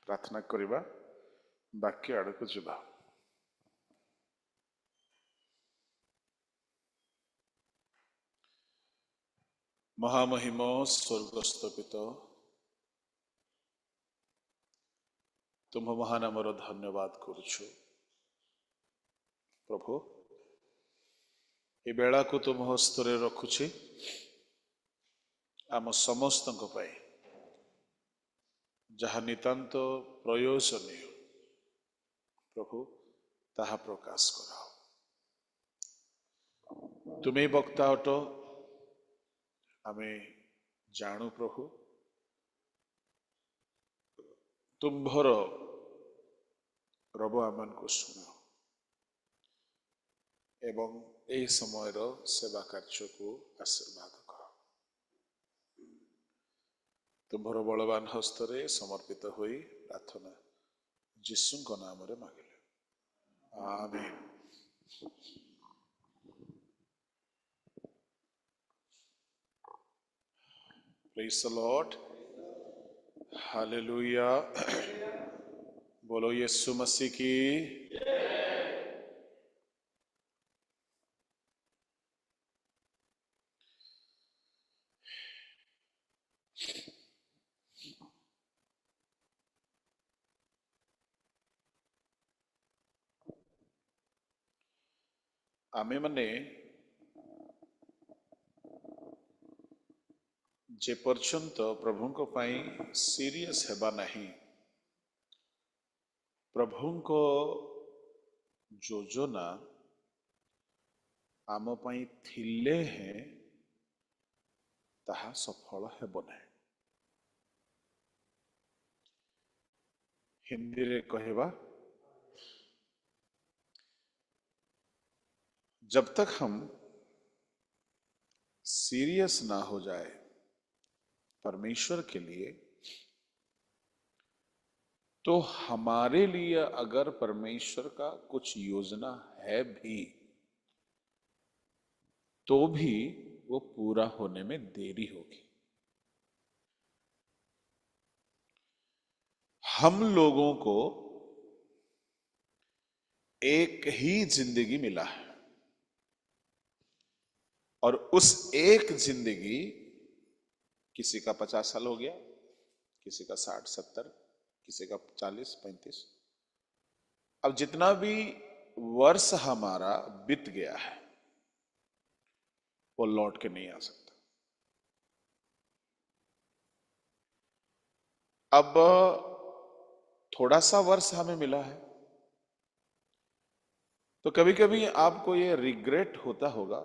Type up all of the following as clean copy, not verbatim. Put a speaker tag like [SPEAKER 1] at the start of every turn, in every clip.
[SPEAKER 1] प्रार्थना करिबा वाक्य आड़क जावा। महामहिम स्वर्गस्थ पिता तुम महानामर धन्यवाद करुछु प्रभु। ए बेला को तुम हस्तरे रखुछि आम समस्त जहा नितांत प्रयोजनीय प्रभु ताहा प्रकाश कराओ। तुम्हें वक्ता अट आमे जानू प्रभु तुम्भर रब आमान को सुना एवं ए समय सेवा कार्य को आशीर्वाद कर। तुम्भर बलवान हस्तरे समर्पित होई प्रार्थना यीशु को नाम रे मांगिले आमीन। Praise the Lord, hallelujah. बोलो यीशु मसीह की। आमे मने जे पर्यंत प्रभु को पाई सीरियस हेबा नहीं, प्रभु को योजना आम पाई थिले हैं ताहा सफल हेब नहीं। हिंदी रे कहवा जब तक हम सीरियस ना हो जाए परमेश्वर के लिए, तो हमारे लिए अगर परमेश्वर का कुछ योजना है भी तो भी वो पूरा होने में देरी होगी। हम लोगों को एक ही जिंदगी मिला है और उस एक जिंदगी किसी का 50 साल हो गया, किसी का 60-70, किसी का 40-35। अब जितना भी वर्ष हमारा बीत गया है वो लौट के नहीं आ सकता। अब थोड़ा सा वर्ष हमें मिला है तो कभी कभी आपको ये रिग्रेट होता होगा,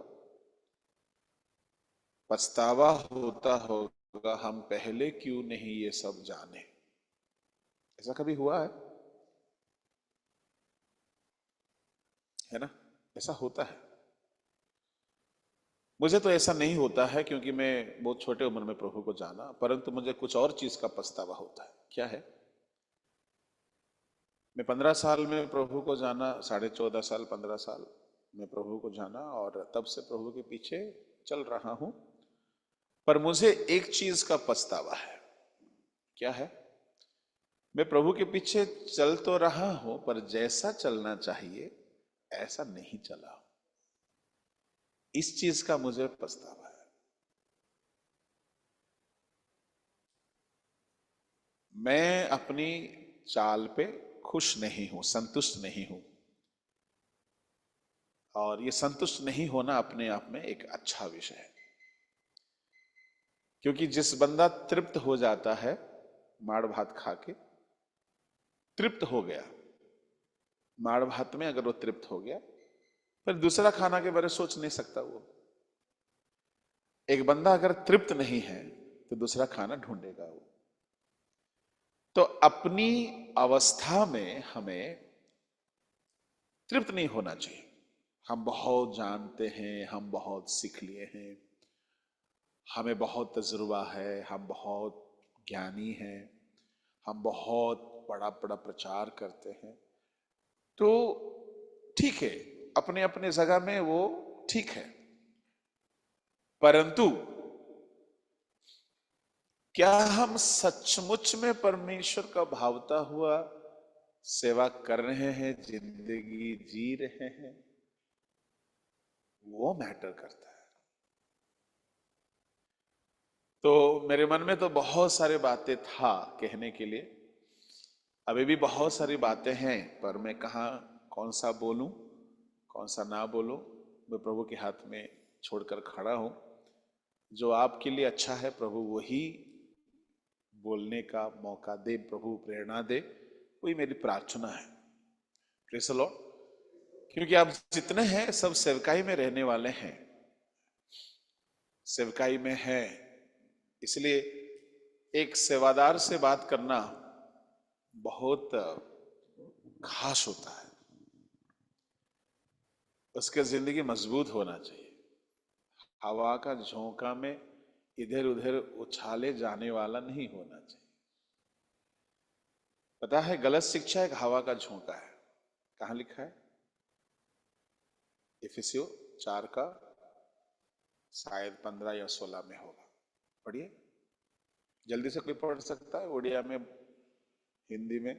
[SPEAKER 1] पछतावा होता होगा, हम पहले क्यों नहीं ये सब जाने। ऐसा कभी हुआ है ना? ऐसा होता है। मुझे तो ऐसा नहीं होता है क्योंकि मैं बहुत छोटे उम्र में प्रभु को जाना, परंतु मुझे कुछ और चीज का पछतावा होता है। क्या है? मैं 15 साल में प्रभु को जाना, 14.5 साल 15 साल में प्रभु को जाना और तब से प्रभु के पीछे चल रहा हूं। पर मुझे एक चीज का पछतावा है। क्या है? मैं प्रभु के पीछे चल तो रहा हूं पर जैसा चलना चाहिए ऐसा नहीं चला। इस चीज का मुझे पछतावा है। मैं अपनी चाल पे खुश नहीं हूं, संतुष्ट नहीं हूं। और ये संतुष्ट नहीं होना अपने आप में एक अच्छा विषय है, क्योंकि जिस बंदा तृप्त हो जाता है, माड़ भात खा के तृप्त हो गया, माड़ भात में अगर वो तृप्त हो गया फिर दूसरा खाना के बारे में सोच नहीं सकता। वो एक बंदा अगर तृप्त नहीं है तो दूसरा खाना ढूंढेगा वो। तो अपनी अवस्था में हमें तृप्त नहीं होना चाहिए। हम बहुत जानते हैं, हम बहुत सीख लिए हैं, हमें बहुत तजुर्बा है, हम बहुत ज्ञानी हैं, हम बहुत बड़ा बड़ा प्रचार करते हैं, तो ठीक है, अपने अपने जगह में वो ठीक है। परंतु क्या हम सचमुच में परमेश्वर का भावता हुआ सेवा कर रहे हैं, जिंदगी जी रहे हैं? वो मैटर करता है। तो मेरे मन में तो बहुत सारे बातें था कहने के लिए, अभी भी बहुत सारी बातें हैं, पर मैं कहाँ कौन सा बोलूं कौन सा ना बोलूं, मैं प्रभु के हाथ में छोड़कर खड़ा हूं। जो आपके लिए अच्छा है प्रभु वही बोलने का मौका दे, प्रभु प्रेरणा दे, वही मेरी प्रार्थना है। Praise the Lord. क्योंकि आप जितने हैं सब सेवकाई में रहने वाले हैं, सेवकाई में हैं, इसलिए एक सेवादार से बात करना बहुत खास होता है। उसकी जिंदगी मजबूत होना चाहिए, हवा का झोंका में इधर उधर उछाले जाने वाला नहीं होना चाहिए। पता है गलत शिक्षा एक हवा का झोंका है। कहां लिखा है? इफिसियों 4 का शायद 15 या 16 में होगा, पढ़िए। जल्दी से कोई पढ़ सकता है? उड़िया में, हिंदी में?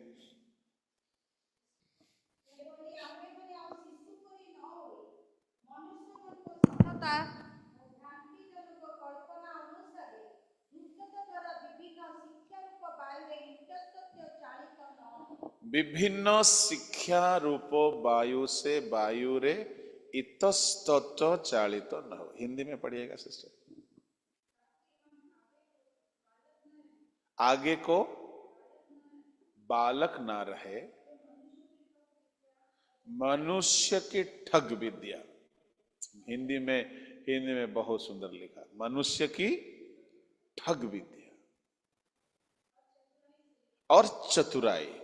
[SPEAKER 1] विभिन्न शिक्षा रूपो वायु से वायु रे इतस्ततः चालित न हो। हिंदी में पढ़िएगा सिस्टर। आगे को बालक ना रहे, मनुष्य की ठग विद्या। हिंदी में बहुत सुंदर लिखा, मनुष्य की ठग विद्या और चतुराई।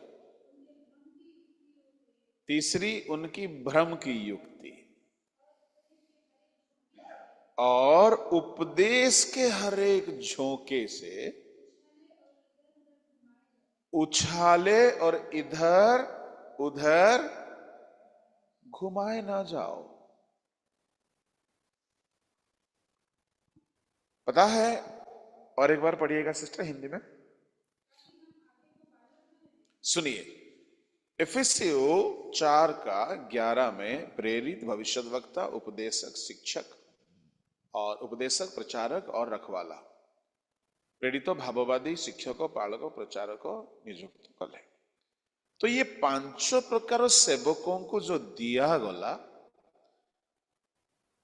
[SPEAKER 1] तीसरी उनकी भ्रम की युक्ति, और उपदेश के हर एक झोंके से उछाले और इधर उधर घुमाए ना जाओ। पता है? और एक बार पढ़िएगा सिस्टर हिंदी में, सुनिए। इफिसियों 4 का 11 में प्रेरित भविष्यद्वक्ता, उपदेशक, शिक्षक और उपदेशक, प्रचारक और रखवाला, प्रेरितों, भाववादी, शिक्षकों, पालकों, प्रचारकों नियुक्त कले। तो ये 5 प्रकार सेवकों को जो दिया गला,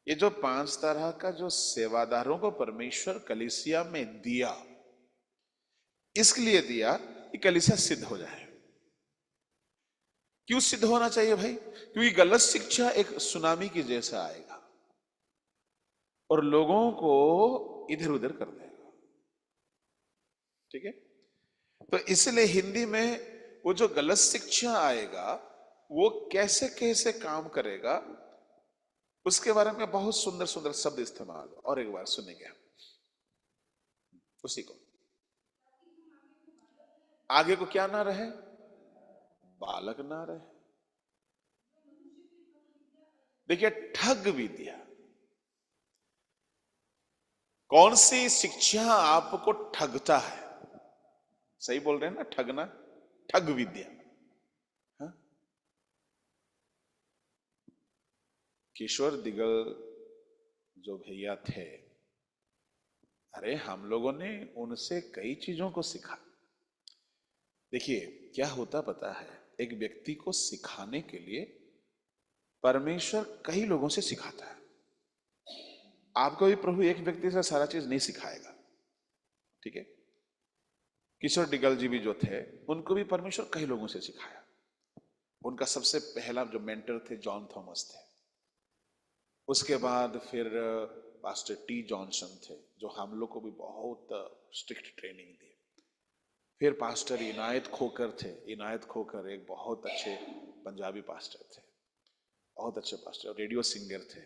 [SPEAKER 1] ये जो 5 तरह का जो सेवादारों को परमेश्वर कलीसिया में दिया, इसलिए दिया कि कलीसिया सिद्ध हो जाए। क्यों सिद्ध होना चाहिए भाई? क्योंकि गलत शिक्षा एक सुनामी की जैसा आएगा और लोगों को इधर उधर कर देगा। ठीक है? तो इसलिए हिंदी में वो जो गलत शिक्षा आएगा वो कैसे कैसे काम करेगा उसके बारे में बहुत सुंदर सुंदर शब्द इस्तेमाल। और एक बार सुनेंगे हम उसी को। आगे को क्या ना रहे? बालक ना रहे। देखिए, ठग विद्या, कौन सी शिक्षा आपको ठगता है? सही बोल रहे हैं ना, ठगना, ठग विद्या। हाँ? किशोर दिगल जो भैया थे, अरे हम लोगों ने उनसे कई चीजों को सीखा। देखिए क्या होता पता है, एक व्यक्ति को सिखाने के लिए परमेश्वर कई लोगों से सिखाता है। आपको भी प्रभु एक व्यक्ति से सारा चीज नहीं सिखाएगा। ठीक है? किशोर डिगल जी भी जो थे, उनको भी परमेश्वर कई लोगों से सिखाया। उनका सबसे पहला जो मेंटर थे जॉन थॉमस थे। उसके बाद फिर पास्टर टी जॉनसन थे, जो हम लोग को भी बहुत स्ट्रिक्ट ट्रेनिंग दी। फिर पास्टर इनायत खोकर थे। इनायत खोकर एक बहुत अच्छे पंजाबी पास्टर थे, बहुत अच्छे पास्टर, रेडियो सिंगर थे,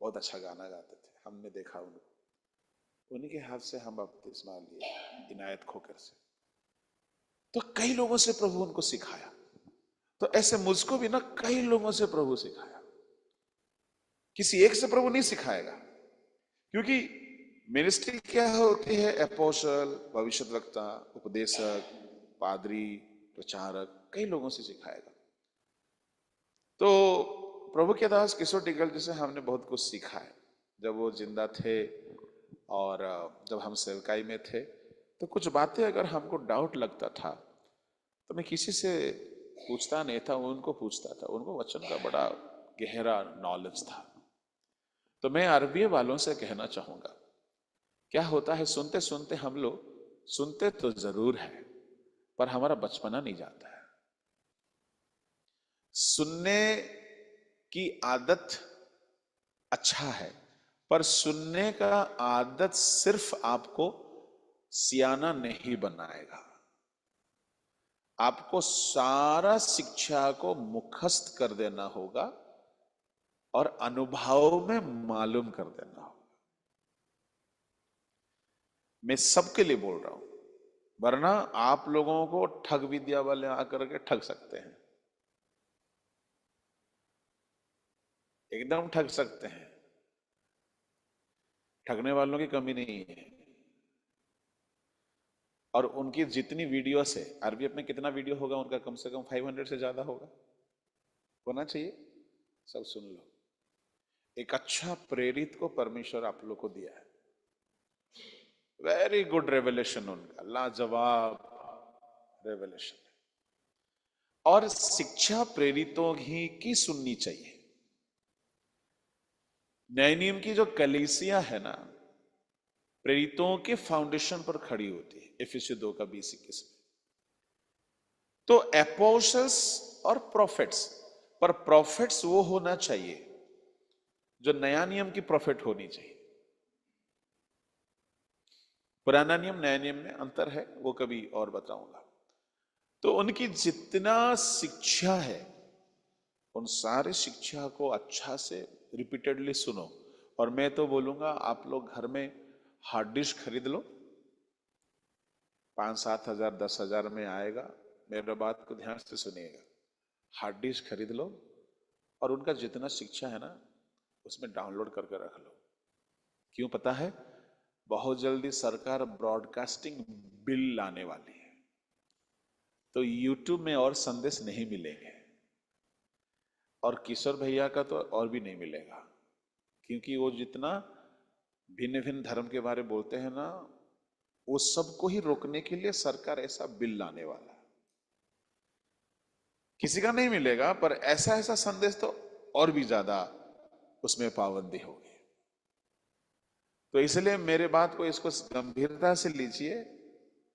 [SPEAKER 1] बहुत अच्छा गाना गाते थे। हमने देखा उनको, उन्हीं के हाथ से हम बपतिस्मा लिए, इनायत खोकर से। तो कई लोगों से प्रभु उनको सिखाया। तो ऐसे मुझको भी ना कई लोगों से प्रभु सिखाया। किसी एक से प्रभु नहीं सिखाएगा, क्योंकि मिनिस्ट्री क्या होती है? अपोस्टल, भविष्यद्वक्ता, उपदेशक, पादरी, प्रचारक, कई लोगों से सिखाएगा। तो प्रभु के दास किशोर टिग्गल जी से हमने बहुत कुछ सीखा है। जब वो जिंदा थे और जब हम सेवकाई में थे, तो कुछ बातें अगर हमको डाउट लगता था तो मैं किसी से पूछता नहीं था, उनको पूछता था। उनको वचन का बड़ा गहरा नॉलेज था। तो मैं आरबीए वालों से कहना चाहूंगा, क्या होता है, सुनते सुनते हम लोग सुनते तो जरूर है, पर हमारा बचपना नहीं जाता है। सुनने की आदत अच्छा है, पर सुनने का आदत सिर्फ आपको सियाना नहीं बनाएगा। आपको सारा शिक्षा को मुखस्त कर देना होगा और अनुभव में मालूम कर देना होगा। मैं सबके लिए बोल रहा हूं, वरना आप लोगों को ठग विद्या वाले आकर के ठग सकते हैं, एकदम ठग सकते हैं। ठगने वालों की कमी नहीं है। और उनकी जितनी वीडियोस है, आरबीएफ में कितना वीडियो होगा उनका, कम से कम 500 से ज्यादा होगा, होना चाहिए। सब सुन लो। एक अच्छा प्रेरित को परमेश्वर आप लोग को दिया है। वेरी गुड रेवलेशन, उनका लाजवाब रेवलेशन। और शिक्षा प्रेरितों ही की सुननी चाहिए। नए नियम की जो कलीसिया है ना, प्रेरितों के फाउंडेशन पर खड़ी होती है। एफिसियों 2 का 20-21 में। तो एपोस्टल्स और प्रॉफिट्स, पर प्रॉफिट्स वो होना चाहिए जो नया नियम की प्रॉफिट होनी चाहिए। पुराना नियम नया नियम में अंतर है, वो कभी और बताऊंगा। तो उनकी जितना शिक्षा है, उन सारे शिक्षा को अच्छा से रिपीटेडली सुनो। और मैं तो बोलूंगा, आप लोग घर में हार्ड डिस्क खरीद लो, 5-7 हजार 10 हजार में आएगा। मेरे बात को ध्यान से सुनिएगा। हार्ड डिस्क खरीद लो और उनका जितना शिक्षा है ना, उसमें डाउनलोड करके रख लो। क्यों पता है? बहुत जल्दी सरकार ब्रॉडकास्टिंग बिल लाने वाली है, तो यूट्यूब में और संदेश नहीं मिलेंगे। और किशोर भैया का तो और भी नहीं मिलेगा, क्योंकि वो जितना भिन्न भिन्न धर्म के बारे बोलते हैं ना, वो सबको ही रोकने के लिए सरकार ऐसा बिल लाने वाला है। किसी का नहीं मिलेगा, पर ऐसा ऐसा संदेश तो और भी ज्यादा उसमें पाबंदी होगी। तो इसलिए मेरे बात को, इसको गंभीरता से लीजिए।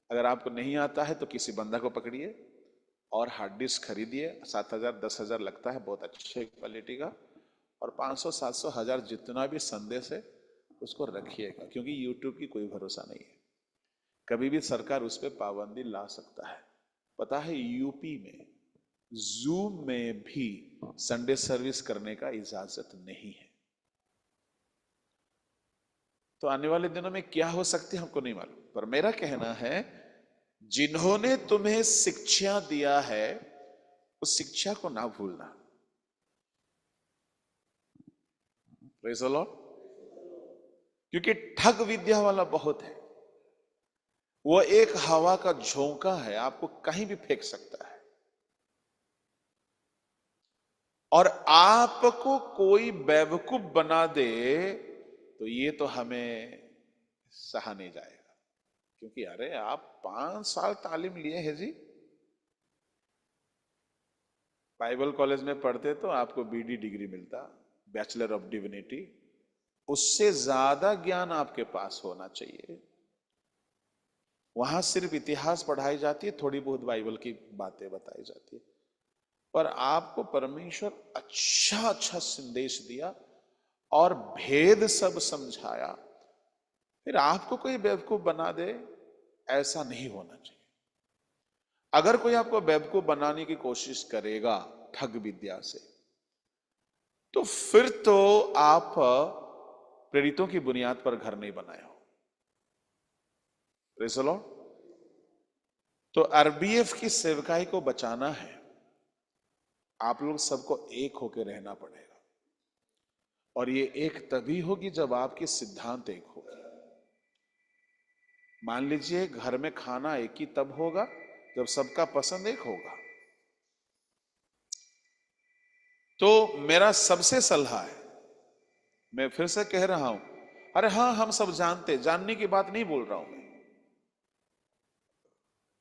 [SPEAKER 1] अगर आपको नहीं आता है तो किसी बंदा को पकड़िए और हार्ड डिस्क खरीदिए। 7 हजार 10 हजार लगता है, बहुत अच्छे क्वालिटी का। और 500 700 हजार जितना भी संदेश है उसको रखिएगा, क्योंकि यूट्यूब की कोई भरोसा नहीं है। कभी भी सरकार उस पर पाबंदी ला सकता है। पता है, यूपी में जूम में भी संडे सर्विस करने का इजाजत नहीं है। तो आने वाले दिनों में क्या हो सकती है हमको नहीं मालूम, पर मेरा कहना है, जिन्होंने तुम्हें शिक्षा दिया है उस शिक्षा को ना भूलना। Praise the Lord. क्योंकि ठग विद्या वाला बहुत है। वो एक हवा का झोंका है, आपको कहीं भी फेंक सकता है। और आपको कोई बेवकूफ बना दे तो ये तो हमें सहा नहीं जाएगा। क्योंकि अरे, आप 5 साल तालीम लिए हैं जी, बाइबल कॉलेज में पढ़ते तो आपको बीडी डिग्री मिलता, बैचलर ऑफ डिविनिटी। उससे ज्यादा ज्ञान आपके पास होना चाहिए। वहां सिर्फ इतिहास पढ़ाई जाती है, थोड़ी बहुत बाइबल की बातें बताई जाती है, पर आपको परमेश्वर अच्छा अच्छा संदेश दिया और भेद सब समझाया। फिर आपको कोई बेवकूफ बना दे, ऐसा नहीं होना चाहिए। अगर कोई आपको बेवकूफ बनाने की कोशिश करेगा ठग विद्या से, तो फिर तो आप प्रेरितों की बुनियाद पर घर नहीं बनाए हो। Praise the Lord. तो आरबीएफ की सेवकाई को बचाना है, आप लोग सबको एक होकर रहना पड़ेगा। और ये एक तभी होगी जब आपकी सिद्धांत एक होगी। मान लीजिए घर में खाना एक ही तब होगा जब सबका पसंद एक होगा। तो मेरा सबसे सलाह है, मैं फिर से कह रहा हूं, अरे हां हम सब जानते, जानने की बात नहीं बोल रहा हूं मैं,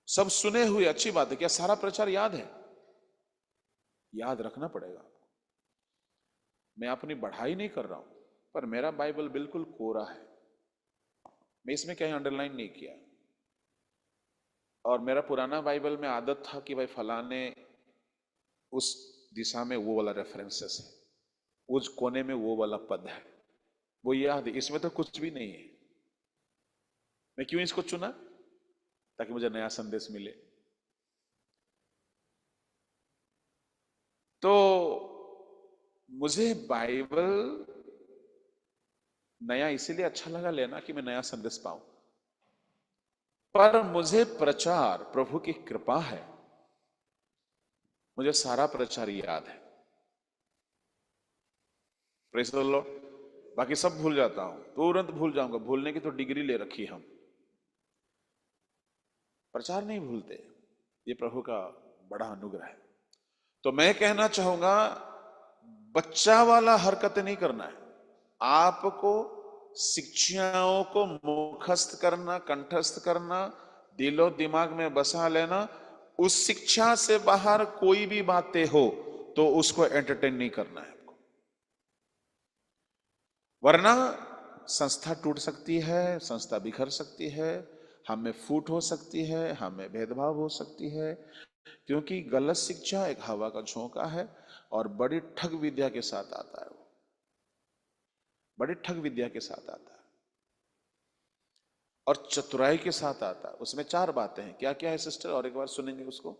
[SPEAKER 1] सब सुने हुए अच्छी बात है। क्या सारा प्रचार याद है? याद रखना पड़ेगा। मैं अपनी बढ़ाई नहीं कर रहा हूं, पर मेरा बाइबल बिल्कुल कोरा है, मैं इसमें कहीं अंडरलाइन नहीं किया। और मेरा पुराना बाइबल में आदत था कि भाई फलाने उस दिशा में वो वाला रेफरेंसेस है, उस कोने में वो वाला पद है, वो याद है। इसमें तो कुछ भी नहीं है। मैं क्यों इसको चुना? ताकि मुझे नया संदेश मिले। तो मुझे बाइबल नया इसीलिए अच्छा लगा लेना कि मैं नया संदेश पाऊं, पर मुझे प्रचार प्रभु की कृपा है, मुझे सारा प्रचार याद है। Praise the Lord. बाकी सब भूल जाता हूं, तुरंत भूल जाऊंगा, भूलने की तो डिग्री ले रखी हम, प्रचार नहीं भूलते। ये प्रभु का बड़ा अनुग्रह है। तो मैं कहना चाहूंगा, बच्चा वाला हरकत नहीं करना है आपको। शिक्षाओं को मुखस्त करना, कंठस्थ करना, दिलो दिमाग में बसा लेना, उस शिक्षा से बाहर कोई भी बातें हो तो उसको एंटरटेन नहीं करना है आपको। वरना संस्था टूट सकती है, संस्था बिखर सकती है, हमें फूट हो सकती है, हमें भेदभाव हो सकती है, क्योंकि गलत शिक्षा एक हवा का झोंका है और बड़ी ठग विद्या के साथ आता है। वो बड़ी ठग विद्या के साथ आता है और चतुराई के साथ आता है। उसमें 4 बातें हैं। क्या क्या है सिस्टर? और एक बार सुनेंगे उसको।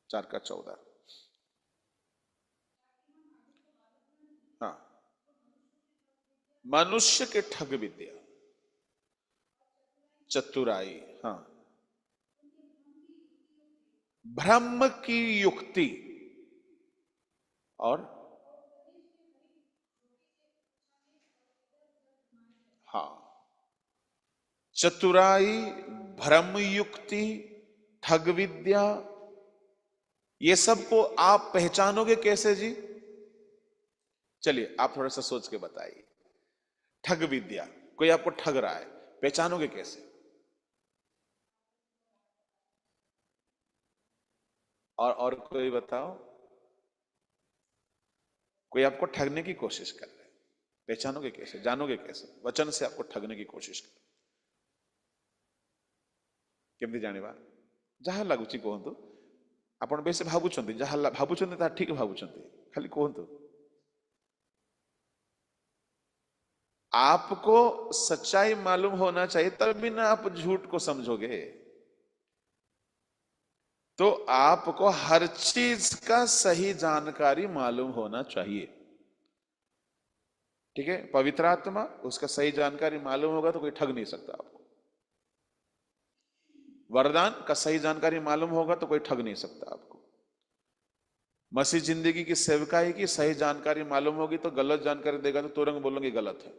[SPEAKER 1] 4 का 14। हाँ, मनुष्य के ठग विद्या, चतुराई, हाँ, ब्रह्म की युक्ति और हाँ, चतुराई, भ्रम युक्ति, ठग विद्या, ये सब को आप पहचानोगे कैसे जी? चलिए आप थोड़ा सा सोच के बताइए। ठग विद्या, कोई आपको ठग रहा है, पहचानोगे कैसे? और कोई बताओ। कोई आपको ठगने की कोशिश कर रहा है, पहचानोगे कैसे, जानोगे कैसे? वचन से आपको ठगने की कोशिश कर, केमती जानिबा? जहां लाଗୁଛି कहतु, आपण बेसे भाबुचंती, जहां भाबुचंती ता ठीक भाबुचंती, खाली कहतु। आपको सच्चाई मालूम होना चाहिए, तभी ना आप झूठ को समझोगे। तो आपको हर चीज का सही जानकारी मालूम होना चाहिए, ठीक है? पवित्र आत्मा, उसका सही जानकारी मालूम होगा तो कोई ठग नहीं सकता आपको। वरदान का सही जानकारी मालूम होगा तो कोई ठग नहीं सकता आपको। मसीह जिंदगी की सेवकाई की सही जानकारी मालूम होगी तो गलत जानकारी देगा तो तुरंत बोलोगे गलत है।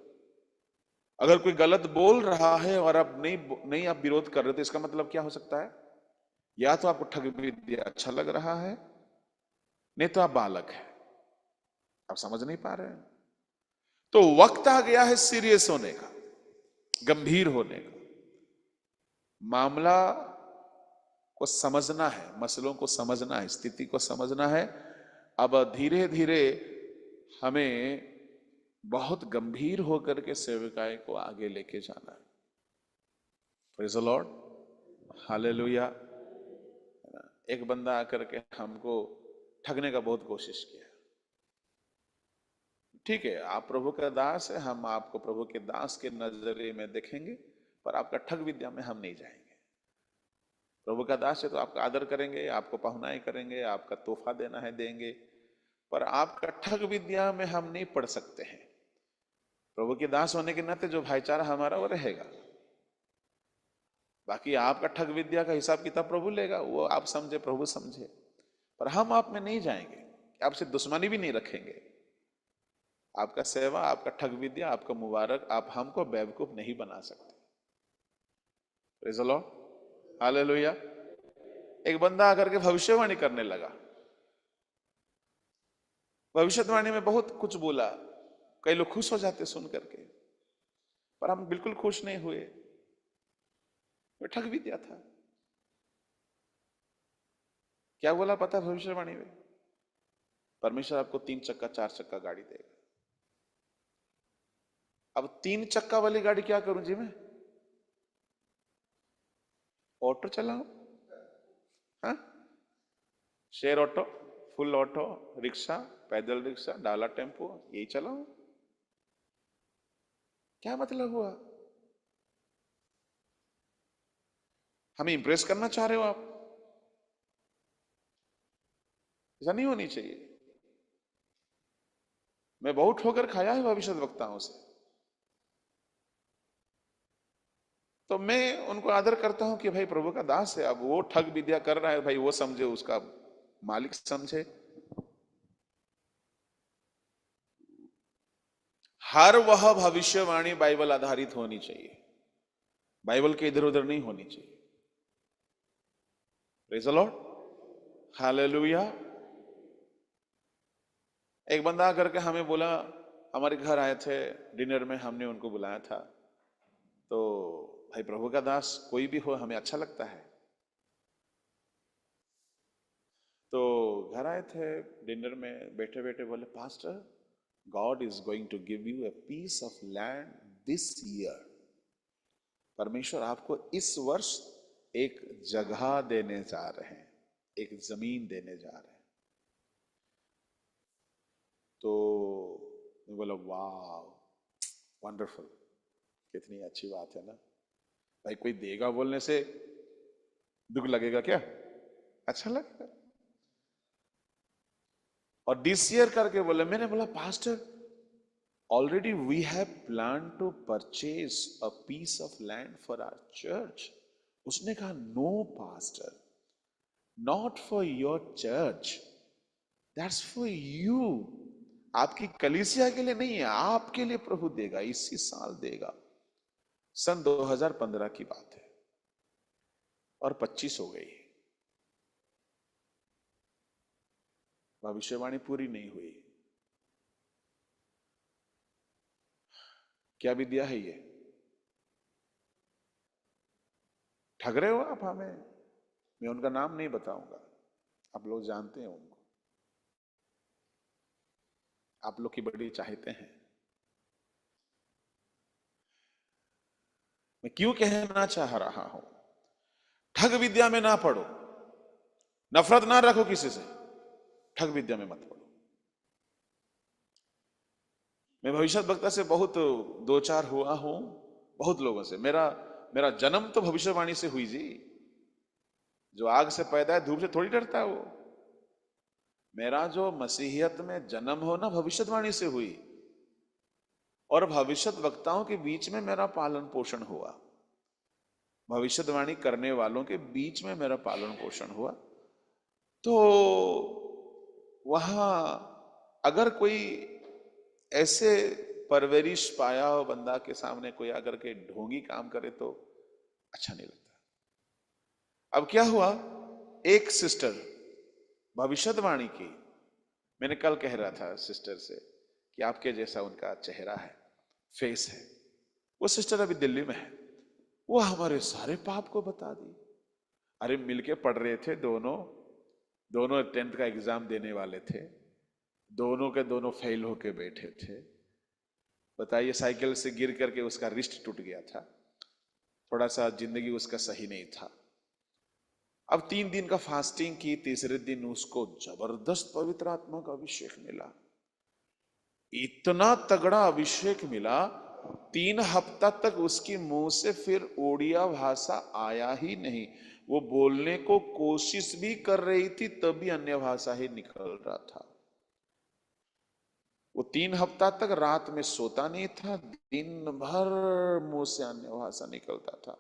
[SPEAKER 1] अगर कोई गलत बोल रहा है और आप नहीं आप विरोध कर रहे, तो इसका मतलब क्या हो सकता है? या तो आपको ठग विद्या अच्छा लग रहा है, नहीं तो आप बालक है, आप समझ नहीं पा रहे हैं। तो वक्त आ गया है सीरियस होने का, गंभीर होने का। मामला को समझना है, मसलों को समझना है, स्थिति को समझना है। अब धीरे धीरे हमें बहुत गंभीर होकर के सेवकाई को आगे लेके जाना है। Praise the Lord, hallelujah. एक बंदा आकर के हमको ठगने का बहुत कोशिश किया। ठीक है, आप प्रभु का दास है, हम आपको प्रभु के दास के नजरिए में देखेंगे, पर आपका ठग विद्या में हम नहीं जाएंगे। प्रभु का दास है तो आपका आदर करेंगे, आपको पहुनाई करेंगे, आपका तोहफा देना है देंगे, पर आपका ठग विद्या में हम नहीं पढ़ सकते हैं। प्रभु के दास होने के नाते जो भाईचारा हमारा वो रहेगा, बाकी आपका ठग विद्या का हिसाब किताब प्रभु लेगा, वो आप समझे प्रभु समझे, पर हम आप में नहीं जाएंगे, आपसे दुश्मनी भी नहीं रखेंगे, आपका सेवा, आपका ठग विद्या, आपका मुबारक, आप हमको बेवकूफ नहीं बना सकते। Praise the Lord, hallelujah. एक बंदा आकर के भविष्यवाणी करने लगा, भविष्यवाणी में बहुत कुछ बोला, कई लोग खुश हो जाते सुन करके, पर हम बिल्कुल खुश नहीं हुए। वो ठग विद्या था। क्या बोला पता है भविष्यवाणी में? परमेश्वर आपको 3 चक्का 4 चक्का गाड़ी देगा। अब 3 चक्का वाली गाड़ी क्या करूं जी मैं? ऑटो चलाऊं? हाँ, share auto, full auto, rickshaw, पैदल रिक्शा, डाला टेम्पो, यही चलाऊं? क्या मतलब हुआ? हमें इंप्रेस करना चाह रहे हो आप? ऐसा नहीं होनी चाहिए। मैं बहुत ठोकर खाया है भविष्य वक्ताओं से, तो मैं उनको आदर करता हूं कि भाई प्रभु का दास है, अब वो ठग विद्या कर रहा है, भाई वो समझे, उसका मालिक समझे। हर वह भविष्यवाणी बाइबल आधारित होनी चाहिए, बाइबल के इधर उधर नहीं होनी चाहिए। Praise the Lord, hallelujah. एक बंदा आकर के हमें बोला, हमारे घर आए थे डिनर में, हमने उनको बुलाया था, तो भाई प्रभु का दास कोई भी हो हमें अच्छा लगता है। तो घर आए थे डिनर में, बैठे बैठे बोले, pastor God is going to give you a piece of land this year. परमेश्वर आपको इस वर्ष एक जगह देने जा रहे हैं, एक जमीन देने जा रहे हैं। तो मैं बोला वाह, वंडरफुल, कितनी अच्छी बात है ना। भाई कोई देगा बोलने से दुख लगेगा क्या? अच्छा लगेगा। और दिस ईयर करके बोले, मैंने बोला pastor already we have plan to purchase a piece of land for our church. उसने कहा no pastor, not for your church, that's for you. आपकी कलीसिया के लिए नहीं है, आपके लिए प्रभु देगा, इसी साल देगा। सन 2015 की बात है और 25 हो गई, भविष्यवाणी पूरी नहीं हुई। क्या विद्या है ये? ठग रहे हो आप हमें। मैं उनका नाम नहीं बताऊंगा, आप लोग जानते हैं उनको, आप लोग की बड़ी चाहते हैं। मैं क्यों कहना चाह रहा हूं, ठग विद्या में ना पड़ो, नफरत ना रखो किसी से, ठग विद्या में मत पड़ो। मैं भविष्य वक्ता से बहुत दो चार हुआ हूं, बहुत लोगों से। मेरा मेरा जन्म तो भविष्यवाणी से हुई जी। जो आग से पैदा है धूप से थोड़ी डरता है वो। मेरा जो मसीहियत में जन्म हो ना, भविष्यवाणी से हुई, और भविष्य वक्ताओं के बीच में मेरा पालन पोषण हुआ, भविष्यवाणी करने वालों के बीच में मेरा पालन पोषण हुआ। तो वहां अगर कोई ऐसे परवरिश पाया हो बंदा के सामने कोई आकर के ढोंगी काम करे तो अच्छा नहीं लगता। अब क्या हुआ, एक सिस्टर भविष्यवाणी की, मैंने कल कह रहा था सिस्टर से कि आपके जैसा उनका चेहरा है, फेस है। वो सिस्टर अभी दिल्ली में है, वो हमारे सारे पाप को बता दी। अरे मिलके पढ़ रहे थे दोनों, दोनों 10th का एग्जाम देने वाले थे, दोनों के दोनों फेल होके बैठे थे। बताइए, साइकिल से गिर करके उसका रिस्ट टूट गया था, थोड़ा सा जिंदगी उसका सही नहीं था। अब 3 दिन का फास्टिंग की, तीसरे दिन उसको जबरदस्त पवित्र आत्मा का अभिषेक मिला, इतना तगड़ा अभिषेक मिला, 3 हफ्ता तक उसकी मुंह से फिर ओडिया भाषा आया ही नहीं। वो बोलने को कोशिश भी कर रही थी तभी अन्य भाषा ही निकल रहा था। वो 3 हफ्ता तक रात में सोता नहीं था, दिन भर मुंह से अन्य भाषा निकलता था।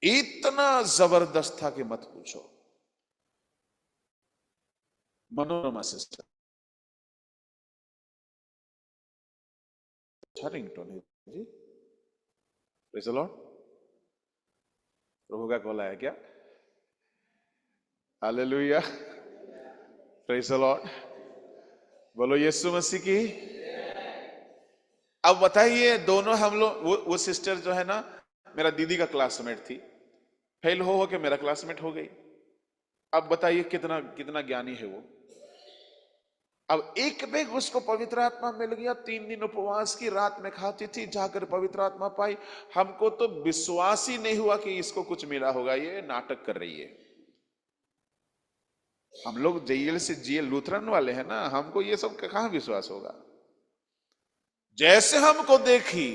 [SPEAKER 1] इतना जबरदस्त था कि मत पूछो। मनोरमा सिस्टर अच्छा रिंगटोन है जी। Praise the lord. प्रभु का कॉल आया क्या? हालेलुया। Praise the lord. बोलो यीशु मसीह की। अब बताइए, दोनों हम लोग, वो सिस्टर जो है ना, मेरा दीदी का क्लासमेट थी, फेल हो के मेरा क्लासमेट हो गई। अब बताइए कितना कितना ज्ञानी है वो। अब एक बेग उसको पवित्र आत्मा मिल गया, 3 दिन उपवास की, रात में खाती थी, जाकर पवित्र आत्मा पाई। हमको तो विश्वास ही नहीं हुआ कि इसको कुछ मिला होगा, ये नाटक कर रही है। हम लोग जेल से जेल लूथरन वाले हैं ना, हमको ये सब कहां विश्वास होगा। जैसे हमको देखी,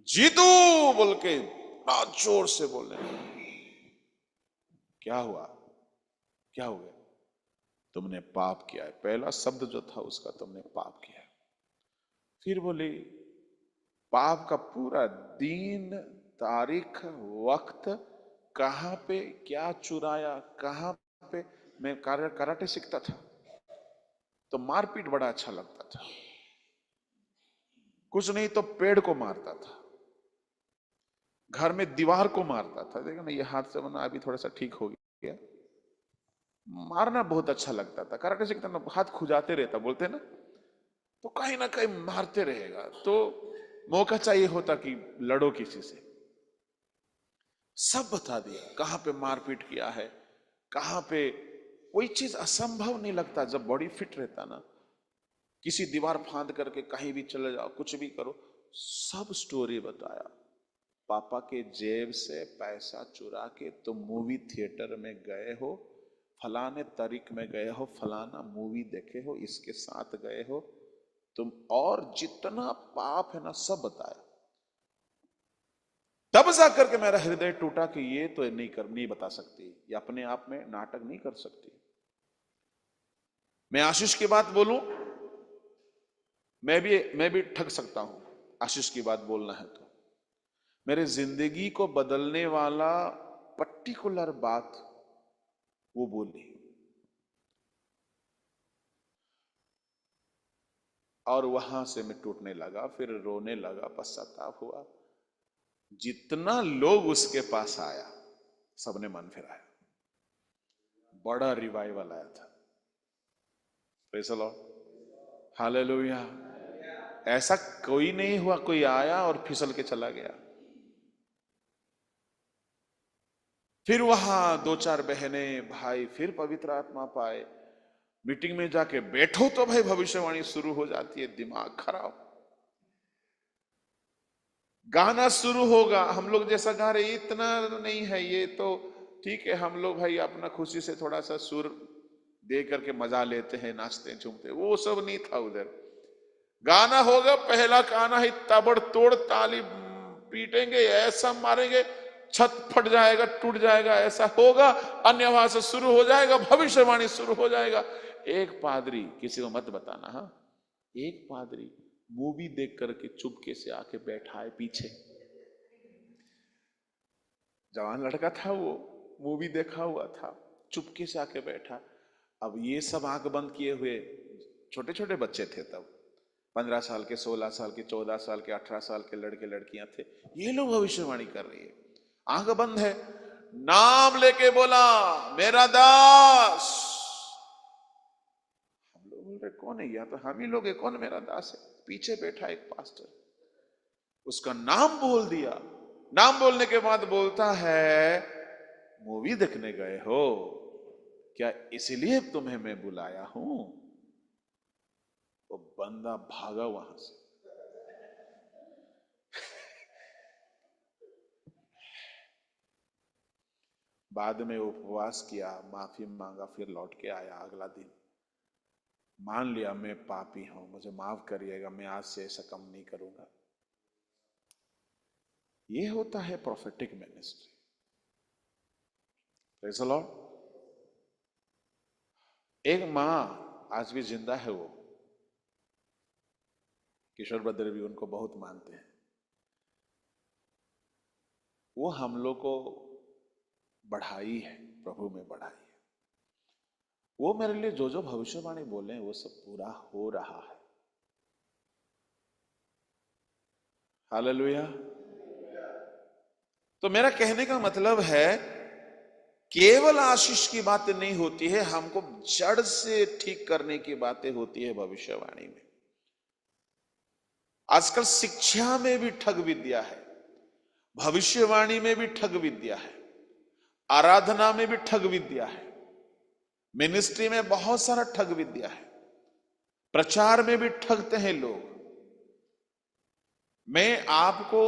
[SPEAKER 1] जीतू बोल के बड़ा जोर से बोलने लगा। क्या हुआ? क्या हो गया? तुमने पाप किया है। पहला शब्द जो था उसका, तुमने पाप किया है। फिर बोली, पाप का पूरा दिन, तारीख, वक्त, कहां पे क्या चुराया, कहां पे। मैं कराटे सीखता था, तो मारपीट बड़ा अच्छा लगता था। कुछ नहीं तो पेड़ को मारता था, घर में दीवार को मारता था। देखो ना, ये हाथ से बना अभी थोड़ा सा ठीक हो गया। मारना बहुत अच्छा लगता था, कराटे सीखता ना, हाथ खुजाते रहता, बोलते ना, तो कहीं ना कहीं मारते रहेगा। तो मौका चाहिए होता कि लड़ो किसी से। सब बता दिया, कहां पे मारपीट किया है, कहां पे। कोई चीज असंभव नहीं लगता जब बॉडी फिट रहता ना। किसी दीवार फांद करके कहीं भी चले जाओ, कुछ भी करो, सब स्टोरी बताया। पापा के जेब से पैसा चुरा के तुम मूवी थिएटर में गए हो, फलाने तारीख में गए हो, फलाना मूवी देखे हो, इसके साथ गए हो तुम, और जितना पाप है ना सब बताया। तब जा करके मेरा हृदय टूटा कि ये तो नहीं बता सकती, ये अपने आप में नाटक नहीं कर सकती। मैं आशीष की बात बोलूं, मैं भी ठग सकता हूं। आशीष की बात बोलना है तो मेरे जिंदगी को बदलने वाला पर्टिकुलर बात वो बोली, और वहां से मैं टूटने लगा, फिर रोने लगा, पश्चाताप हुआ। जितना लोग उसके पास आया, सबने मन फिराया। बड़ा रिवाइवल आया था। Praise the Lord. हालेलुया। ऐसा कोई नहीं हुआ कोई आया और फिसल के चला गया। फिर वहां 2-4 बहने भाई फिर पवित्र आत्मा पाए। मीटिंग में जाके बैठो तो भाई भविष्यवाणी शुरू हो जाती है, दिमाग खराब। गाना शुरू होगा, हम लोग जैसा गा रहे इतना नहीं है, ये तो ठीक है, हम लोग भाई अपना खुशी से थोड़ा सा सुर दे करके मजा लेते हैं, नाचते हैं, झूमते, वो सब नहीं था उधर। गाना होगा, पहला गाना ही ताबड़तोड़ ताली पीटेंगे, ऐसा मारेंगे, छत फट जाएगा, टूट जाएगा, ऐसा होगा। अन्य भाषा शुरू हो जाएगा, भविष्यवाणी शुरू हो जाएगा। एक पादरी, किसी को मत बताना, हाँ, एक पादरी मूवी देख करके चुपके से आके बैठा है पीछे। जवान लड़का था वो, मूवी देखा हुआ था, चुपके से आके बैठा। अब ये सब आंख बंद किए हुए छोटे छोटे बच्चे थे तब, 15 साल के, 16 साल के, 14 साल के, 18 साल के लड़के लड़कियां थे। ये लोग भविष्यवाणी कर रही है, आंख बंद है, नाम लेके बोला, मेरा दास। हम लोग बोल रहे कौन है, या तो हम ही लोग है, कौन मेरा दास है? पीछे बैठा एक पास्टर, उसका नाम बोल दिया। नाम बोलने के बाद बोलता है, मूवी देखने गए हो क्या, इसलिए तुम्हें मैं बुलाया हूं। वो बंदा भागा वहां से। बाद में उपवास किया, माफी मांगा, फिर लौट के आया अगला दिन। मान लिया मैं पापी हूं, मुझे माफ करिएगा, मैं आज से ऐसा कम नहीं करूंगा। ये होता है prophetic ministry. Praise the Lord. एक मां आज भी जिंदा है, वो किशोर भद्र भी उनको बहुत मानते हैं। वो हम लोग को बढ़ाई है, प्रभु में बढ़ाई है। वो मेरे लिए जो जो भविष्यवाणी बोले हैं वो सब पूरा हो रहा है। हालेलुया। तो मेरा कहने का मतलब है केवल आशीष की बातें नहीं होती है, हमको जड़ से ठीक करने की बातें होती है भविष्यवाणी में। आजकल शिक्षा में भी ठग विद्या है, भविष्यवाणी में भी ठग विद्या है, आराधना में भी ठग विद्या है, मिनिस्ट्री में बहुत सारा ठग विद्या है, प्रचार में भी ठगते हैं लोग। मैं आपको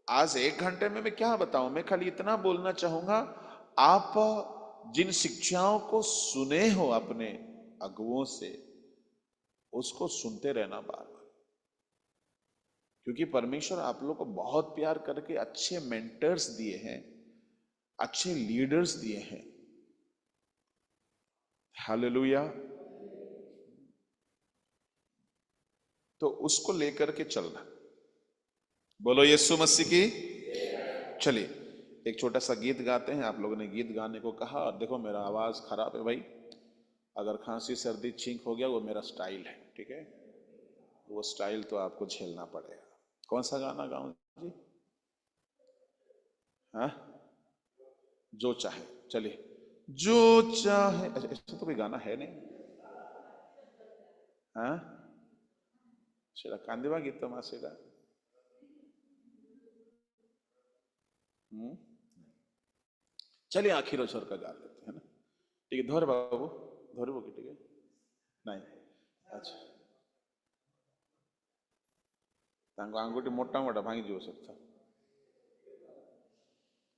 [SPEAKER 1] आज 1 घंटे में मैं क्या बताऊं, मैं खाली इतना बोलना चाहूंगा, आप जिन शिक्षाओं को सुने हो अपने अगुओं से, उसको सुनते रहना बार बार, क्योंकि परमेश्वर आप लोग को बहुत प्यार करके अच्छे मेंटर्स दिए हैं, अच्छे लीडर्स दिए हैं। हालेलुया। तो उसको लेकर के चलना। बोलो यीशु मसीह की। चलिए एक छोटा सा गीत गाते हैं। आप लोगों ने गीत गाने को कहा, और देखो मेरा आवाज खराब है भाई, अगर खांसी सर्दी छींक हो गया वो मेरा स्टाइल है, ठीक है, वो स्टाइल तो आपको झेलना पड़ेगा। कौन सा गाना गाऊं जी? हाँ, जो चाहे। चलिए, जो चाहे। अच्छा, ऐसा तो कोई गाना है नहीं। हाँ, सेड़ा कांदिवा गीत तो सेड़ा। चलिए आखिर स्वर का गा लेते हैं ना, ठीक है। धोर बाबू, धोरबो की, ठीक है। नहीं, अच्छा, तांको आंगुठी मोटा मोटा भांगी जो सकता,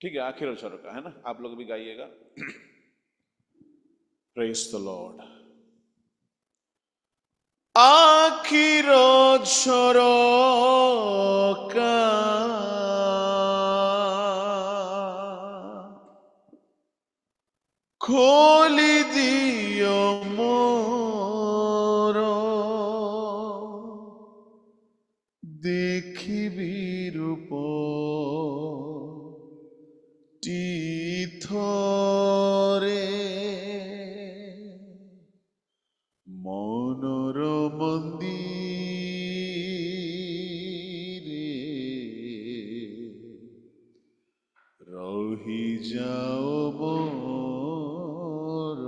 [SPEAKER 1] ठीक है। आखिर स्वर का है ना, आप लोग भी गाइएगा। Praise the Lord. आखिर स्वर का खोली दियो मोर, देखिबी रूप তীথরে, মনর মন্দিরে রহি যাও মোর,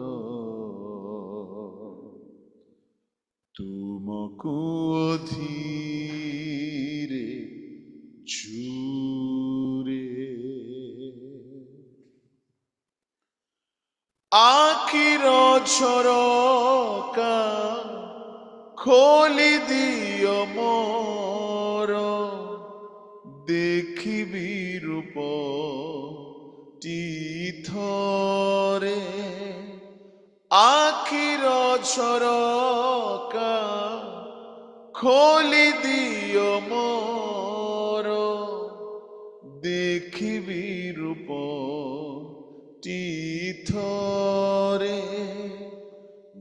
[SPEAKER 1] তুমকু অধীরে ছুরে। आखिर झरोका खोली दियो मोर, देखिबी रूप তীথরে। आखिर झरोका खोली दियो मोर, देखिबी रूप তীথরে।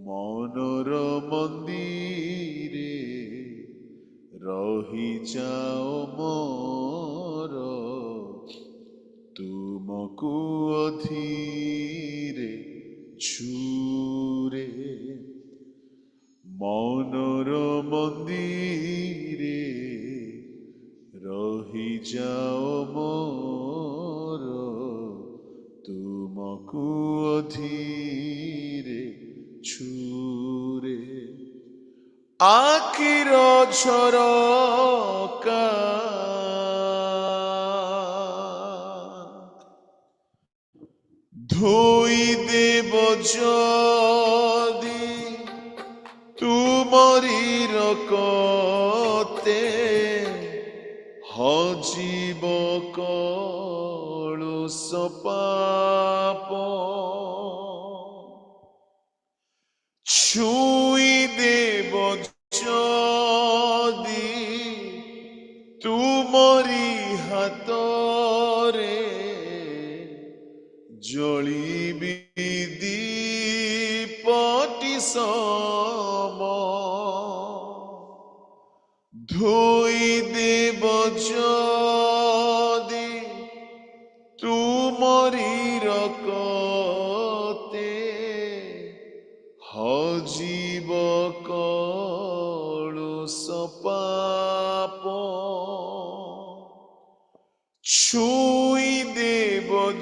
[SPEAKER 1] মনর মন্দিরে রহি যাও মোর, তুমকু অধীরে ছুরে। মনর মন্দিরে রহি যাও মোর, তুমকু অধীরে ছুরে। আখির ঝরকা ধুই দেব যদি তুমরি রকতে, হজিব কলুষ পাপ। ছুই দেব যদি তুমরি হাতরে, জলিবি দীপটি সম। ধুই দেব যদি তুমরি রকতে, হজিব কলুষ পাপ।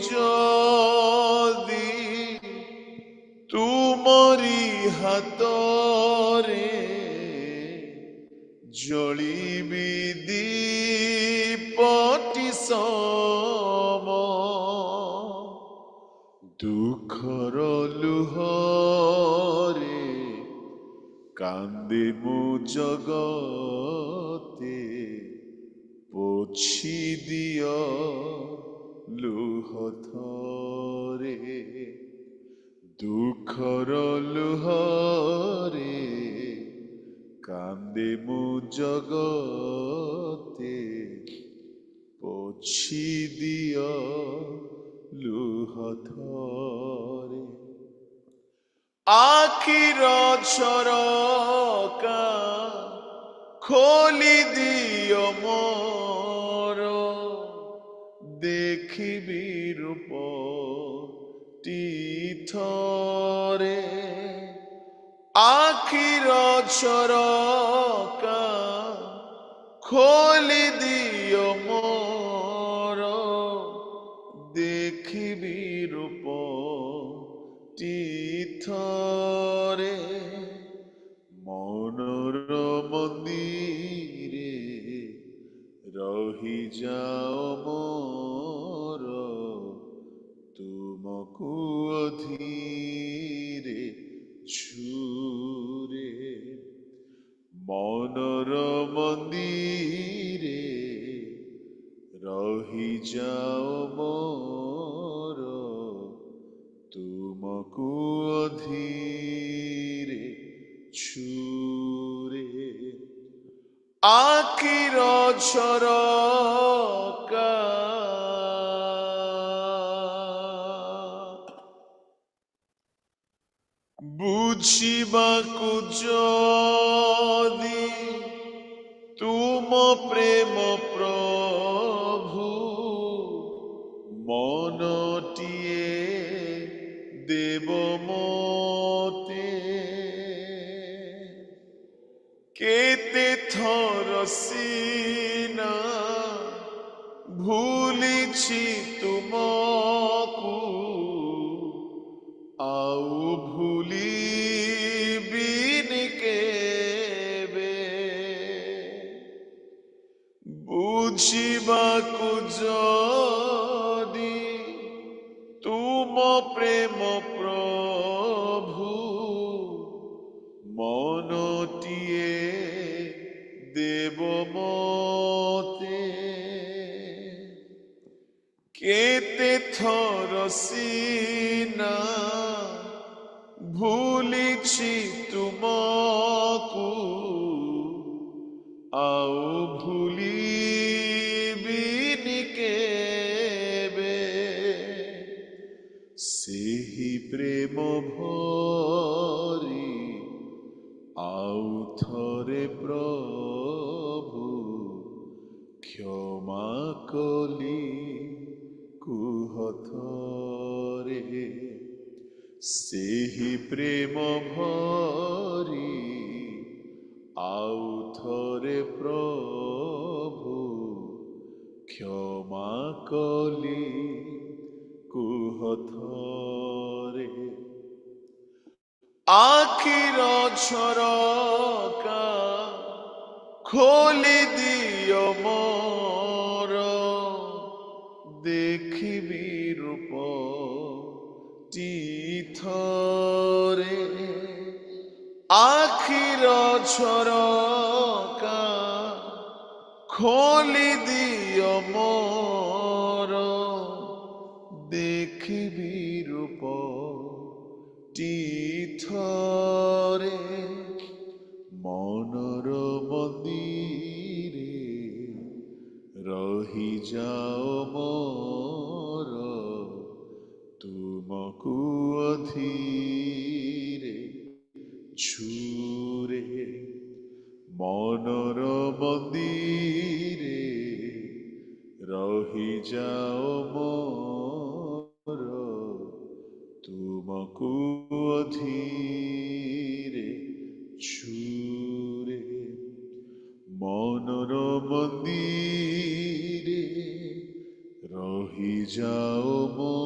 [SPEAKER 1] যদি তুমরি হাতরে জলিবি দীপটি সম দুঃখর লুহরে কান্দে মু জগতে পোছি দিও লুহ থরে দুঃখর লুহরে কান্দে মু জগতে পোছি দিও লুহ থরে আখির ঝরকা খোলি দিও মোর দেখিবি রূপ তীথরে আখির ঝরকা খোলি দিও মোর দেখিবি রূপ তীথরে মনর মন্দিরে রহি যাও মোর তুমকু অধীরে ছুরে মনর মন্দিরে রহি যাও মোর তুমকু অধীরে ছুরে আখির ঝরকা বুঝিবাকু যদি তুম প্রেম প্রভু মনটিয়ে দেব মতে কেতে থর সিনা ভুলিছি তুমকু আউ ভুলিবিনি কেবে বুঝিবাকু যদি তুম প্রেম প্রভু মনটিয়ে দেব মতে কেতে থর সিনা ভুলিছি তুমকু আউ ভুলিবিনি কেবে ସେହି ପ୍ରେମ ଭରି ଆଉ ଥରେ ପ୍ରଭୁ କ୍ଷମା କଲି କୁହ ଥରେ ସେହି ପ୍ରେମ ଭରି ଆଉ ଥରେ ପ୍ରଭୁ କ୍ଷମା କଲି কুহ থরে আখির ঝরকা খোলি দিও মোর দেখিবি রূপ তীথরে আখির ঝরকা খোলি দিও মোর দেখিবি রূপ তীথরে মনর মন্দিরে রহি যাও মোর তুমকু অধীরে ছুরে মনর মন্দিরে রহি যাও মোর তুমকু অধীরে ছুরে মনর মন্দিরে রহি যাও মোর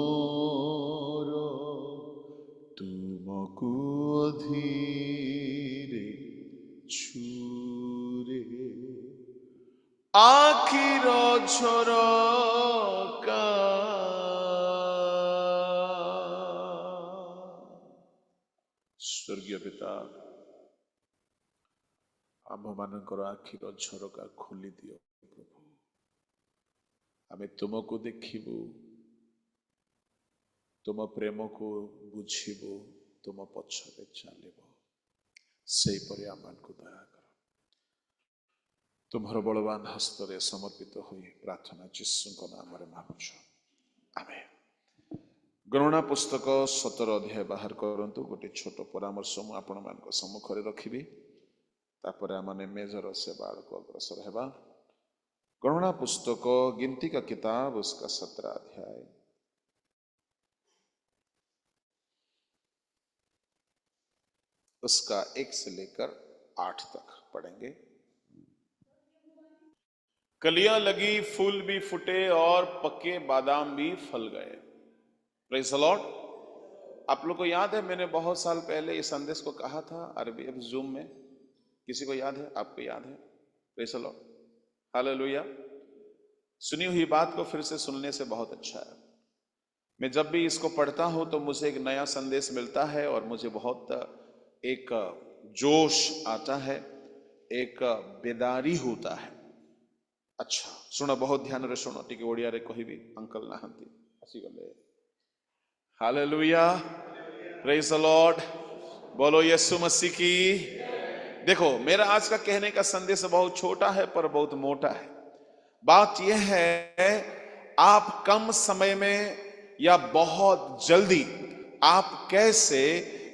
[SPEAKER 1] छूरे आखिर झरका स्वर्गीय पिता आम्भମାନଙ୍କର ଆଖିର ଝରକା ଖୋଲି ଦିଅ ପ୍ରଭୁ। ଆମେ ତୁମକୁ ଦେଖିବୁ, ତୁମ ପ୍ରେମକୁ ବୁଝିବୁ, ତୁମ ପଛରେ ଚାଲିବୁ। ସେହିପରି ଆମମାନଙ୍କୁ ଦୟା କର। ତୁମର ବଳବାନ ହସ୍ତରେ ସମର୍ପିତ ହୋଇ ପ୍ରାର୍ଥନା ଯୀଶୁଙ୍କ ନାମରେ ମାଗୁଛୁ, ଆମେନ୍। ଗଣନା ପୁସ୍ତକ 17 ଅଧ୍ୟାୟ ବାହାର କରନ୍ତୁ। ଗୋଟେ ଛୋଟ ପରାମର୍ଶ ମୁଁ ଆପଣମାନଙ୍କ ସମ୍ମୁଖରେ ରଖିବି, ତାପରେ ଆମେ मेजर सेवा को अग्रसर हेबा। गणना पुस्तक गिनती का किताब उसका 17 अध्याय उसका 1 से लेकर 8 तक पढ़ेंगे। कलियां लगी, फूल भी फूटे और पके बादाम भी फल गए। Praise the Lord. आप लोग को याद है, मैंने बहुत साल पहले इस संदेश को कहा था अरबी जूम में। किसी को याद है? आपको याद है? Praise the Lord, hallelujah. सुनी हुई बात को फिर से सुनने से बहुत अच्छा है। मैं जब भी इसको पढ़ता हूं तो मुझे एक नया संदेश मिलता है और मुझे बहुत एक जोश आता है, एक बेदारी होता है। अच्छा सुनो, बहुत ध्यान रे सुनो, टिके ओडिया रे कहिबी अंकल नाहंती आसी गले। हालेलुया, प्रेज़ द लॉर्ड, बोलो यीशु मसीह की। देखो, मेरा आज का कहने का संदेश बहुत छोटा है पर बहुत मोटा है। बात यह है, आप कम समय में या बहुत जल्दी आप कैसे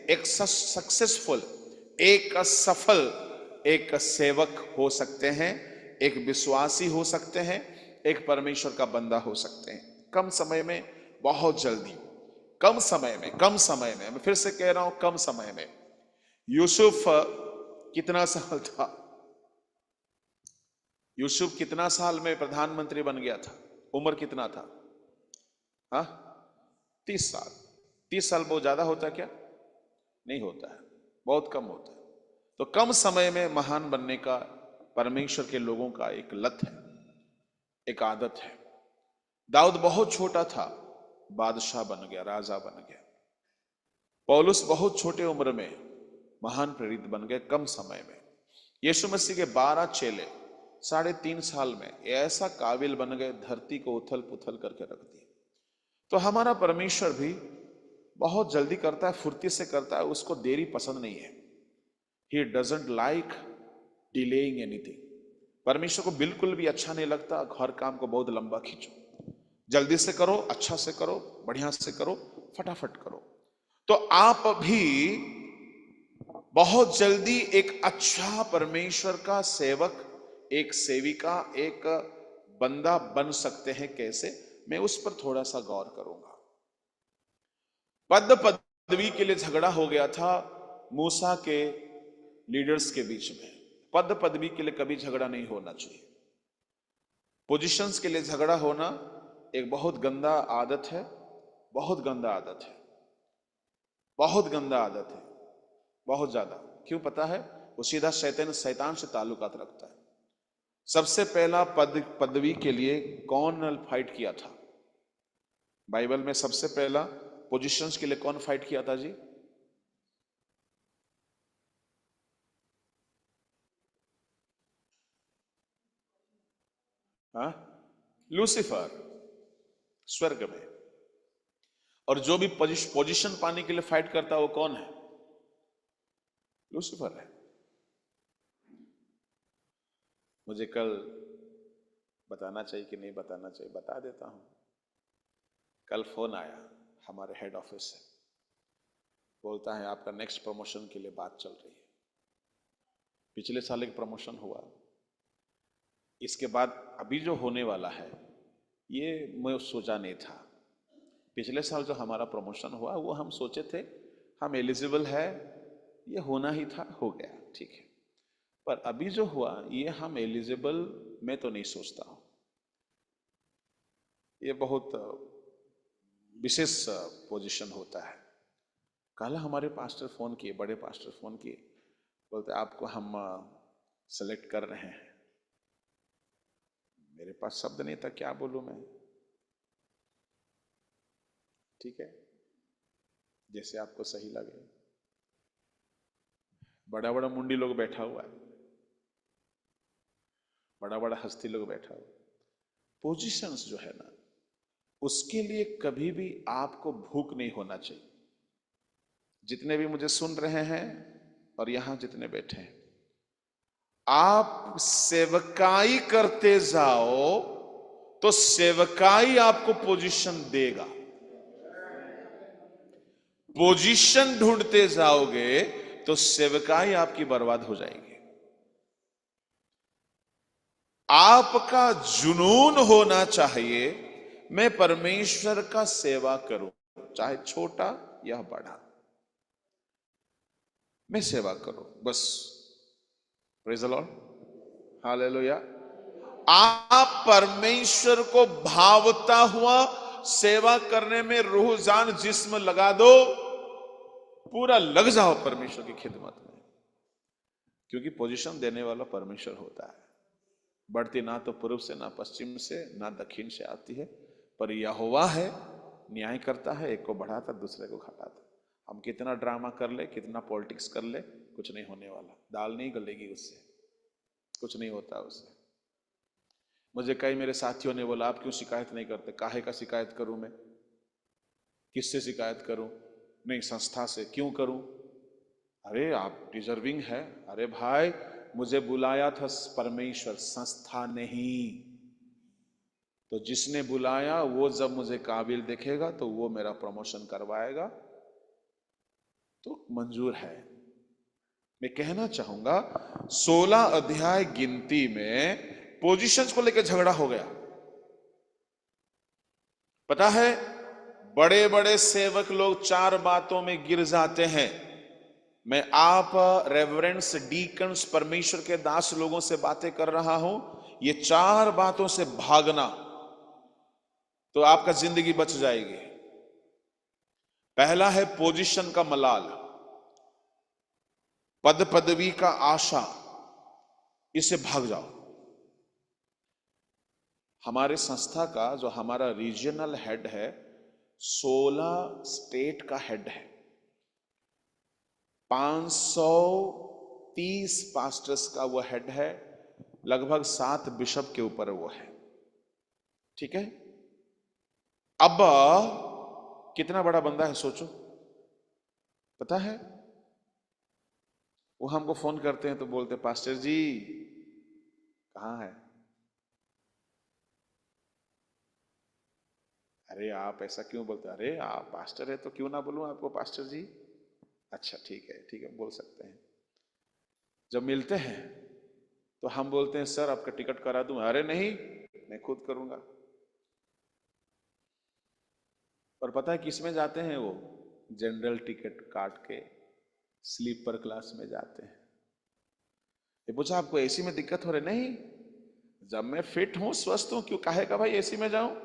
[SPEAKER 1] एक सक्सेसफुल, एक सफल, एक सेवक हो सकते हैं, एक विश्वासी हो सकते हैं, एक परमेश्वर का बंदा हो सकते हैं। कम समय में, बहुत जल्दी, कम समय में, कम समय में। मैं फिर से कह रहा हूं, कम समय में। यूसुफ कितना साल था? यूसुफ कितना साल में प्रधानमंत्री बन गया था? उम्र कितना था? हाँ, 30 साल। 30 साल बहुत ज्यादा होता है क्या? नहीं होता है, बहुत कम होता है। तो कम समय में महान बनने का परमेश्वर के लोगों का एक लत है, एक आदत है। दाऊद बहुत छोटा था, बादशाह बन गया, राजा बन गया। पौलुस बहुत छोटे उम्र में महान प्रेरित बन गए, कम समय में। यीशु मसीह के 12 चेले 3.5 साल में ऐसा काबिल बन गए, धरती को उथल पुथल करके रख दिए। तो हमारा परमेश्वर भी बहुत जल्दी करता है, फुर्ती से करता है, उसको देरी पसंद नहीं है। He doesn't like delaying anything। परमेश्वर को बिल्कुल भी अच्छा नहीं लगता हर काम को बहुत लंबा खींचो। जल्दी से करो, अच्छा से करो, बढ़िया से करो, फटाफट करो। तो आप भी बहुत जल्दी एक अच्छा परमेश्वर का सेवक, एक सेविका, एक बंदा बन सकते हैं। कैसे? मैं उस पर थोड़ा सा गौर करूंगा। पद पदवी के लिए झगड़ा हो गया था मूसा के लीडर्स के बीच में। पद पदवी के लिए कभी झगड़ा नहीं होना चाहिए। पोजीशंस के लिए झगड़ा होना एक बहुत गंदा आदत है, बहुत गंदा आदत है, बहुत गंदा आदत है, बहुत ज्यादा। क्यों पता है? वो सीधा शैतान से ताल्लुकात रखता है। सबसे पहला पदवी के लिए कौन फाइट किया था? बाइबल में सबसे पहला पोजीशंस के लिए कौन फाइट किया था जी? हाँ, लूसीफर, स्वर्ग में। और जो भी पोजीशन पाने के लिए फाइट करता है वो कौन है? लूसीफर है। मुझे कल बताना चाहिए कि नहीं बताना चाहिए, बता देता हूं। कल फोन आया हमारे हेड ऑफिस से, बोलता है आपका नेक्स्ट प्रमोशन के लिए बात चल रही है। पिछले साल एक प्रमोशन हुआ, इसके बाद अभी जो होने वाला है ये मैं सोचा नहीं था। पिछले साल जो हमारा प्रमोशन हुआ वो हम सोचे थे हम एलिजिबल है, ये होना ही था, हो गया, ठीक है। पर अभी जो हुआ ये हम एलिजिबल, मैं तो नहीं सोचता हूं। ये बहुत विशेष पोजीशन होता है। कल हमारे पास्टर फोन किए, बड़े पास्टर फोन किए, बोलते आपको हम सेलेक्ट कर रहे हैं। मेरे पास शब्द नहीं था, क्या बोलूं मैं। ठीक है, जैसे आपको सही लगे। बड़ा बड़ा मुंडी लोग बैठा हुआ है, बड़ा बड़ा हस्ती लोग बैठा हुआ। पोजीशंस जो है ना, उसके लिए कभी भी आपको भूख नहीं होना चाहिए। जितने भी मुझे सुन रहे हैं और यहां जितने बैठे हैं, आप सेवकाई करते जाओ तो सेवकाई आपको पोजीशन देगा। पोजीशन ढूंढते जाओगे तो सेवकाई आपकी बर्बाद हो जाएगी। आपका जुनून होना चाहिए, मैं परमेश्वर का सेवा करूं, चाहे छोटा या बड़ा, मैं सेवा करूं बस। Praise the Lord, hallelujah. आप परमेश्वर को भावता हुआ सेवा करने में रूह जान जिस्म लगा दो, पूरा लग जाओ परमेश्वर की खिदमत में, क्योंकि पोजीशन देने वाला परमेश्वर होता है। बढ़ती ना तो पूर्व से, ना पश्चिम से, ना दक्षिण से आती है, पर यहोवा है, न्याय करता है, एक को बढ़ाता दूसरे को घटाता। हम कितना ड्रामा कर ले, कितना पॉलिटिक्स कर ले, कुछ नहीं होने वाला। दाल नहीं गलेगी उससे, कुछ नहीं होता उससे। मुझे कई मेरे साथियों ने बोला आप क्यों शिकायत नहीं करते। काहे का शिकायत करूं मैं, किससे शिकायत करूं? नहीं, संस्था से। क्यों करूं? अरे आप डिजर्विंग है। अरे भाई, मुझे बुलाया था परमेश्वर, संस्था नहीं। तो जिसने बुलाया वो जब मुझे काबिल देखेगा तो वो मेरा प्रमोशन करवाएगा, तो मंजूर है। मैं कहना चाहूंगा 16 अध्याय गिनती में पोजीशंस को लेकर झगड़ा हो गया। पता है, बड़े बड़े सेवक लोग 4 बातों में गिर जाते हैं। मैं आप रेवरेंस डीकन्स परमेश्वर के दास लोगों से बातें कर रहा हूं। ये 4 बातों से भागना तो आपका जिंदगी बच जाएगी। पहला है पोजीशन का मलाल, पद पदवी का आशा, इससे भाग जाओ। हमारे संस्था का जो हमारा रीजनल हेड है, 16 स्टेट का हेड है, 530 पास्टर्स का वो हेड है, लगभग 7 बिशप के ऊपर वो है। ठीक है, अब कितना बड़ा बंदा है सोचो। पता है, वो हमको फोन करते हैं तो बोलते पास्टर जी कहां है? अरे आप ऐसा क्यों बोलते? अरे आप पास्टर है तो क्यों ना बोलूं आपको पास्टर जी? अच्छा ठीक है, ठीक है, बोल सकते हैं। जब मिलते हैं तो हम बोलते हैं सर आपका टिकट करा दूं। अरे नहीं, मैं खुद करूंगा। और पता है किस में जाते हैं वो? जनरल टिकट काट के स्लीपर क्लास में जाते हैं। ये पूछा आपको एसी में दिक्कत हो रही? नहीं, जब मैं फिट हूं, स्वस्थ हूं, क्यों काहे का भाई एसी में जाऊं?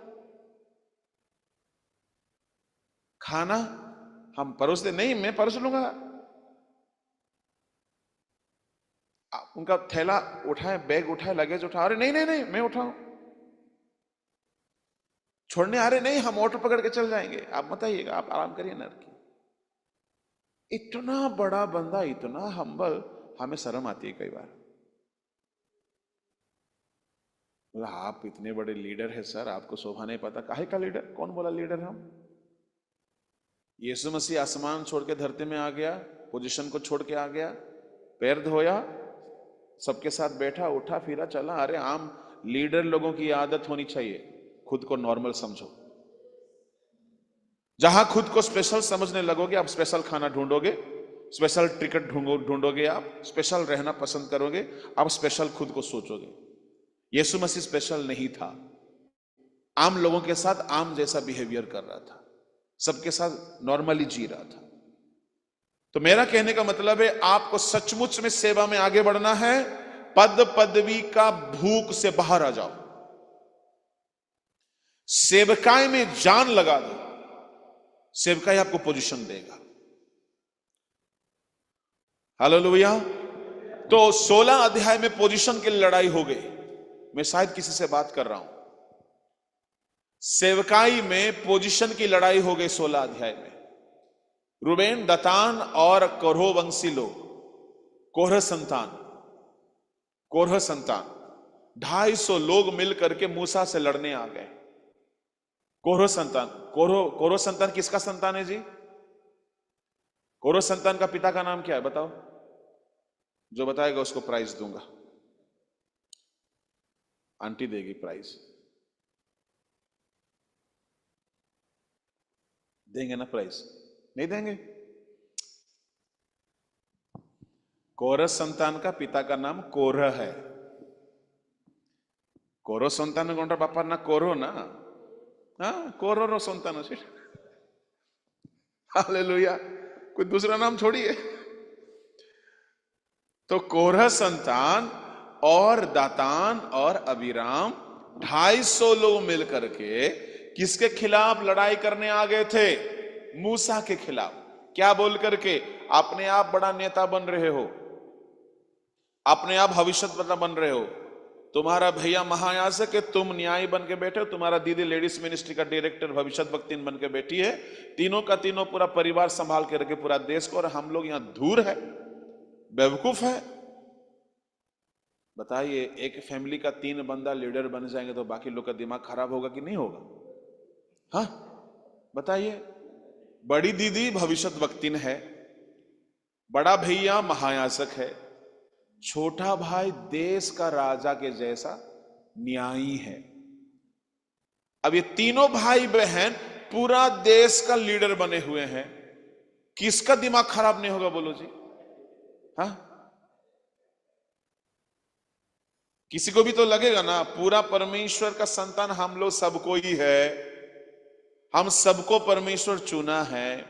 [SPEAKER 1] खाना हम परोस दे? नहीं, मैं परोस लूंगा। उनका थैला उठाए, बैग उठाए, लगेज उठा, अरे नहीं नहीं नहीं मैं उठाऊं। छोड़ने आ रहे? नहीं, हम ऑटो पकड़ के चल जाएंगे, आप मत आइएगा, आप आराम करिए ना। इतना बड़ा बंदा, इतना हम्बल, हमें शर्म आती है कई बार। बोला आप इतने बड़े लीडर है सर, आपको शोभा नहीं पता। काहे का लीडर? कौन बोला लीडर हम? यीशु मसीह आसमान छोड़ के धरती में आ गया, पोजीशन को छोड़ के आ गया, पैर धोया, सबके साथ बैठा, उठा, फिरा, चला। अरे आम लीडर लोगों की आदत होनी चाहिए, खुद को नॉर्मल समझो। जहां खुद को स्पेशल समझने लगोगे, आप स्पेशल खाना ढूंढोगे, स्पेशल टिकट ढूंढोगे, आप स्पेशल रहना पसंद करोगे, आप स्पेशल खुद को सोचोगे। यीशु मसीह स्पेशल नहीं था, आम लोगों के साथ आम जैसा बिहेवियर कर रहा था, सबके साथ नॉर्मली जी रहा था। तो मेरा कहने का मतलब है, आपको सचमुच में सेवा में आगे बढ़ना है, पद पदवी का भूख से बाहर आ जाओ, सेवकाई में जान लगा दो, सेवकाई आपको पोजीशन देगा। हालेलुया। तो 16 अध्याय में पोजीशन की लड़ाई हो गई। मैं शायद किसी से बात कर रहा हूं। सेवकाई में पोजीशन की लड़ाई हो गई 16 अध्याय में। रूबेन, दतान और कोरह वंशी लोग, कोरह संतान 250 लोग मिल करके मूसा से लड़ने आ गए। कोरह संतान किसका संतान है जी? कोरह संतान का पिता का नाम क्या है बताओ? जो बताएगा उसको प्राइज दूंगा। आंटी देगी प्राइज। देंगे ना प्राइज? नहीं देंगे? कोरह संतान का पिता का नाम कोरह है। कोरह संतान कोंटा बापा ना कोरह ना, हाँ कोरह संतान अच्छे। हालेलुया, कोई दूसरा नाम छोड़िए। तो कोरह संतान और दातान और अबीराम 250 लोग मिलकर के किसके खिलाफ लड़ाई करने आ गए थे? मूसा के खिलाफ। क्या बोल करके? अपने आप बड़ा नेता बन रहे हो, अपने आप भविष्यद्वक्ता बन रहे हो, तुम्हारा भैया महायाजक है, तुम न्यायी बन के बैठे हो, तुम्हारा दीदी लेडीज मिनिस्ट्री का डायरेक्टर भविष्यद्वक्तिन बन के बैठी है, तीनों का तीनों पूरा परिवार संभाल के रखे पूरा देश को, और हम लोग यहां दूर है, बेवकूफ है। बताइए, एक फैमिली का 3 बंदा लीडर बन जाएंगे तो बाकी लोग का दिमाग खराब होगा कि नहीं होगा? हाँ बताइए। बड़ी दीदी भविष्यद्वक्तिन है, बड़ा भैया महायाजक है, छोटा भाई देश का राजा के जैसा न्यायी है। अब ये तीनों भाई बहन पूरा देश का लीडर बने हुए हैं, किसका दिमाग खराब नहीं होगा बोलो जी? हाँ, किसी को भी तो लगेगा ना, पूरा परमेश्वर का संतान हम लोग सबको ही है, हम सबको परमेश्वर चुना है,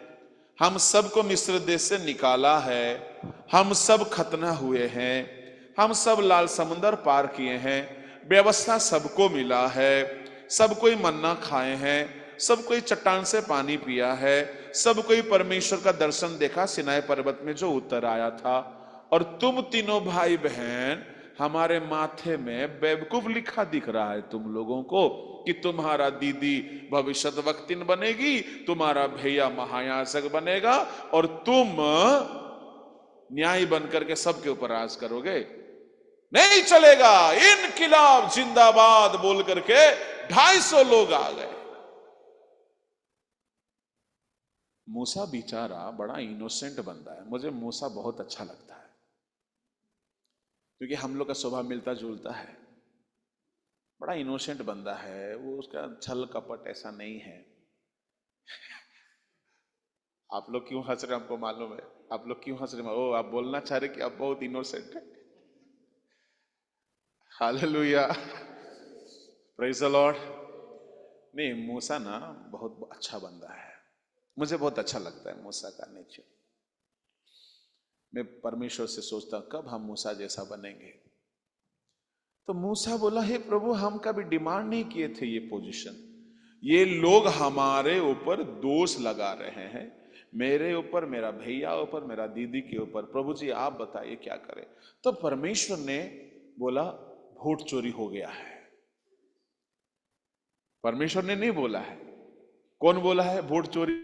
[SPEAKER 1] हम सबको मिस्र देश से निकाला है, हम सब खतना हुए हैं, हम सब लाल समुंदर पार किए हैं, व्यवस्था सबको मिला है, सब कोई मन्ना खाए हैं, सब कोई चट्टान से पानी पिया है, सब कोई परमेश्वर का दर्शन देखा सिनाई पर्वत में जो उतर आया था। और तुम तीनों भाई बहन, हमारे माथे में बेवकूफ लिखा दिख रहा है तुम लोगों को कि तुम्हारा दीदी भविष्यद्वक्तिन बनेगी, तुम्हारा भैया महायाजक बनेगा और तुम न्यायी बनकर के सबके ऊपर राज करोगे। नहीं चलेगा, इनकिलाब जिंदाबाद बोल करके 250 लोग आ गए। मूसा बेचारा बड़ा इनोसेंट बंदा है, मुझे मूसा बहुत अच्छा लगता है क्योंकि हम लोग का स्वभाव मिलता जुलता है। बड़ा इनोसेंट बंदा है वो, उसका छल कपट ऐसा नहीं है। आप लोग क्यों हंस रहे हमको मालूम है, आप लोग क्यों हंस रहे? ओ, आप बोलना चाह रहे कि आप बहुत इनोसेंट है। Hallelujah, praise the Lord. नहीं, मूसा ना बहुत अच्छा बंदा है, मुझे बहुत अच्छा लगता है मूसा का नेचर। मैं परमेश्वर से सोचता कब हम मूसा जैसा बनेंगे। तो मूसा बोला, हे प्रभु, हम कभी डिमांड नहीं किए थे ये पोजीशन, ये लोग हमारे ऊपर दोष लगा रहे हैं, मेरे ऊपर, मेरा भैया ऊपर, मेरा दीदी के ऊपर। प्रभु जी आप बताइए क्या करें? तो परमेश्वर ने बोला वोट चोरी हो गया है। परमेश्वर ने नहीं बोला है, कौन बोला है वोट चोरी?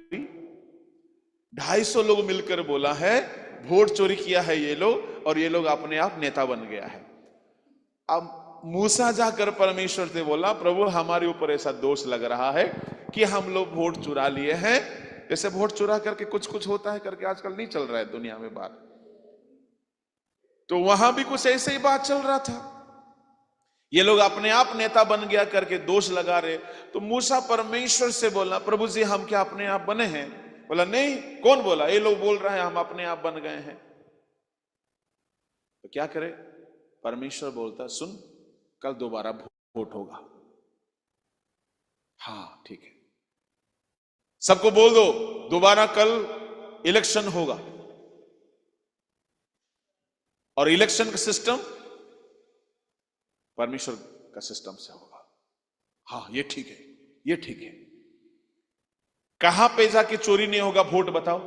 [SPEAKER 1] 250 लोग मिलकर बोला है वोट चोरी किया है ये लोग, और ये लोग अपने आप नेता बन गया है। अब मूसा जाकर परमेश्वर से बोला, प्रभु हमारे ऊपर ऐसा दोष लग रहा है कि हम लोग वोट चुरा लिए हैं। जैसे वोट चुरा करके कुछ कुछ होता है करके आजकल नहीं चल रहा है दुनिया में बात, तो वहां भी कुछ ऐसे ही बात चल रहा था, ये लोग अपने आप नेता बन गया करके दोष लगा रहे। तो मूसा परमेश्वर से बोला, प्रभु जी हम क्या अपने आप बने हैं? बोला नहीं। कौन बोला? ये लोग बोल रहे हैं हम अपने आप बन गए हैं। तो क्या करे? परमेश्वर बोलता, सुन, कल दोबारा वोट होगा। हाँ ठीक है, सबको बोल दो दोबारा कल इलेक्शन होगा, और इलेक्शन का सिस्टम परमेश्वर का सिस्टम से होगा। हाँ ये ठीक है, ये ठीक है। कहां पे जाके चोरी नहीं होगा वोट बताओ?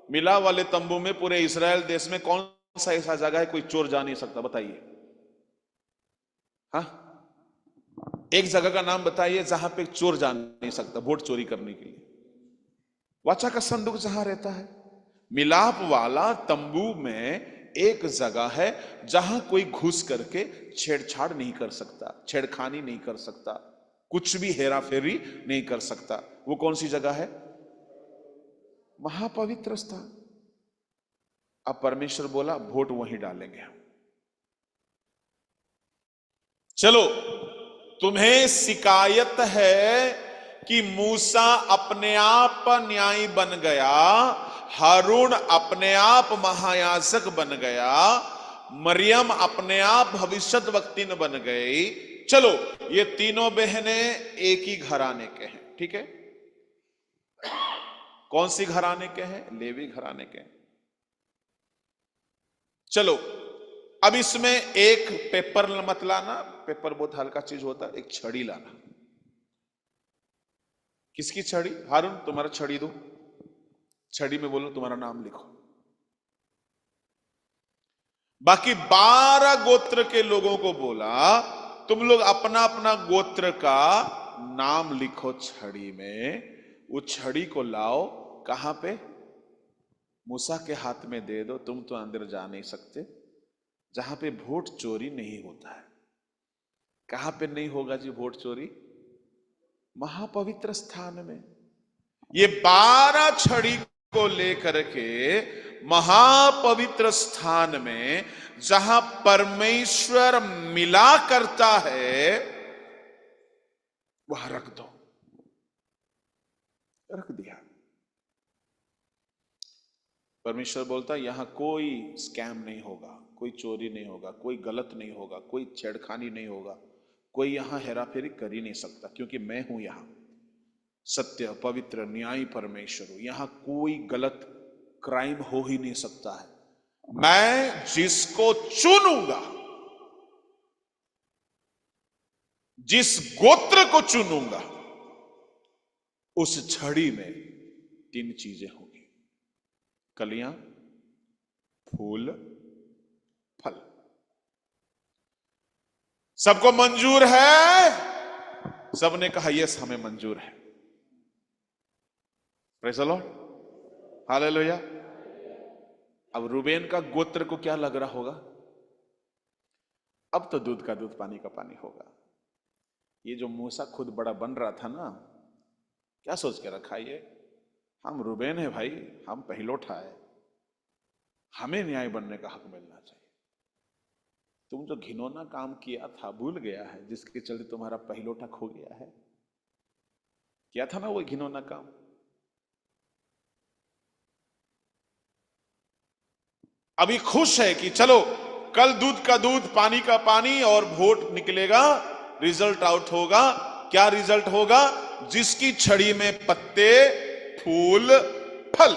[SPEAKER 1] मिला वाले तंबू में पूरे इस्राएल देश में कौन सा ऐसा जगह है कोई चोर जा नहीं सकता, बताइए? हाँ, एक जगह का नाम बताइए जहां पे चोर जा नहीं सकता वोट चोरी करने के लिए। वाचा का संदूक जहां रहता है, मिलाप वाला तंबू में एक जगह है जहां कोई घुस करके छेड़छाड़ नहीं कर सकता, छेड़खानी नहीं कर सकता, कुछ भी हेरा फेरी नहीं कर सकता। वो कौन सी जगह है? महापवित्र स्थान। अब परमेश्वर बोला वोट वहीं डालेंगे हम। चलो, तुम्हें शिकायत है कि मूसा अपने आप न्यायी बन गया, हारून अपने आप महायाजक बन गया, मरियम अपने आप भविष्यद्वक्तिन बन गई। चलो, ये तीनों बहनें एक ही घराने के हैं, ठीक है? कौन सी घराने के हैं? लेवी घराने के हैं। चलो, अब इसमें एक पेपर मत लाना, पेपर बहुत हल्का चीज होता है, एक छड़ी लाना। किसकी छड़ी? हारून, तुम्हारा छड़ी दो, छड़ी में बोलो तुम्हारा नाम लिखो। बाकी 12 गोत्र के लोगों को बोला तुम लोग अपना अपना गोत्र का नाम लिखो छड़ी में। वो छड़ी को लाओ, कहां पे? मूसा के हाथ में दे दो। तुम तो अंदर जा नहीं सकते, जहां पे वोट चोरी नहीं होता है। कहां पे नहीं होगा जी वोट चोरी? महापवित्र स्थान में। ये 12 छड़ी को लेकर के महापवित्र स्थान में जहां परमेश्वर मिला करता है वहां रख दो। रख दिया। परमेश्वर बोलता यहां कोई स्कैम नहीं होगा, कोई चोरी नहीं होगा, कोई गलत नहीं होगा, कोई छेड़खानी नहीं होगा, कोई यहां हेराफेरी कर ही नहीं सकता, क्योंकि मैं हूं यहां सत्य पवित्र न्यायी परमेश्वर हूं। यहां कोई गलत क्राइम हो ही नहीं सकता है। मैं जिसको चुनूंगा, जिस गोत्र को चुनूंगा, उस छड़ी में 3 चीजें होंगी, कलियां, फूल, फल। सबको मंजूर है? सबने कहा यस, हमें मंजूर है। Praise the Lord, hallelujah. अब रूबेन का गोत्र को क्या लग रहा होगा? अब तो दूध का दूध पानी का पानी होगा। ये जो मूसा खुद बड़ा बन रहा था ना, क्या सोच के रखा? ये हम रूबेन है भाई, हम पहिलौठा है, हमें न्याय बनने का हक मिलना चाहिए। तुम जो घिनौना काम किया था भूल गया है, जिसके चलते तुम्हारा पहिलौठा खो गया है? किया था ना वो घिनौना काम? अभी खुश है कि चलो कल दूध का दूध पानी का पानी और वोट निकलेगा, रिजल्ट आउट होगा। क्या रिजल्ट होगा? जिसकी छड़ी में पत्ते, फूल, फल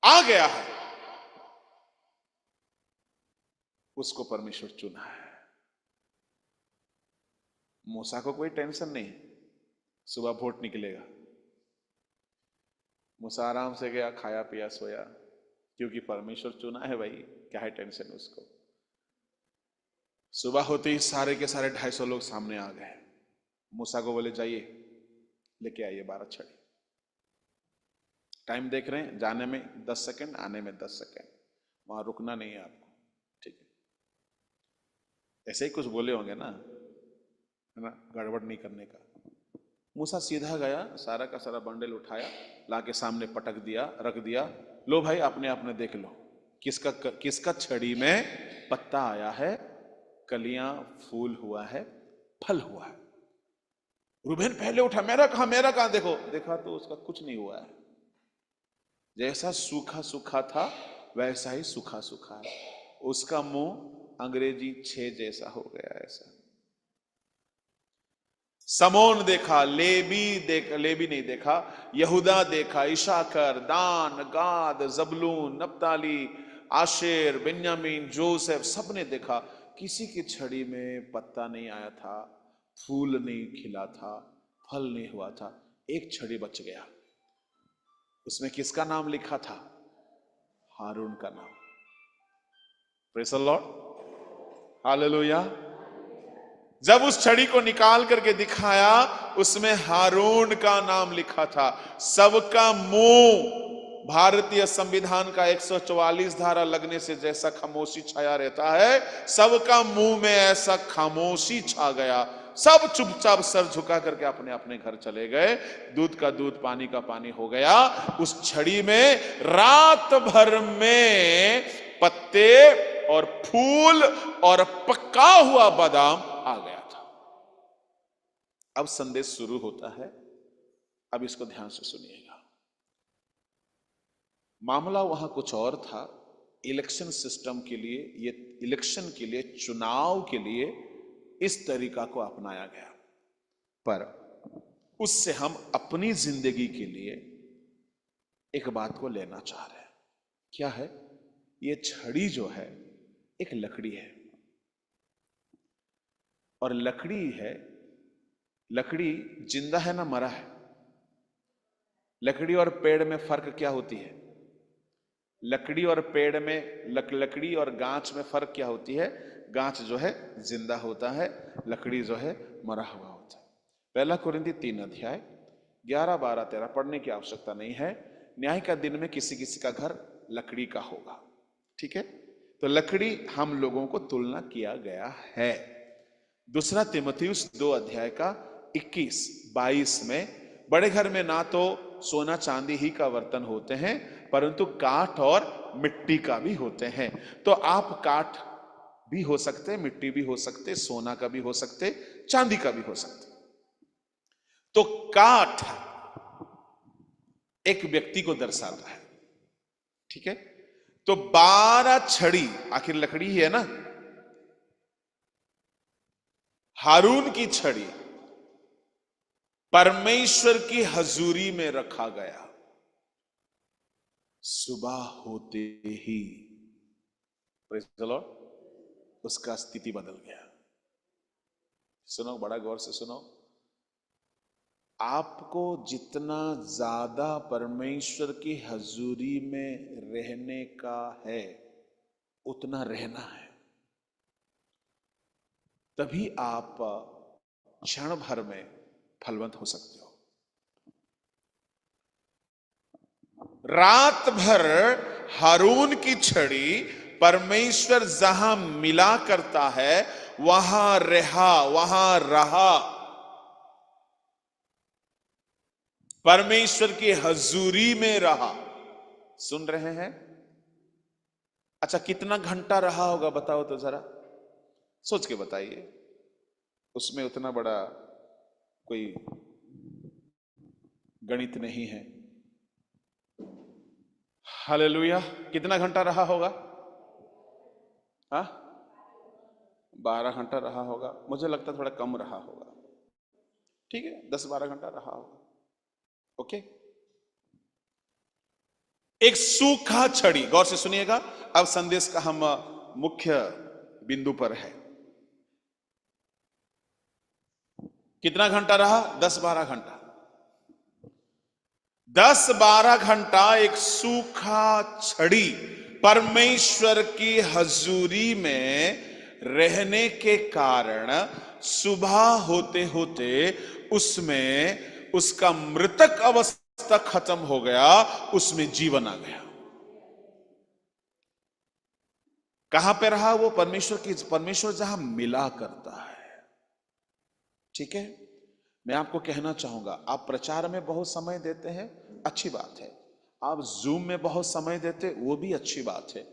[SPEAKER 1] आ गया है, उसको परमेश्वर चुना है। मूसा को कोई टेंशन नहीं, सुबह वोट निकलेगा। मूसा आराम से गया, खाया पिया सोया, क्योंकि परमेश्वर चुना है भाई, क्या है टेंशन उसको। सुबह होते ही सारे के सारे 250 लोग सामने आ गए। मूसा को बोले जाइए लेके आइए 12 छड़ी। टाइम देख रहे हैं, जाने में 10 सेकंड, आने में 10 सेकंड, वहां रुकना नहीं है आपको, ठीक है? ऐसे ही कुछ बोले होंगे ना, है ना, गड़बड़ नहीं करने का। मूसा सीधा गया, सारा का सारा बंडल उठाया, लाके सामने पटक दिया, रख दिया। लो भाई, अपने अपने देख लो किसका छड़ी में पत्ता आया है, कलियां, फूल हुआ है, फल हुआ है। रूबेन पहले उठा, मेरा कहां? देखो, देखा तो उसका कुछ नहीं हुआ है। जैसा सूखा सूखा था वैसा ही सूखा सूखा है। उसका मुंह अंग्रेजी 6 जैसा हो गया। ऐसा समोन देखा, लेबी नहीं देखा, यहूदा देखा, इशाकर, दान, गाद, जबलून, नप्ताली, आशेर, बेन्यामीन, जोसेफ, सबने देखा। किसी की छड़ी में पत्ता नहीं आया था, फूल नहीं खिला था, फल नहीं हुआ था। एक छड़ी बच गया, उसमें किसका नाम लिखा था? हारून का नाम। Praise the Lord, hallelujah. जब उस छड़ी को निकाल करके दिखाया, उसमें हारून का नाम लिखा था। सबका मुंह, भारतीय संविधान का 144 धारा लगने से जैसा खामोशी छाया रहता है, सबका मुंह में ऐसा खामोशी छा गया। सब चुपचाप सर झुका करके अपने अपने घर चले गए। दूध का दूध, पानी का पानी हो गया। उस छड़ी में रात भर में पत्ते और फूल और पका हुआ बादाम आ गया था। अब संदेश शुरू होता है। अब इसको ध्यान से सुनिएगा। मामला वहां कुछ और था। इलेक्शन सिस्टम के लिए, ये इलेक्शन के लिए, चुनाव के लिए इस तरीका को अपनाया गया, पर उससे हम अपनी जिंदगी के लिए एक बात को लेना चाह रहे हैं। क्या है? ये छड़ी जो है एक लकड़ी है, और लकड़ी है, लकड़ी जिंदा है ना मरा है? लकड़ी और पेड़ में फर्क क्या होती है? लकड़ी और पेड़ में, लकड़ी और गांच में फर्क क्या होती है? गांच जो है जिंदा होता है, लकड़ी जो है मरा हुआ होता है। पहला कुरिन्थी 3 अध्याय 11, 12, 13 पढ़ने की आवश्यकता नहीं है। न्याय का दिन में किसी किसी का घर लकड़ी का होगा, ठीक है? तो लकड़ी हम लोगों को तुलना किया गया है। दूसरा तीमुथियुस 2 अध्याय का 21, 22 में, बड़े घर में ना तो सोना चांदी ही का बर्तन होते हैं, परंतु काठ और मिट्टी का भी होते हैं। तो आप काठ भी हो सकते, मिट्टी भी हो सकते, सोना का भी हो सकते, चांदी का भी हो सकते। तो काठ एक व्यक्ति को दर्शाता है, ठीक है? तो 12 छड़ी, आखिर लकड़ी ही है ना। हारून की छड़ी परमेश्वर की हजूरी में रखा गया। सुबह होते ही, प्रेज़ द लॉर्ड, उसका स्थिति बदल गया। सुनो, बड़ा गौर से सुनो। आपको जितना ज्यादा परमेश्वर की हजूरी में रहने का है, उतना रहना है। तभी आप क्षण भर में फलवंत हो सकते हो। रात भर हारून की छड़ी परमेश्वर जहां मिला करता है, वहां रहा। परमेश्वर की हजूरी में रहा। सुन रहे हैं? अच्छा, कितना घंटा रहा होगा बताओ तो जरा, सोच के बताइए। उसमें उतना बड़ा कोई गणित नहीं है। हालेलुया। कितना घंटा रहा होगा? हाँ, 12 घंटा रहा होगा। मुझे लगता थोड़ा कम रहा होगा, ठीक है, 10-12 घंटा रहा होगा। ओके। एक सूखा छड़ी, गौर से सुनिएगा। अब संदेश का हम मुख्य बिंदु पर है। कितना घंटा रहा? 10-12 घंटा। 10-12 घंटा एक सूखा छड़ी परमेश्वर की हजूरी में रहने के कारण सुबह होते होते उसमें उसका मृतक अवस्था खत्म हो गया, उसमें जीवन आ गया। कहां पे रहा वो? परमेश्वर जहां मिला करता है, ठीक है। मैं आपको कहना चाहूंगा, आप प्रचार में बहुत समय देते हैं, अच्छी बात है। आप जूम में बहुत समय देते, वो भी अच्छी बात है।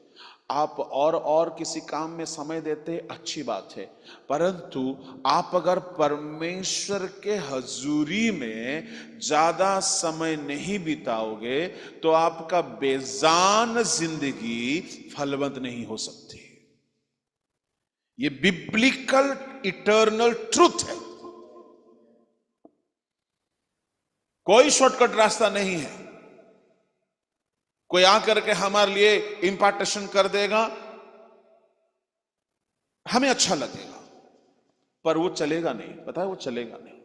[SPEAKER 1] आप और किसी काम में समय देते, अच्छी बात है। परंतु आप अगर परमेश्वर के हजूरी में ज्यादा समय नहीं बिताओगे, तो आपका बेजान जिंदगी फलवंत नहीं हो सकती। ये बिब्लिकल इटर्नल ट्रूथ है। कोई शॉर्टकट रास्ता नहीं है। कोई आकर के हमारे लिए इंपार्टेशन कर देगा, हमें अच्छा लगेगा, पर वो चलेगा नहीं। पता है, वो चलेगा नहीं।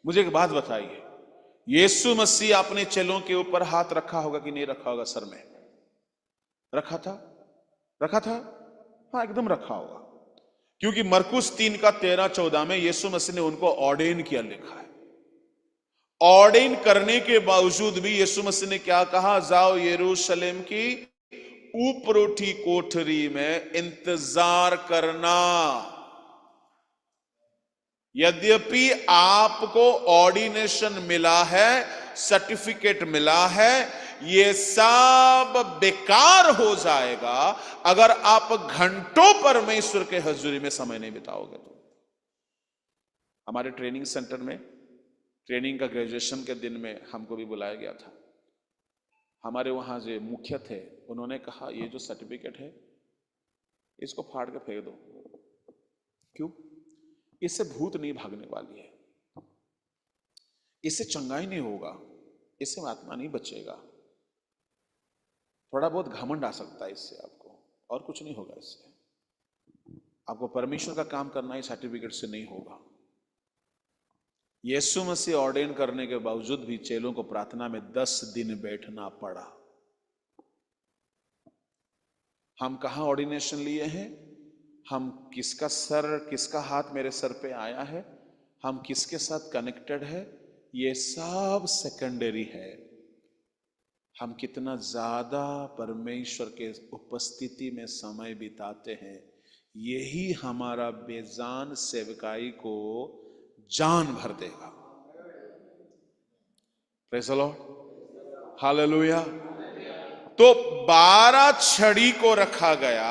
[SPEAKER 1] मुझे एक बात बताइए, यीशु मसीह अपने चेलों के ऊपर हाथ रखा होगा कि नहीं रखा होगा? सर में रखा था। रखा था? हाँ, एकदम रखा होगा, क्योंकि मरकुस 3:13-14 में यीशु मसीह ने उनको ऑर्डेन किया लिखा है। ऑर्डेन करने के बावजूद भी यीशु मसीह ने क्या कहा? जाओ यरूशलेम की ऊपरोठी कोठरी में इंतजार करना। यद्यपि आपको ऑर्डिनेशन मिला है, सर्टिफिकेट मिला है, ये सब बेकार हो जाएगा अगर आप घंटों परमेश्वर के हजूरी में समय नहीं बिताओगे तो। हमारे ट्रेनिंग सेंटर में ट्रेनिंग का ग्रेजुएशन के दिन में हमको भी बुलाया गया था। हमारे वहां जो मुख्य थे उन्होंने कहा, ये जो सर्टिफिकेट है इसको फाड़ के फेंक दो। क्यों? इससे भूत नहीं भागने वाली है, इससे चंगाई नहीं होगा, इससे आत्मा नहीं बचेगा। थोड़ा बहुत घमंड आ सकता है इससे आपको, और कुछ नहीं होगा इससे। आपको परमेश्वर का काम करना ही सर्टिफिकेट से नहीं होगा। यीशु मसीह ऑर्डेन करने के बावजूद भी चेलों को प्रार्थना में 10 दिन बैठना पड़ा। हम कहां ऑर्डिनेशन लिए हैं? हम किसका किसका हाथ मेरे सर पे आया है, हम किसके साथ कनेक्टेड है, ये सब सेकेंडरी है। हम कितना ज्यादा परमेश्वर के उपस्थिति में समय बिताते हैं, यही हमारा बेजान सेवकाई को जान भर देगा। Praise the Lord, hallelujah. तो 12 छड़ी को रखा गया,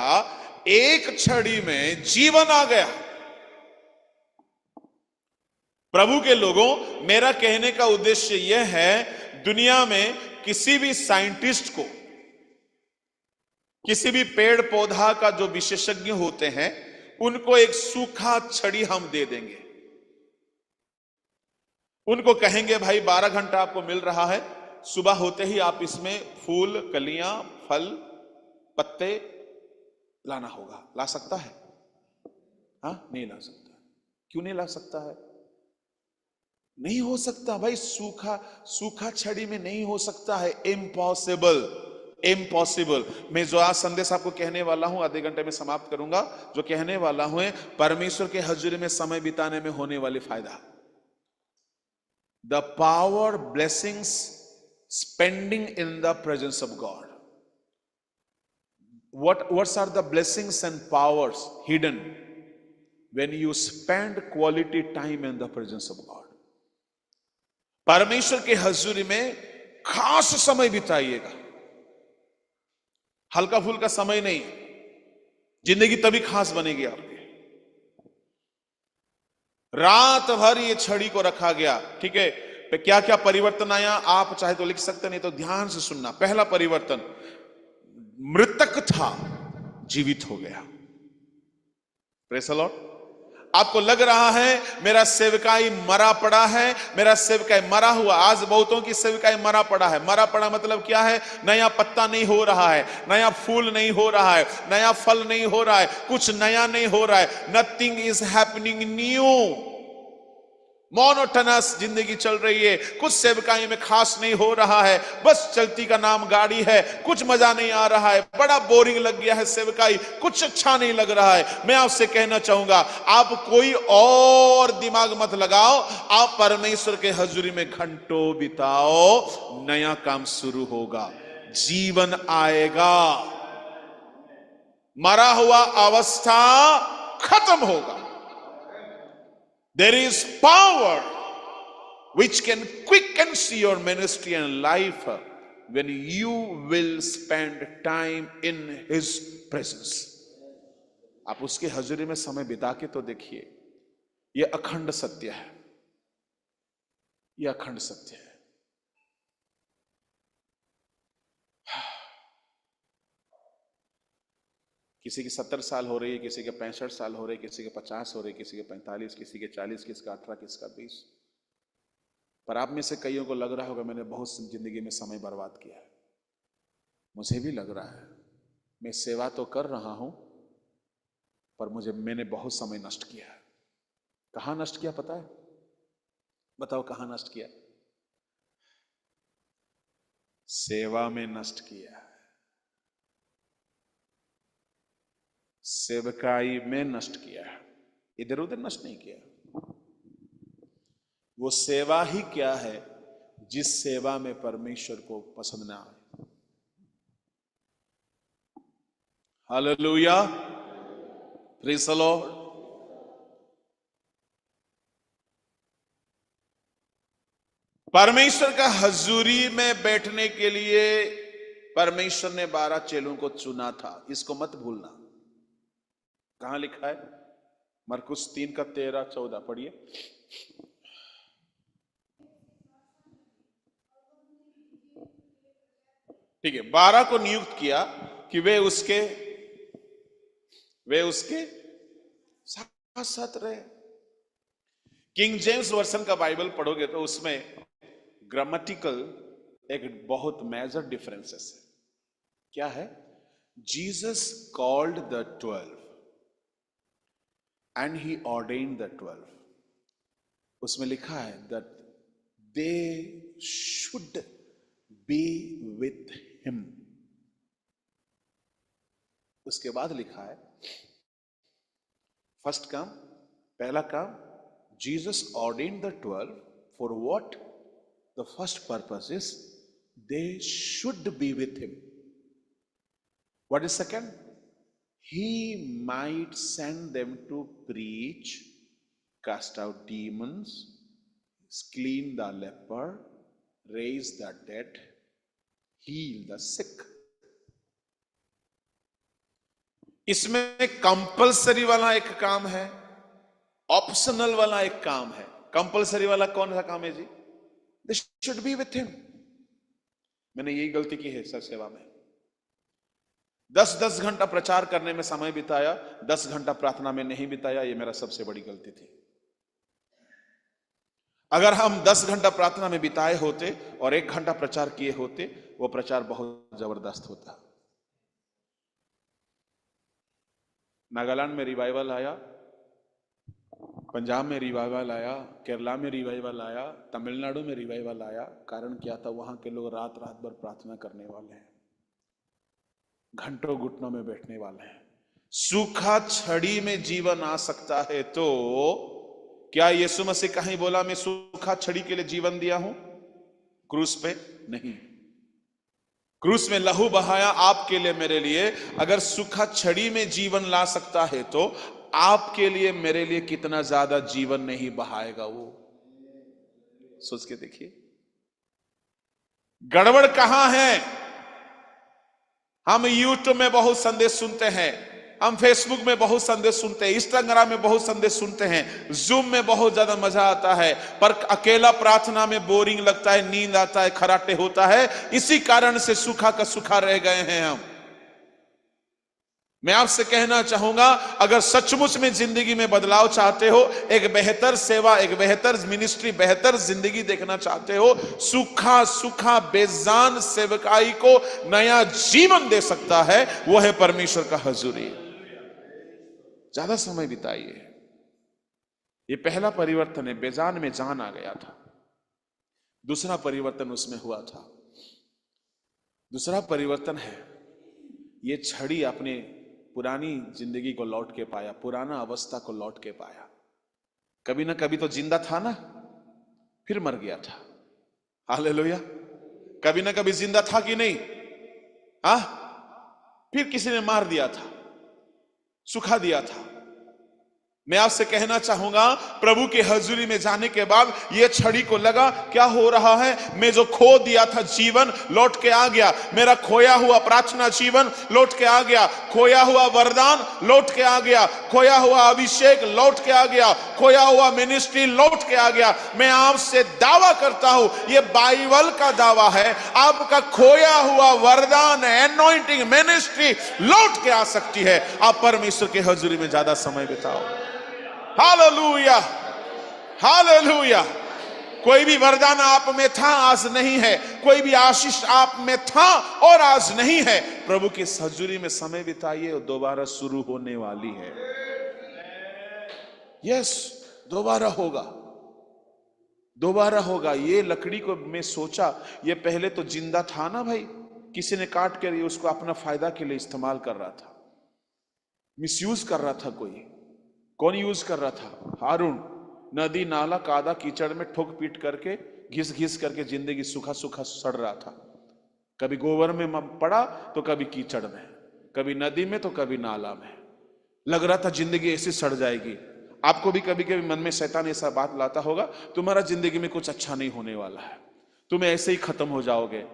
[SPEAKER 1] एक छड़ी में जीवन आ गया। प्रभु के लोगों, मेरा कहने का उद्देश्य यह है, दुनिया में किसी भी साइंटिस्ट को, किसी भी पेड़ पौधा का जो विशेषज्ञ होते हैं, उनको एक सूखा छड़ी हम दे देंगे। उनको कहेंगे भाई 12 घंटा आपको मिल रहा है, सुबह होते ही आप इसमें फूल, कलियां, फल, पत्ते लाना होगा। ला सकता है? हाँ, नहीं ला सकता। क्यों नहीं ला सकता है? नहीं हो सकता भाई, सूखा छड़ी में नहीं हो सकता है। Impossible, impossible. मैं जो आज संदेश आपको कहने वाला हूं, आधे घंटे में समाप्त करूंगा। जो कहने वाला हूं, परमेश्वर के हजूरी में समय बिताने में होने वाली फायदा। The power, blessings, spending in the presence of God. What are the blessings and powers hidden when you spend quality time in the presence of God? परमेश्वर के हजूरी में खास समय बिताइएगा, हल्का फुल्का समय नहीं। जिंदगी तभी खास बनेगी आपकी। रात भर ये छड़ी को रखा गया, ठीक है। क्या क्या परिवर्तन आया, आप चाहे तो लिख सकते, नहीं तो ध्यान से सुनना। पहला परिवर्तन, मृतक था, जीवित हो गया। Praise the Lord. आपको लग रहा है मेरा सेवकाई मरा पड़ा है, मेरा सेवकाई मरा हुआ। आज बहुतों की सेवकाई मरा पड़ा है। मरा पड़ा मतलब क्या है? नया पत्ता नहीं हो रहा है, नया फूल नहीं हो रहा है, नया फल नहीं हो रहा है, कुछ नया नहीं हो रहा है। Nothing is happening new. Monotonous जिंदगी चल रही है, कुछ सेवकाई में खास नहीं हो रहा है, बस चलती का नाम गाड़ी है, कुछ मजा नहीं आ रहा है, बड़ा बोरिंग लग गया है सेवकाई, कुछ अच्छा नहीं लग रहा है। मैं आपसे कहना चाहूंगा, आप कोई और दिमाग मत लगाओ, आप परमेश्वर के हजूरी में घंटों बिताओ, नया काम शुरू होगा, जीवन आएगा, मरा हुआ अवस्था खत्म होगा। There is power which can quicken your ministry and life when you will spend time in His presence. आप उसके हजूरी में समय बिता के तो देखिए, यह अखंड सत्य है, यह अखंड सत्य है। किसी की 70 साल हो रही है, किसी के 65 साल हो रहे, किसी के 50 हो रहे, किसी के 45, किसी के 40, किसी का 18, किसी का 20। पर आप में से कईयों को लग रहा होगा मैंने बहुत जिंदगी में समय बर्बाद किया है। मुझे भी लग रहा है, मैं सेवा तो कर रहा हूं, पर मैंने बहुत समय नष्ट किया है। कहां नष्ट किया पता है? बताओ कहां नष्ट किया? सेवा में नष्ट किया। सेवकाई में नष्ट किया है, इधर उधर नष्ट नहीं किया। वो सेवा ही क्या है जिस सेवा में परमेश्वर को पसंद ना आए। Hallelujah, praise the Lord. परमेश्वर का हजूरी में बैठने के लिए परमेश्वर ने 12 चेलों को चुना था, इसको मत भूलना। कहां लिखा है? मरकुस 3 का 13-14 पढ़िए। ठीक है, 12 को नियुक्त किया कि वे उसके साथ साथ रहे। किंग जेम्स वर्सन का बाइबल पढ़ोगे तो उसमें ग्रामेटिकल एक बहुत मेजर डिफरेंसेस है। क्या है? Jesus called the 12 and he ordained the 12। उसमें लिखा है that they should be with him. उसके बाद लिखा है फर्स्ट काम, पहला काम, Jesus ordained the 12 for what? The first purpose is they should be with him. What is second? He might send them to preach, cast out demons, clean the leper, raise the dead, heal the sick. इसमें compulsory वाला एक काम है, optional वाला एक काम है। Compulsory वाला कौन सा काम है जी? They should be with him। मैंने यही गलती की है सर सेवा में। 10-10 घंटा प्रचार करने में समय बिताया, 10 घंटा प्रार्थना में नहीं बिताया। ये मेरा सबसे बड़ी गलती थी। अगर हम 10 घंटा प्रार्थना में बिताए होते और 1 घंटा प्रचार किए होते, वो प्रचार बहुत जबरदस्त होता। नागालैंड में रिवाइवल आया, पंजाब में रिवाइवल आया, केरला में रिवाइवल आया, तमिलनाडु में रिवाइवल आया। कारण क्या था? वहां के लोग रात रात भर प्रार्थना करने वाले हैं, घंटों घुटनों में बैठने वाले हैं। सूखा छड़ी में जीवन आ सकता है तो क्या यीशु मसीह कहीं बोला मैं सूखा छड़ी के लिए जीवन दिया हूं? क्रूस पे नहीं। क्रूस में लहू बहाया आपके लिए, मेरे लिए। अगर सूखा छड़ी में जीवन ला सकता है तो आपके लिए, मेरे लिए कितना ज्यादा जीवन नहीं बहाएगा वो। सोच के देखिए, गड़बड़ कहां है? हम यूट्यूब में बहुत संदेश सुनते हैं, हम फेसबुक में बहुत संदेश सुनते हैं, इंस्टाग्राम में बहुत संदेश सुनते हैं, जूम में बहुत ज्यादा मजा आता है, पर अकेला प्रार्थना में बोरिंग लगता है, नींद आता है, खराटे होता है। इसी कारण से सूखा का सूखा रह गए हैं हम। मैं आपसे कहना चाहूंगा, अगर सचमुच में जिंदगी में बदलाव चाहते हो, एक बेहतर सेवा, एक बेहतर मिनिस्ट्री, बेहतर जिंदगी देखना चाहते हो, सूखा सूखा बेजान सेवकाई को नया जीवन दे सकता है, वो है परमेश्वर का हजूरी। ज्यादा समय बिताइए। ये पहला परिवर्तन है, बेजान में जान आ गया था। दूसरा परिवर्तन उसमें हुआ था, दूसरा परिवर्तन है ये छड़ी अपने पुरानी जिंदगी को लौट के पाया, पुराना अवस्था को लौट के पाया। कभी ना कभी तो जिंदा था ना, फिर मर गया था। हालेलुया। कभी ना कभी जिंदा था कि नहीं? फिर किसी ने मार दिया था, सुखा दिया था। मैं आपसे कहना चाहूंगा, प्रभु के हजूरी में जाने के बाद ये छड़ी को लगा क्या हो रहा है? मैं जो खो दिया था जीवन लौट के आ गया, मेरा खोया हुआ प्रार्थना जीवन लौट के आ गया, खोया हुआ वरदान लौट के आ गया, खोया हुआ अभिषेक लौट के आ गया, खोया हुआ मिनिस्ट्री लौट के आ गया। मैं आपसे दावा करता हूं, ये बाइबल का दावा है, आपका खोया हुआ वरदान, एनॉइंटिंग, मिनिस्ट्री लौट के आ सकती है। आप परमेश्वर के हजूरी में ज्यादा समय बिताओ। Hallelujah, hallelujah. कोई भी वरदान आप में था, आज नहीं है। कोई भी आशीष आप में था और आज नहीं है। प्रभु की हजूरी में समय बिताइए और दोबारा शुरू होने वाली है। यस, दोबारा होगा, दोबारा होगा। ये लकड़ी को मैं सोचा, ये पहले तो जिंदा था ना भाई, किसी ने काट कर उसको अपना फायदा के लिए इस्तेमाल कर रहा था। मिसयूज कर रहा था कोई। कौन यूज कर रहा था? हारून। नदी नाला कादा कीचड़ में ठोक पीट करके घिस घिस करके जिंदगी सूखा सूखा सड़ रहा था। कभी गोबर में पड़ा तो कभी कीचड़ में, कभी नदी में तो कभी नाला में। लग रहा था जिंदगी ऐसी सड़ जाएगी। आपको भी कभी कभी मन में शैतान ऐसा बात लाता होगा, तुम्हारा जिंदगी में कुछ अच्छा नहीं होने वाला है, तुम ऐसे ही खत्म हो जाओगे।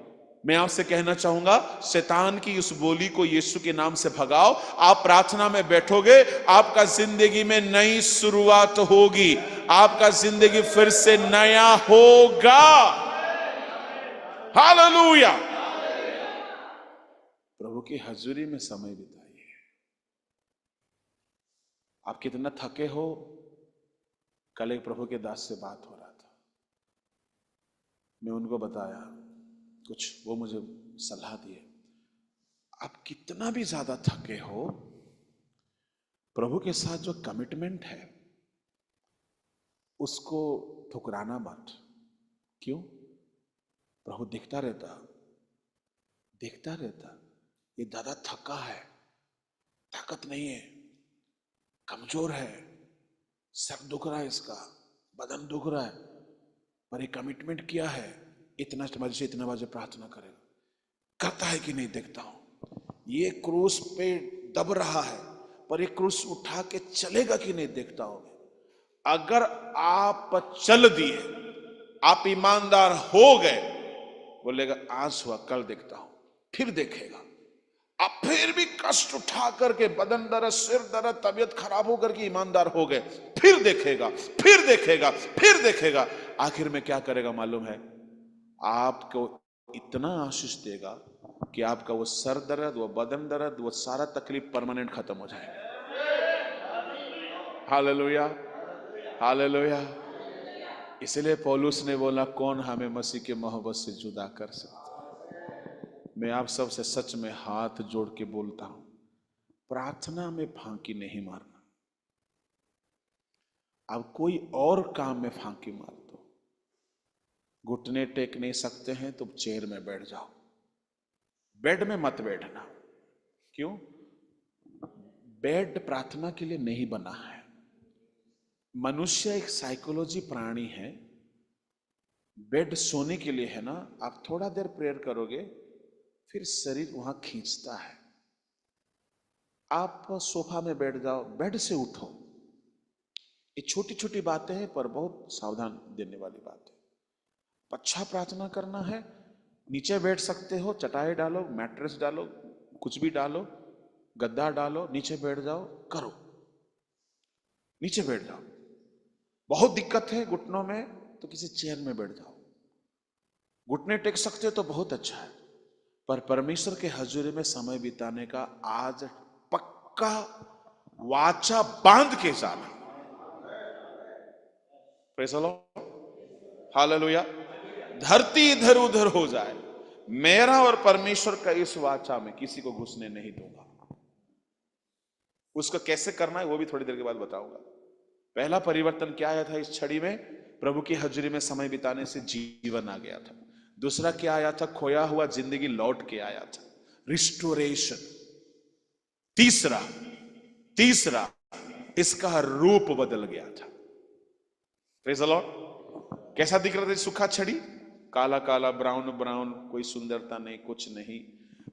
[SPEAKER 1] मैं आपसे कहना चाहूंगा, शैतान की उस बोली को यीशु के नाम से भगाओ। आप प्रार्थना में बैठोगे, आपका जिंदगी में नई शुरुआत होगी, आपका जिंदगी फिर से नया होगा। हालेलुया। प्रभु की हजूरी में समय बिताइए। आप कितना थके हो? कल एक प्रभु के दास से बात हो रहा था, मैं उनको बताया कुछ, वो मुझे सलाह दिए, आप कितना भी ज्यादा थके हो, प्रभु के साथ जो कमिटमेंट है उसको ठुकराना मत। क्यों? प्रभु देखता रहता, ये दादा थका है, ताकत नहीं है, कमजोर है, सर दुख रहा है, इसका बदन दुख रहा है, पर ये कमिटमेंट किया है, इतना बजे से इतना बजे प्रार्थना करेगा। करता है कि नहीं देखता हूं। ये क्रूस पे दब रहा है, पर ये क्रूस उठा के चलेगा कि नहीं देखता हूं। अगर आप चल दिए, आप ईमानदार हो गए, बोलेगा आज हुआ, कल देखता हूं, फिर देखेगा। आप फिर भी कष्ट उठा करके, बदन दर्द, सिर दर्द, तबीयत खराब होकर के ईमानदार हो गए, फिर देखेगा, फिर देखेगा, फिर देखेगा। आखिर में क्या करेगा मालूम है? आपको इतना आशीष देगा कि आपका वो सर दर्द, वो बदन दर्द, वो सारा तकलीफ परमानेंट खत्म हो जाएगा। Hallelujah, hallelujah. इसलिए पौलुस ने बोला, कौन हमें मसीह के मोहब्बत से जुदा कर सकता? मैं आप सबसे सच में हाथ जोड़ के बोलता हूं, प्रार्थना में फांकी नहीं मारना। अब कोई और काम में फांकी मार दो। घुटने टेक नहीं सकते हैं तो चेयर में बैठ जाओ, बेड में मत बैठना। क्यों? बेड प्रार्थना के लिए नहीं बना है। मनुष्य एक साइकोलॉजी प्राणी है। बेड सोने के लिए है ना। आप थोड़ा देर प्रेयर करोगे, फिर शरीर वहां खींचता है। आप सोफा में बैठ जाओ, बेड से उठो। ये छोटी छोटी बातें हैं, पर बहुत सावधान देने वाली बात है। अच्छा प्रार्थना करना है, नीचे बैठ सकते हो, चटाई डालो, मैट्रेस डालो, कुछ भी डालो, गद्दा डालो, नीचे बैठ जाओ, करो, नीचे बैठ जाओ। बहुत दिक्कत है घुटनों में तो किसी चेयर में बैठ जाओ। घुटने टेक सकते हो तो बहुत अच्छा है, पर परमेश्वर के हजूरी में समय बिताने का आज पक्का वाचा बांध के जाना। Praise the Lord, hallelujah. धरती इधर उधर हो जाए, मेरा और परमेश्वर का इस वाचा में किसी को घुसने नहीं दूंगा। उसको कैसे करना है वो भी थोड़ी देर के बाद बताऊंगा। पहला परिवर्तन क्या आया था इस छड़ी में? प्रभु की हजूरी में समय बिताने से जीवन आ गया था। दूसरा क्या आया था? खोया हुआ जिंदगी लौट के आया था, रिस्टोरेशन। तीसरा इसका रूप बदल गया था। Praise the Lord. कैसा दिख रहा था? सूखा छड़ी, काला काला, ब्राउन ब्राउन, कोई सुंदरता नहीं, कुछ नहीं।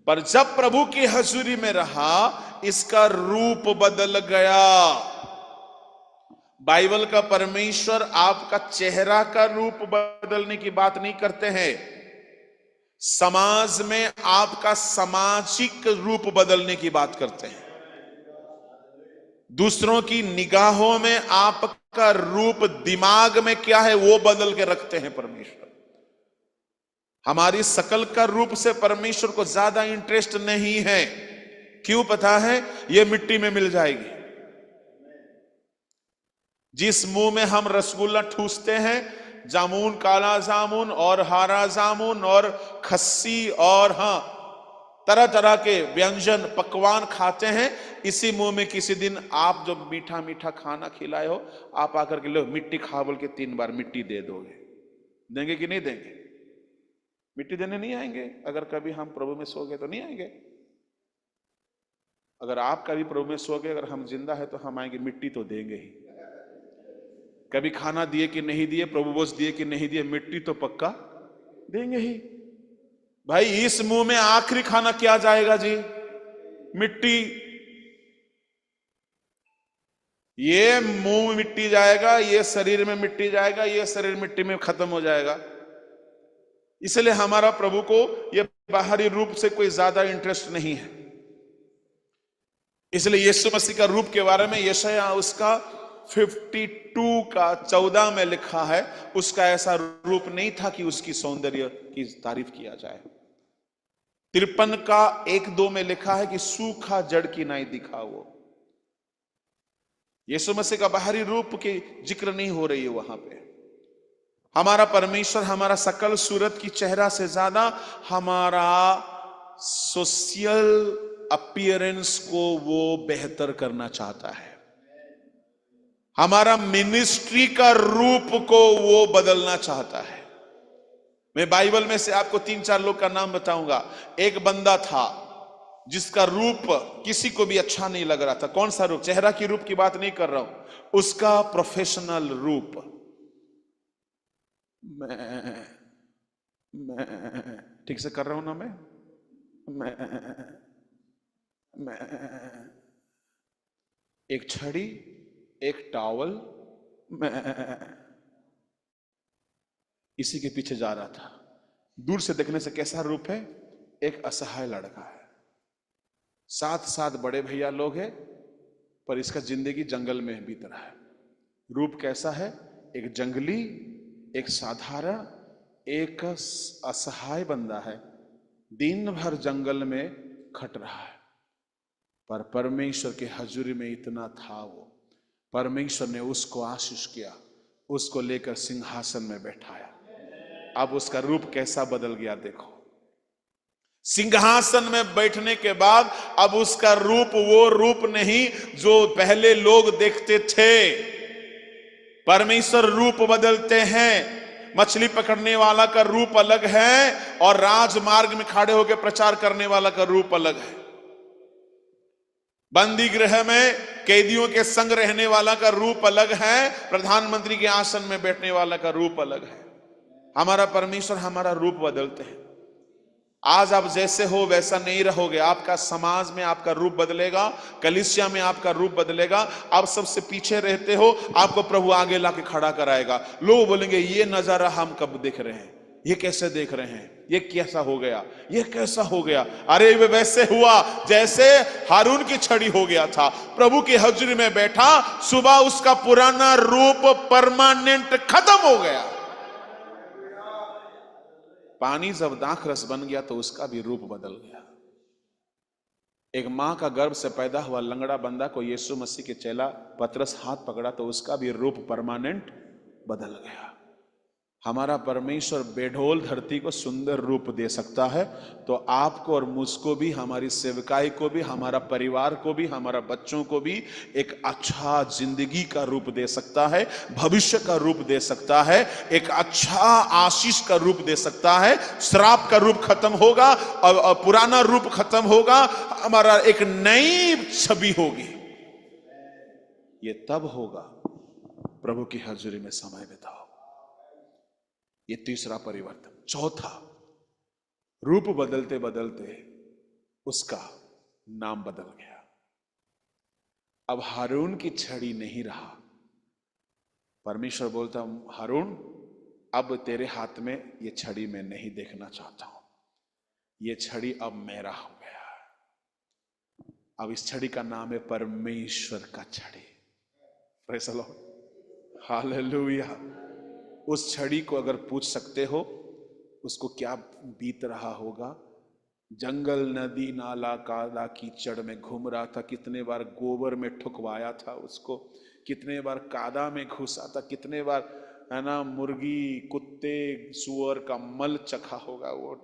[SPEAKER 1] पर जब प्रभु की हजूरी में रहा, इसका रूप बदल गया। बाइबल का परमेश्वर आपका चेहरा का रूप बदलने की बात नहीं करते हैं, समाज में आपका सामाजिक रूप बदलने की बात करते हैं। दूसरों की निगाहों में आपका रूप, दिमाग में क्या है वो बदल के रखते हैं परमेश्वर। हमारी शकल का रूप से परमेश्वर को ज्यादा इंटरेस्ट नहीं है। क्यों पता है? ये मिट्टी में मिल जाएगी। जिस मुंह में हम रसगुल्ला ठूसते हैं, जामुन, काला जामुन और हरा जामुन और खस्सी और तरह तरह के व्यंजन पकवान खाते हैं, इसी मुंह में किसी दिन आप जो मीठा मीठा खाना खिलाए हो, आप आकर के लो मिट्टी खा बोल के 3 बार मिट्टी दे दोगे। देंगे कि नहीं देंगे? मिट्टी देने नहीं आएंगे। अगर कभी हम प्रभु में सो गए तो नहीं आएंगे। अगर आपका भी प्रभु में सो गए, अगर हम जिंदा है तो हम आएंगे, मिट्टी तो देंगे ही। कभी खाना दिए कि नहीं दिए, प्रभु बोझ दिए कि नहीं दिए, मिट्टी तो पक्का देंगे ही। भाई इस मुंह में आखिरी खाना क्या जाएगा जी? मिट्टी। ये मुंह में मिट्टी जाएगा, ये शरीर में मिट्टी जाएगा, ये शरीर मिट्टी में खत्म हो जाएगा। इसलिए हमारा प्रभु को ये बाहरी रूप से कोई ज्यादा इंटरेस्ट नहीं है। इसलिए यीशु मसीह का रूप के बारे में यशायाह उसका 52 का 14 में लिखा है, उसका ऐसा रूप नहीं था कि उसकी सौंदर्य की तारीफ किया जाए। 53 का 1-2 में लिखा है कि सूखा जड़ की नाई दिखा वो। यीशु मसीह का बाहरी रूप की जिक्र नहीं हो रही है वहां पे। हमारा परमेश्वर हमारा सकल सूरत की चेहरा से ज्यादा हमारा सोशल अपीयरेंस को वो बेहतर करना चाहता है। हमारा मिनिस्ट्री का रूप को वो बदलना चाहता है। मैं बाइबल में से आपको 3-4 लोग का नाम बताऊंगा। एक बंदा था जिसका रूप किसी को भी अच्छा नहीं लग रहा था। कौन सा रूप? चेहरा की रूप की बात नहीं कर रहा हूं, उसका प्रोफेशनल रूप। मैं ठीक से कर रहा हूं ना? मैं एक छड़ी, एक टॉवल, मैं इसी के पीछे जा रहा था। दूर से देखने से कैसा रूप है? एक असहाय लड़का है। 7 बड़े भैया लोग हैं, पर इसका जिंदगी जंगल में बीत रहा है। रूप कैसा है? एक जंगली, एक साधारण, एक असहाय बंदा है, दिन भर जंगल में खट रहा है। पर परमेश्वर के हजूरी में इतना था वो, परमेश्वर ने उसको आशीष किया, उसको लेकर सिंहासन में बैठाया। अब उसका रूप कैसा बदल गया देखो। सिंहासन में बैठने के बाद अब उसका रूप वो रूप नहीं जो पहले लोग देखते थे। परमेश्वर रूप बदलते हैं। मछली पकड़ने वाला का रूप अलग है और राजमार्ग में खड़े होकर प्रचार करने वाला का रूप अलग है। बंदी गृह में कैदियों के संग रहने वाला का रूप अलग है, प्रधानमंत्री के आसन में बैठने वाला का रूप अलग है। हमारा परमेश्वर हमारा रूप बदलते हैं। आज आप जैसे हो वैसा नहीं रहोगे। आपका समाज में आपका रूप बदलेगा, कलीसिया में आपका रूप बदलेगा। आप सबसे पीछे रहते हो, आपको प्रभु आगे लाके खड़ा कराएगा। लोग बोलेंगे ये नजारा हम कब देख रहे हैं, ये कैसे देख रहे हैं, ये कैसा हो गया, ये कैसा हो गया। अरे वे वैसे हुआ जैसे हारून की छड़ी हो गया था। प्रभु की हजूरी में बैठा, सुबह उसका पुराना रूप परमानेंट खत्म हो गया। पानी जब दाख रस बन गया तो उसका भी रूप बदल गया। एक मां का गर्भ से पैदा हुआ लंगड़ा बंदा को यीशु मसीह के चेला पतरस हाथ पकड़ा तो उसका भी रूप परमानेंट बदल गया। हमारा परमेश्वर बेढोल धरती को सुंदर रूप दे सकता है, तो आपको और मुझको भी, हमारी सेवकाई को भी, हमारा परिवार को भी, हमारा बच्चों को भी एक अच्छा जिंदगी का रूप दे सकता है, भविष्य का रूप दे सकता है, एक अच्छा आशीष का रूप दे सकता है। श्राप का रूप खत्म होगा और पुराना रूप खत्म होगा, हमारा एक नई छवि होगी। ये तब होगा प्रभु की हजूरी में समय बिताओ। ये तीसरा परिवर्तन। चौथा, रूप बदलते बदलते उसका नाम बदल गया। अब हारून की छड़ी नहीं रहा। परमेश्वर बोलता, हारून अब तेरे हाथ में ये छड़ी मैं नहीं देखना चाहता हूं, ये छड़ी अब मेरा हो गया। अब इस छड़ी का नाम है परमेश्वर का छड़ी। Praise the Lord, hallelujah. उस छड़ी को अगर पूछ सकते हो उसको क्या बीत रहा होगा। जंगल, नदी, नाला, कादा, कीचड़ में घूम रहा था। कितने बार गोबर में ठुकवाया था उसको, कितने बार कादा में घुसा था, कितने बार है ना मुर्गी, कुत्ते, सुअर का मल चखा होगा वो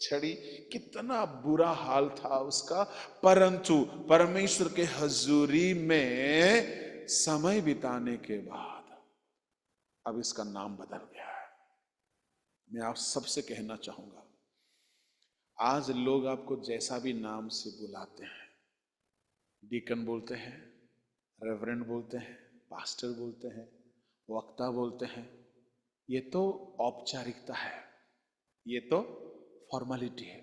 [SPEAKER 1] छड़ी। कितना बुरा हाल था उसका। परंतु परमेश्वर के हजूरी में समय बिताने के बाद अब इसका नाम बदल गया है। मैं आप सबसे कहना चाहूंगा, आज लोग आपको जैसा भी नाम से बुलाते हैं, डीकन बोलते हैं, रेवरेंड बोलते हैं, पास्टर बोलते हैं, वक्ता बोलते हैं। ये तो औपचारिकता है, ये तो फॉर्मेलिटी है।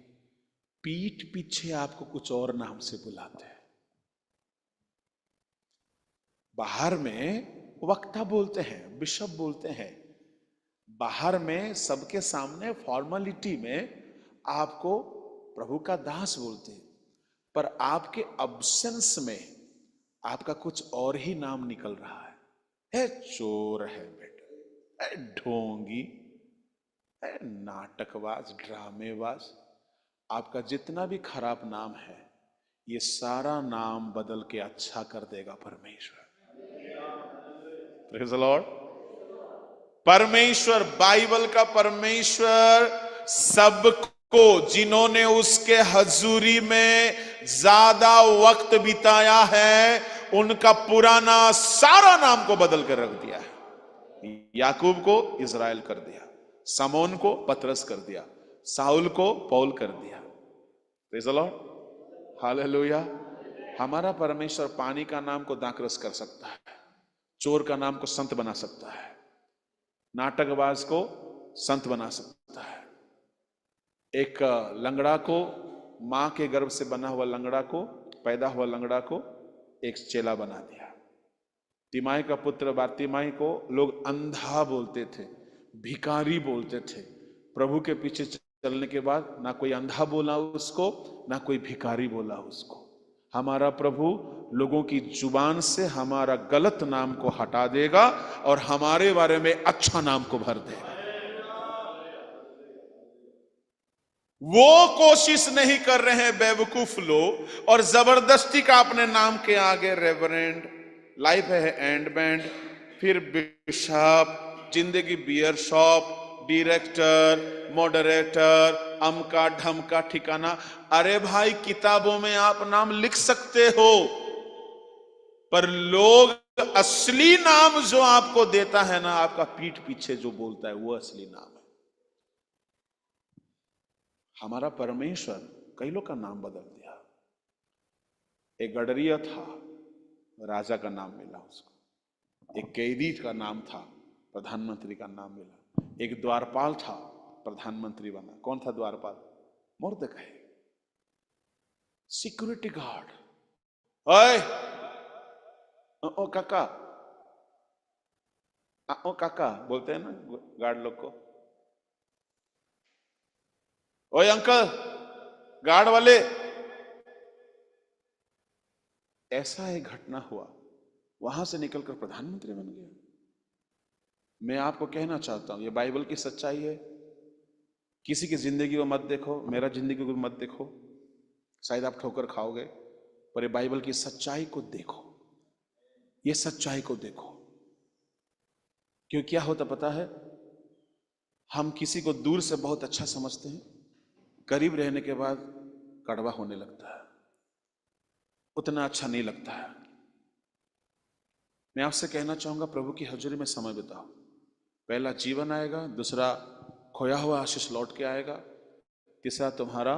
[SPEAKER 1] पीठ पीछे आपको कुछ और नाम से बुलाते हैं। बाहर में वक्ता बोलते हैं, बिशप बोलते हैं, बाहर में सबके सामने फॉर्मेलिटी में आपको प्रभु का दास बोलते हैं, पर आपके अब्सेंस में आपका कुछ और ही नाम निकल रहा है चोर है बेटा, है ढोंगी, है नाटकबाज, ड्रामेबाज। आपका जितना भी खराब नाम है, ये सारा नाम बदल के अच्छा कर देगा परमेश्वर। Praise the Lord. परमेश्वर, बाइबल का परमेश्वर सबको जिन्होंने उसके हजूरी में ज्यादा वक्त बिताया है, उनका पुराना सारा नाम को बदल कर रख दिया है। याकूब को इज़राइल कर दिया, समोन को पतरस कर दिया, साउल को पौल कर दिया। Praise the Lord, hallelujah. हमारा परमेश्वर पानी का नाम को दाखरस कर सकता है, चोर का नाम को संत बना सकता है, नाटकबाज को संत बना सकता है, एक लंगड़ा को, मां के गर्भ से बना हुआ लंगड़ा को, पैदा हुआ लंगड़ा को एक चेला बना दिया। तिमाई का पुत्र बारतिमाई को लोग अंधा बोलते थे, भिखारी बोलते थे। प्रभु के पीछे चलने के बाद ना कोई अंधा बोला उसको, ना कोई भिखारी बोला उसको। हमारा प्रभु लोगों की जुबान से हमारा गलत नाम को हटा देगा और हमारे बारे में अच्छा नाम को भर देगा। वो कोशिश नहीं कर रहे हैं बेवकूफ लोग और जबरदस्ती का अपने नाम के आगे रेवरेंड, लाइफ है एंड बैंड, फिर बिशप, जिंदगी बियर शॉप, डायरेक्टर, मॉडरेटर, अमका ढमका ठिकाना। अरे भाई, किताबों में आप नाम लिख सकते हो, पर लोग असली नाम जो आपको देता है ना, आपका पीठ पीछे जो बोलता है, वो असली नाम है। हमारा परमेश्वर कई लोग का नाम बदल दिया। एक गडरिया था, राजा का नाम मिला उसको। एक कैदी का नाम था, प्रधानमंत्री का नाम मिला। एक द्वारपाल था, प्रधानमंत्री बना। कौन था द्वारपाल? मुर्दकै, सिक्योरिटी गार्ड। ओए ओ काका, ओ काका बोलते हैं ना गार्ड लोग को। ओए अंकल, गार्ड वाले। ऐसा एक घटना हुआ, वहां से निकलकर प्रधानमंत्री बन गया। मैं आपको कहना चाहता हूं, ये बाइबल की सच्चाई है। किसी की जिंदगी को मत देखो, मेरा जिंदगी को मत देखो, शायद आप ठोकर खाओगे, पर ये बाइबल की सच्चाई को देखो, ये सच्चाई को देखो। क्यों क्या होता पता है? हम किसी को दूर से बहुत अच्छा समझते हैं, करीब रहने के बाद कड़वा होने लगता है, उतना अच्छा नहीं लगता है। मैं आपसे कहना चाहूंगा, प्रभु की हजूरी में समय बिताओ। पहला जीवन आएगा, दूसरा खोया हुआ आशीष लौट के आएगा, तीसरा तुम्हारा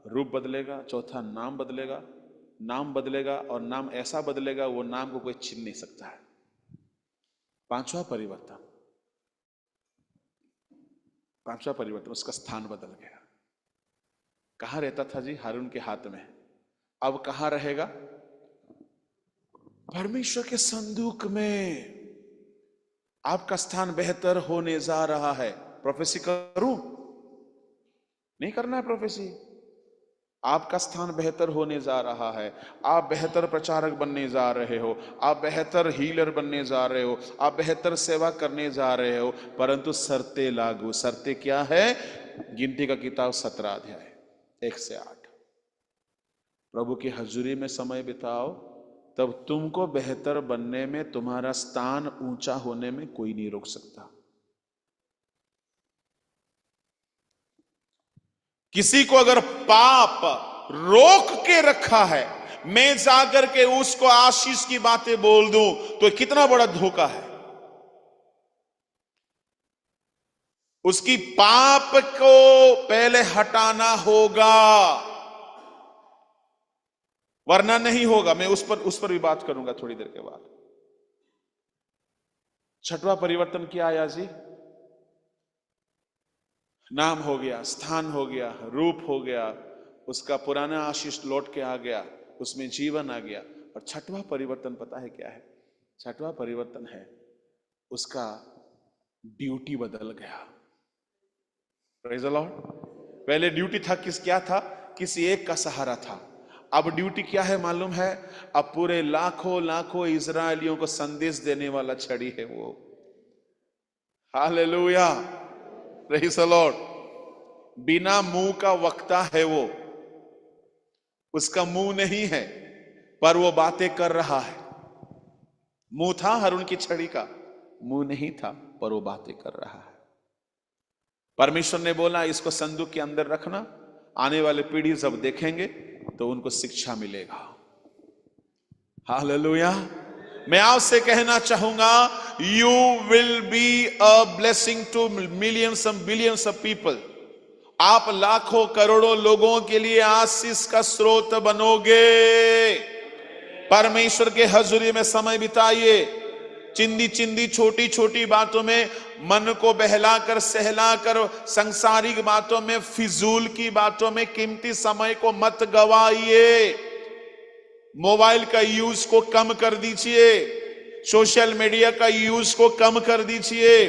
[SPEAKER 1] रूप बदलेगा, चौथा नाम बदलेगा। नाम बदलेगा और नाम ऐसा बदलेगा, वो नाम को कोई छीन नहीं सकता है। पांचवा परिवर्तन, पांचवा परिवर्तन, उसका स्थान बदल गया। कहां रहता था जी? हारून के हाथ में। अब कहां रहेगा? परमेश्वर के संदूक में। आपका स्थान बेहतर होने जा रहा है। प्रोफेसी करूं? नहीं करना है प्रोफेसी। आपका स्थान बेहतर होने जा रहा है। आप बेहतर प्रचारक बनने जा रहे हो, आप बेहतर हीलर बनने जा रहे हो, आप बेहतर सेवा करने जा रहे हो, परंतु शर्तें लागू। शर्तें क्या है? गिनती का किताब 17 अध्याय 1 से 8। प्रभु की हजूरी में समय बिताओ, तब तुमको बेहतर बनने में, तुम्हारा स्थान ऊंचा होने में कोई नहीं रोक सकता। किसी को अगर पाप रोक के रखा है, मैं जाकर के उसको आशीष की बातें बोल दूं, तो कितना बड़ा धोखा है। उसकी पाप को पहले हटाना होगा। वरना नहीं होगा। मैं उस पर भी बात करूंगा थोड़ी देर के बाद। छठवां परिवर्तन क्या आया जी? नाम हो गया, स्थान हो गया, रूप हो गया, उसका पुराना आशीष लौट के आ गया, उसमें जीवन आ गया। और छठवां परिवर्तन पता है क्या है? छठवां परिवर्तन है उसका ड्यूटी बदल गया। Praise the Lord. पहले ड्यूटी था क्या था? किसी एक का सहारा था। अब ड्यूटी क्या है मालूम है? अब पूरे लाखों लाखों इजरायलियों को संदेश देने वाला छड़ी है वो। Hallelujah, praise the Lord. बिना मुंह का वक्ता है वो, उसका मुंह नहीं है पर वो बातें कर रहा है। मुंह था हारून की छड़ी का, मुंह नहीं था पर वो बातें कर रहा है। परमेश्वर ने बोला इसको संदूक के अंदर रखना, आने वाले पीढ़ी जब देखेंगे तो उनको शिक्षा मिलेगा। हालेलुया। मैं आपसे कहना चाहूंगा, you will be a blessing to millions and billions of people. आप लाखों करोड़ों लोगों के लिए आशीष का स्रोत बनोगे। परमेश्वर के हजूरी में समय बिताइए। चिंदी चिंदी छोटी छोटी बातों में मन को बहलाकर सहलाकर, संसारिक बातों में, फिजूल की बातों में कीमती समय को मत गवाइए। मोबाइल का यूज को कम कर दीजिए, सोशल मीडिया का यूज को कम कर दीजिए,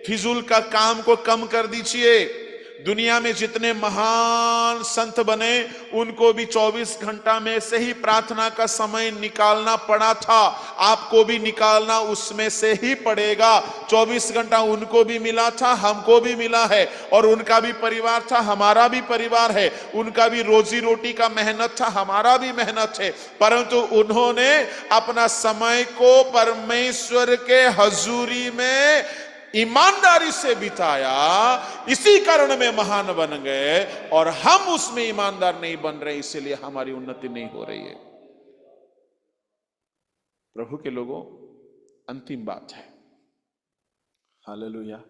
[SPEAKER 1] फिजूल का काम को कम कर दीजिए। दुनिया में जितने महान संत बने उनको भी 24 घंटा में से ही प्रार्थना का समय निकालना पड़ा था। आपको भी निकालना उसमें से ही पड़ेगा। 24 घंटा उनको भी मिला था, हमको भी मिला है, और उनका भी परिवार था, हमारा भी परिवार है। उनका भी रोजी रोटी का मेहनत था, हमारा भी मेहनत है, परंतु उन्होंने अपना समय को परमेश्वर के हजूरी में ईमानदारी से बिताया। इसी कारण में महान बन गए, और हम उसमें ईमानदार नहीं बन रहे, इसीलिए हमारी उन्नति नहीं हो रही है। प्रभु के लोगों, अंतिम बात है। हालेलुया।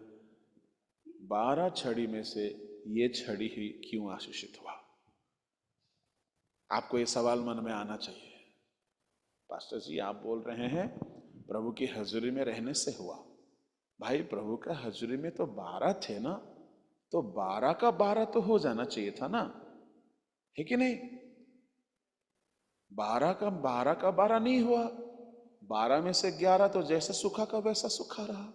[SPEAKER 1] 12 छड़ी में से ये छड़ी ही क्यों आशीषित हुआ? आपको ये सवाल मन में आना चाहिए। पास्टर जी आप बोल रहे हैं प्रभु की हजूरी में रहने से हुआ। भाई प्रभु का हजूरी में तो 12 थे ना, तो 12 का 12 तो हो जाना चाहिए था ना, है कि नहीं? 12 का 12 नहीं हुआ। 12 में से 11 तो जैसा सूखा का वैसा सूखा रहा।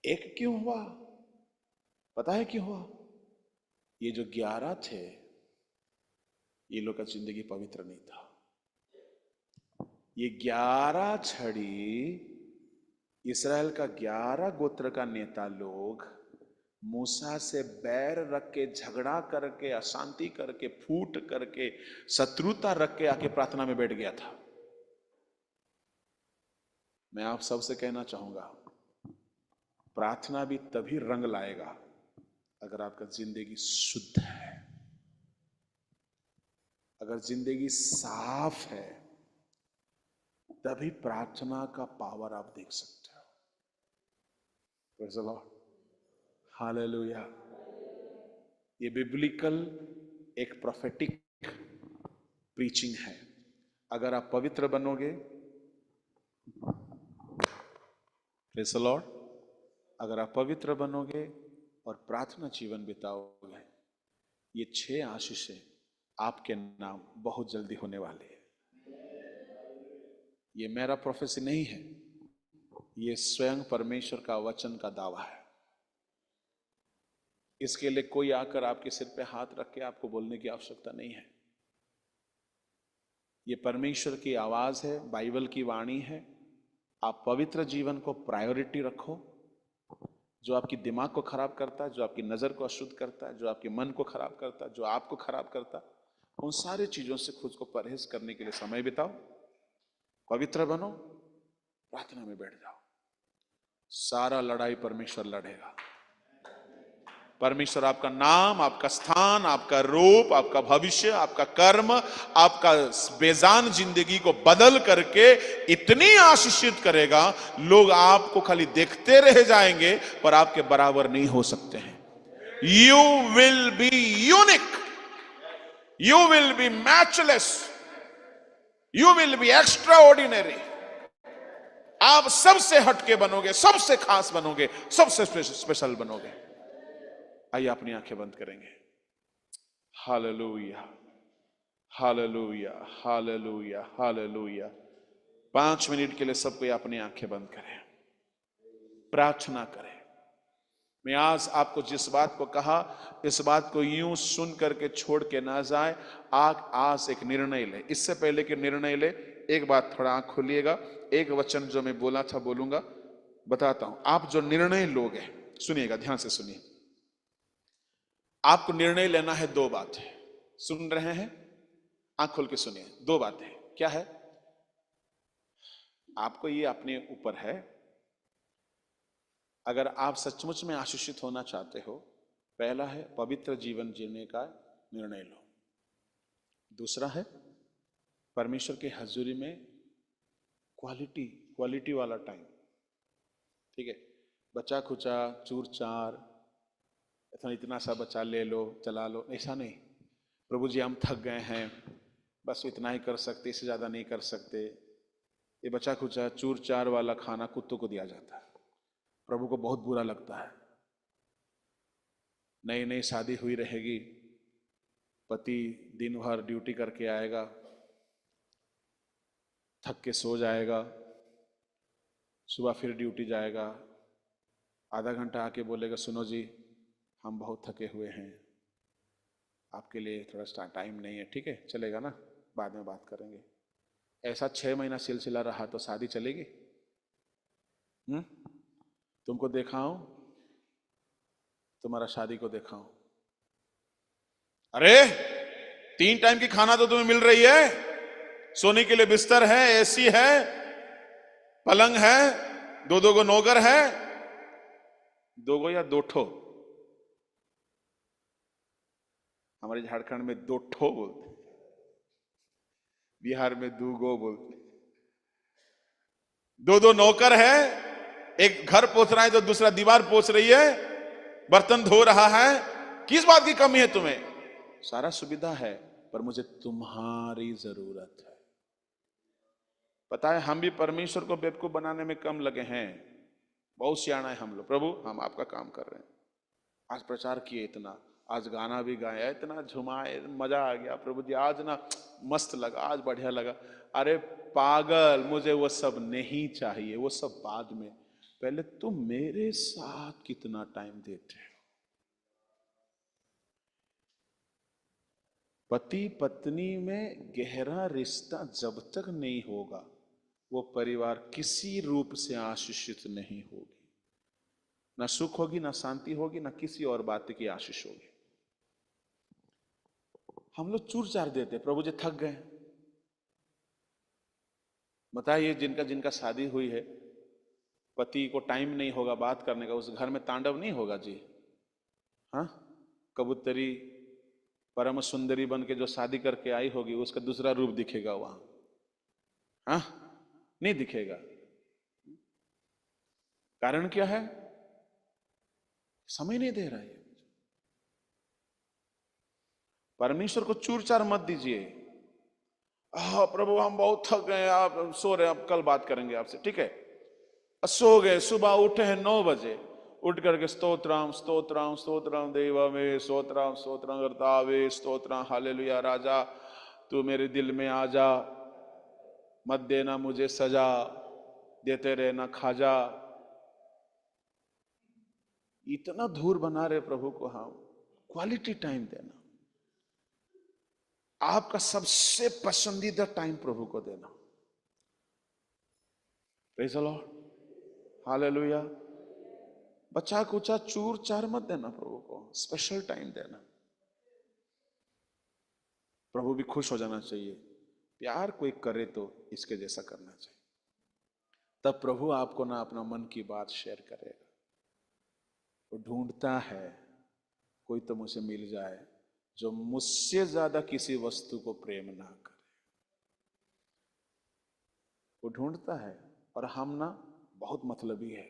[SPEAKER 1] एक क्यों हुआ? पता है क्यों हुआ? ये जो 11 थे, ये लोग का जिंदगी पवित्र नहीं था। ये 11 छड़ी, इस्राएल का 11 गोत्र का नेता लोग मूसा से बैर रख के, झगड़ा करके, अशांति करके, फूट करके, शत्रुता रख के आके प्रार्थना में बैठ गया था। मैं आप सबसे कहना चाहूंगा, प्रार्थना भी तभी रंग लाएगा अगर आपका जिंदगी शुद्ध है, अगर जिंदगी साफ है, तभी प्रार्थना का पावर आप देख सकते हो। Praise the Lord. हालेलुया। ये बिब्लिकल एक प्रोफेटिक प्रीचिंग है। अगर आप पवित्र बनोगे, Praise the Lord, अगर आप पवित्र बनोगे और प्रार्थना जीवन बिताओगे, ये 6 आशीषें आपके नाम बहुत जल्दी होने वाले हैं। ये मेरा प्रोफेसी नहीं है, ये स्वयं परमेश्वर का वचन का दावा है। इसके लिए कोई आकर आपके सिर पे हाथ रख के आपको बोलने की आवश्यकता नहीं है। ये परमेश्वर की आवाज है, बाइबल की वाणी है। आप पवित्र जीवन को प्रायोरिटी रखो। जो आपकी दिमाग को खराब करता है, जो आपकी नजर को अशुद्ध करता है, जो आपके मन को खराब करता है, जो आपको खराब करता है, उन सारी चीजों से खुद को परहेज करने के लिए समय बिताओ, पवित्र बनो, प्रार्थना में बैठ जाओ। सारा लड़ाई परमेश्वर लड़ेगा। परमेश्वर आपका नाम, आपका स्थान, आपका रूप, आपका भविष्य, आपका कर्म, आपका बेजान जिंदगी को बदल करके इतनी आशीषित करेगा, लोग आपको खाली देखते रह जाएंगे पर आपके बराबर नहीं हो सकते हैं। You will be unique. You will B matchless, you will B extra ordinary. आप सबसे हटके बनोगे, सबसे खास बनोगे, सबसे स्पेशल बनोगे। आइए अपनी आंखें बंद करेंगे। Hallelujah, hallelujah, hallelujah, hallelujah. 5 minute के लिए सब कोई अपनी आंखें बंद करें, प्रार्थना करें। मैं आज आपको जिस बात को कहा, इस बात को यूं सुन करके छोड़ के ना जाए। आज एक निर्णय ले। इससे पहले कि निर्णय ले, एक बात, थोड़ा आंख खोलिएगा। एक वचन जो मैं बोला था बोलूंगा, बताता हूं। आप जो निर्णय लोगे, सुनिएगा, ध्यान से सुनिए। आपको निर्णय लेना है 2 बातें। सुन रहे हैं? आंख खोल के सुनिए। 2 बातें क्या है? आपको ये अपने ऊपर है। अगर आप सचमुच में आशीषित होना चाहते हो, पहला है पवित्र जीवन जीने का निर्णय लो। दूसरा है परमेश्वर की हजूरी में क्वालिटी वाला टाइम। ठीक है? बचा खुचा, चूर चार, इतना सा बचा ले लो, चला लो, ऐसा नहीं। प्रभु जी हम थक गए हैं, बस इतना ही कर सकते, इससे ज्यादा नहीं कर सकते। ये बचा खुचा चूर चार वाला खाना कुत्तों को दिया जाता है। प्रभु को बहुत बुरा लगता है। नई नई शादी हुई रहेगी, पति दिन भर ड्यूटी करके आएगा, थक के सो जाएगा, सुबह फिर ड्यूटी जाएगा, आधा घंटा आके बोलेगा सुनो जी हम बहुत थके हुए हैं, आपके लिए थोड़ा टाइम नहीं है। ठीक है, चलेगा ना, बाद में बात करेंगे। ऐसा 6 महीना सिलसिला रहा तो शादी चलेगी? तुमको दिखाऊं, तुम्हारा शादी को दिखाऊं। अरे 3 टाइम की खाना तो तुम्हें मिल रही है, सोने के लिए बिस्तर है, एसी है, पलंग है, 2-2 गो नौकर है, 2 गो या 2 ठो, हमारे झारखंड में 2 ठो बोलते, बिहार में 2 गो बोलते। 2-2 नौकर है, एक घर पोछ रहा है तो दूसरा दीवार पोछ रही है, बर्तन धो रहा है। किस बात की कमी है तुम्हें? सारा सुविधा है, पर मुझे तुम्हारी जरूरत है। पता है हम भी परमेश्वर को बेवकूफ बनाने में कम लगे हैं। बहुत सियाना है हम लोग। प्रभु हम आपका काम कर रहे हैं, आज प्रचार किए इतना, आज गाना भी गाया, इतना झुमाए, मजा आ गया। प्रभु जी आज ना मस्त लगा, आज बढ़िया लगा। अरे पागल, मुझे वो सब नहीं चाहिए, वो सब बाद में। पहले तुम मेरे साथ कितना टाइम देते हो। पति पत्नी में गहरा रिश्ता जब तक नहीं होगा, वो परिवार किसी रूप से आशीषित नहीं होगी। ना सुख होगी, ना शांति होगी, ना किसी और बात की आशीष होगी। हम लोग चूर चार देते, प्रभु जी थक गए। बताइए जिनका जिनका शादी हुई है, पति को टाइम नहीं होगा बात करने का, उस घर में तांडव नहीं होगा जी। हाँ, कबूतरी परम सुंदरी बन के जो शादी करके आई होगी, उसका दूसरा रूप दिखेगा वहां। हाँ, नहीं दिखेगा। कारण क्या है? समय नहीं दे रहा है। परमेश्वर को चूर चार मत दीजिए। प्रभु हम बहुत थक गए, आप सो रहे, अब कल बात करेंगे आपसे। ठीक है, सो गए, सुबह उठे हैं 9 बजे, उठ करके स्तोत्रम स्तोत्रम स्तोत्रम देवमे स्तोत्रम स्तोत्रम कर्तावे स्तोत्रम हालेलुया। राजा तू मेरे दिल में आ जा, मत देना मुझे सजा, देते रहना खाजा। इतना धूर बना रहे प्रभु को हम। क्वालिटी टाइम देना, आपका सबसे पसंदीदा टाइम प्रभु को देना। Praise the Lord, hallelujah. बचा कुचा चूर चार मत देना प्रभु को, स्पेशल टाइम देना। प्रभु भी खुश हो जाना चाहिए। प्यार कोई करे तो इसके जैसा करना चाहिए, तब प्रभु आपको ना अपना मन की बात शेयर करेगा। वो ढूंढता है कोई तो मुझे मिल जाए जो मुझसे ज्यादा किसी वस्तु को प्रेम ना करे। वो ढूंढता है, और हम ना बहुत मतलबी है।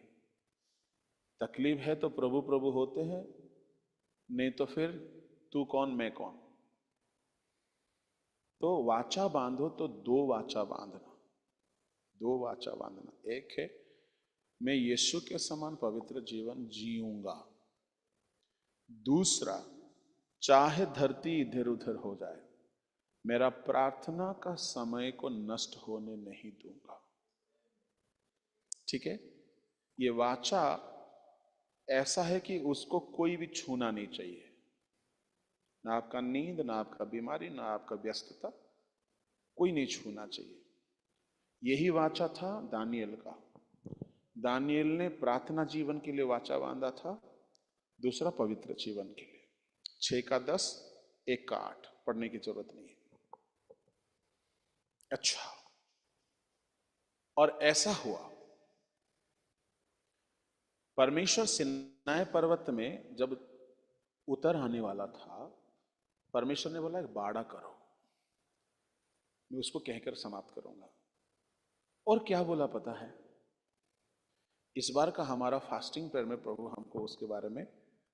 [SPEAKER 1] तकलीफ है तो प्रभु प्रभु होते हैं, नहीं तो फिर तू कौन मैं कौन। तो वाचा बांधो तो दो वाचा बांधना, दो वाचा बांधना। एक है मैं यीशु के समान पवित्र जीवन जीऊंगा, दूसरा चाहे धरती इधर उधर हो जाए मेरा प्रार्थना का समय को नष्ट होने नहीं दूंगा। ठीक है, ये वाचा ऐसा है कि उसको कोई भी छूना नहीं चाहिए, ना आपका नींद, ना आपका बीमारी, ना आपका व्यस्तता, कोई नहीं छूना चाहिए। यही वाचा था दानियल का। दानियल ने प्रार्थना जीवन के लिए वाचा बांधा था, दूसरा पवित्र जीवन के लिए। 6 का 10, 1 का 8 पढ़ने की जरूरत नहीं है। अच्छा, और ऐसा हुआ, परमेश्वर सिनाई पर्वत में जब उतर आने वाला था, परमेश्वर ने बोला एक बाड़ा करो, मैं उसको कहकर समाप्त करूंगा। और क्या बोला पता है? इस बार का हमारा फास्टिंग प्रेयर में प्रभु हमको उसके बारे में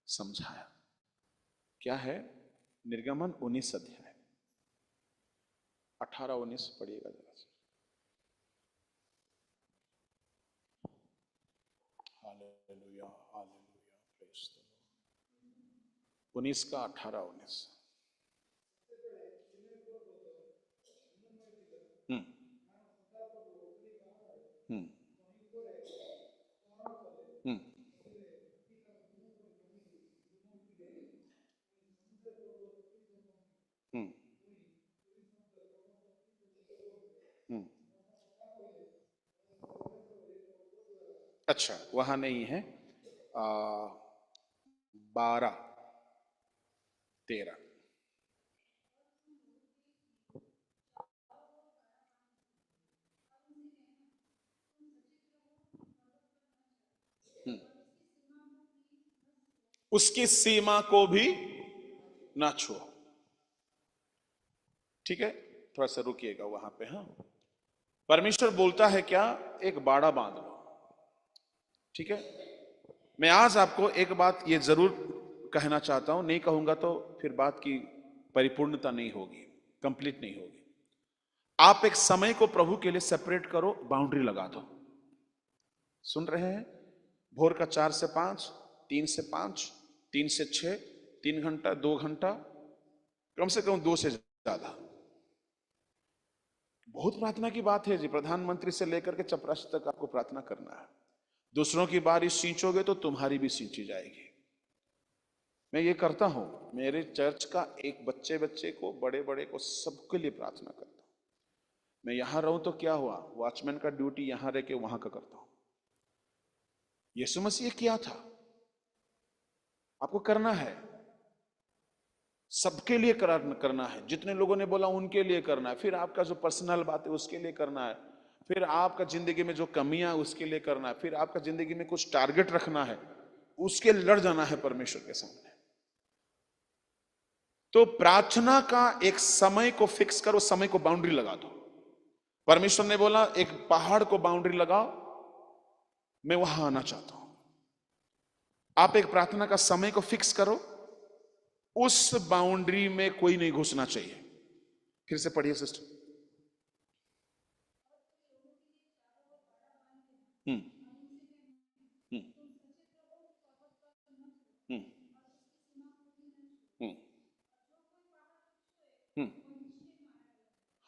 [SPEAKER 1] समझाया। क्या है? निर्गमन 19 अध्याय 18-19 पढ़िएगा जरा से। Hallelujah, hallelujah, praise the Lord. 19 का 18-19। हम्म हम्म हम्म हम्म हम्म। अच्छा, वहां नहीं है। 12-13। उसकी सीमा को भी ना छुओ। ठीक है, थोड़ा सा रुकिएगा वहां पे। हाँ, परमेश्वर बोलता है क्या? एक बाड़ा बांध लो। ठीक है, मैं आज आपको एक बात ये जरूर कहना चाहता हूं, नहीं कहूंगा तो फिर बात की परिपूर्णता नहीं होगी, कंप्लीट नहीं होगी। आप एक समय को प्रभु के लिए सेपरेट करो, बाउंड्री लगा दो। सुन रहे हैं? भोर का 4 से 5, 3 से 5, 3 से 6, 3 घंटा, 2 घंटा, कम से कम 2 से ज्यादा। बहुत प्रार्थना की बात है जी, प्रधानमंत्री से लेकर के चपरासी तक आपको प्रार्थना करना है। दूसरों की बारी सींचोगे तो तुम्हारी भी सींची जाएगी। मैं ये करता हूं, मेरे चर्च का एक बच्चे बच्चे को, बड़े बड़े को, सबके लिए प्रार्थना करता हूं। मैं यहां रहूं तो क्या हुआ, वॉचमैन का ड्यूटी यहां रह के वहां का करता हूं। यीशु मसीह किया था, आपको करना है, सबके लिए करना है। जितने लोगों ने बोला उनके लिए करना है। फिर आपका जो पर्सनल बात है उसके लिए करना है। फिर आपका जिंदगी में जो कमियां उसके लिए करना है। फिर आपका जिंदगी में कुछ टारगेट रखना है, उसके लिए लड़ जाना है परमेश्वर के सामने। तो प्रार्थना का एक समय को फिक्स करो, समय को बाउंड्री लगा दो। परमेश्वर ने बोला एक पहाड़ को बाउंड्री लगाओ, मैं वहां आना चाहता हूं। आप एक प्रार्थना का समय को फिक्स करो, उस बाउंड्री में कोई नहीं घुसना चाहिए। फिर से पढ़िए सिस्टर। हम्म हम्म हम्म हम्म हम्म।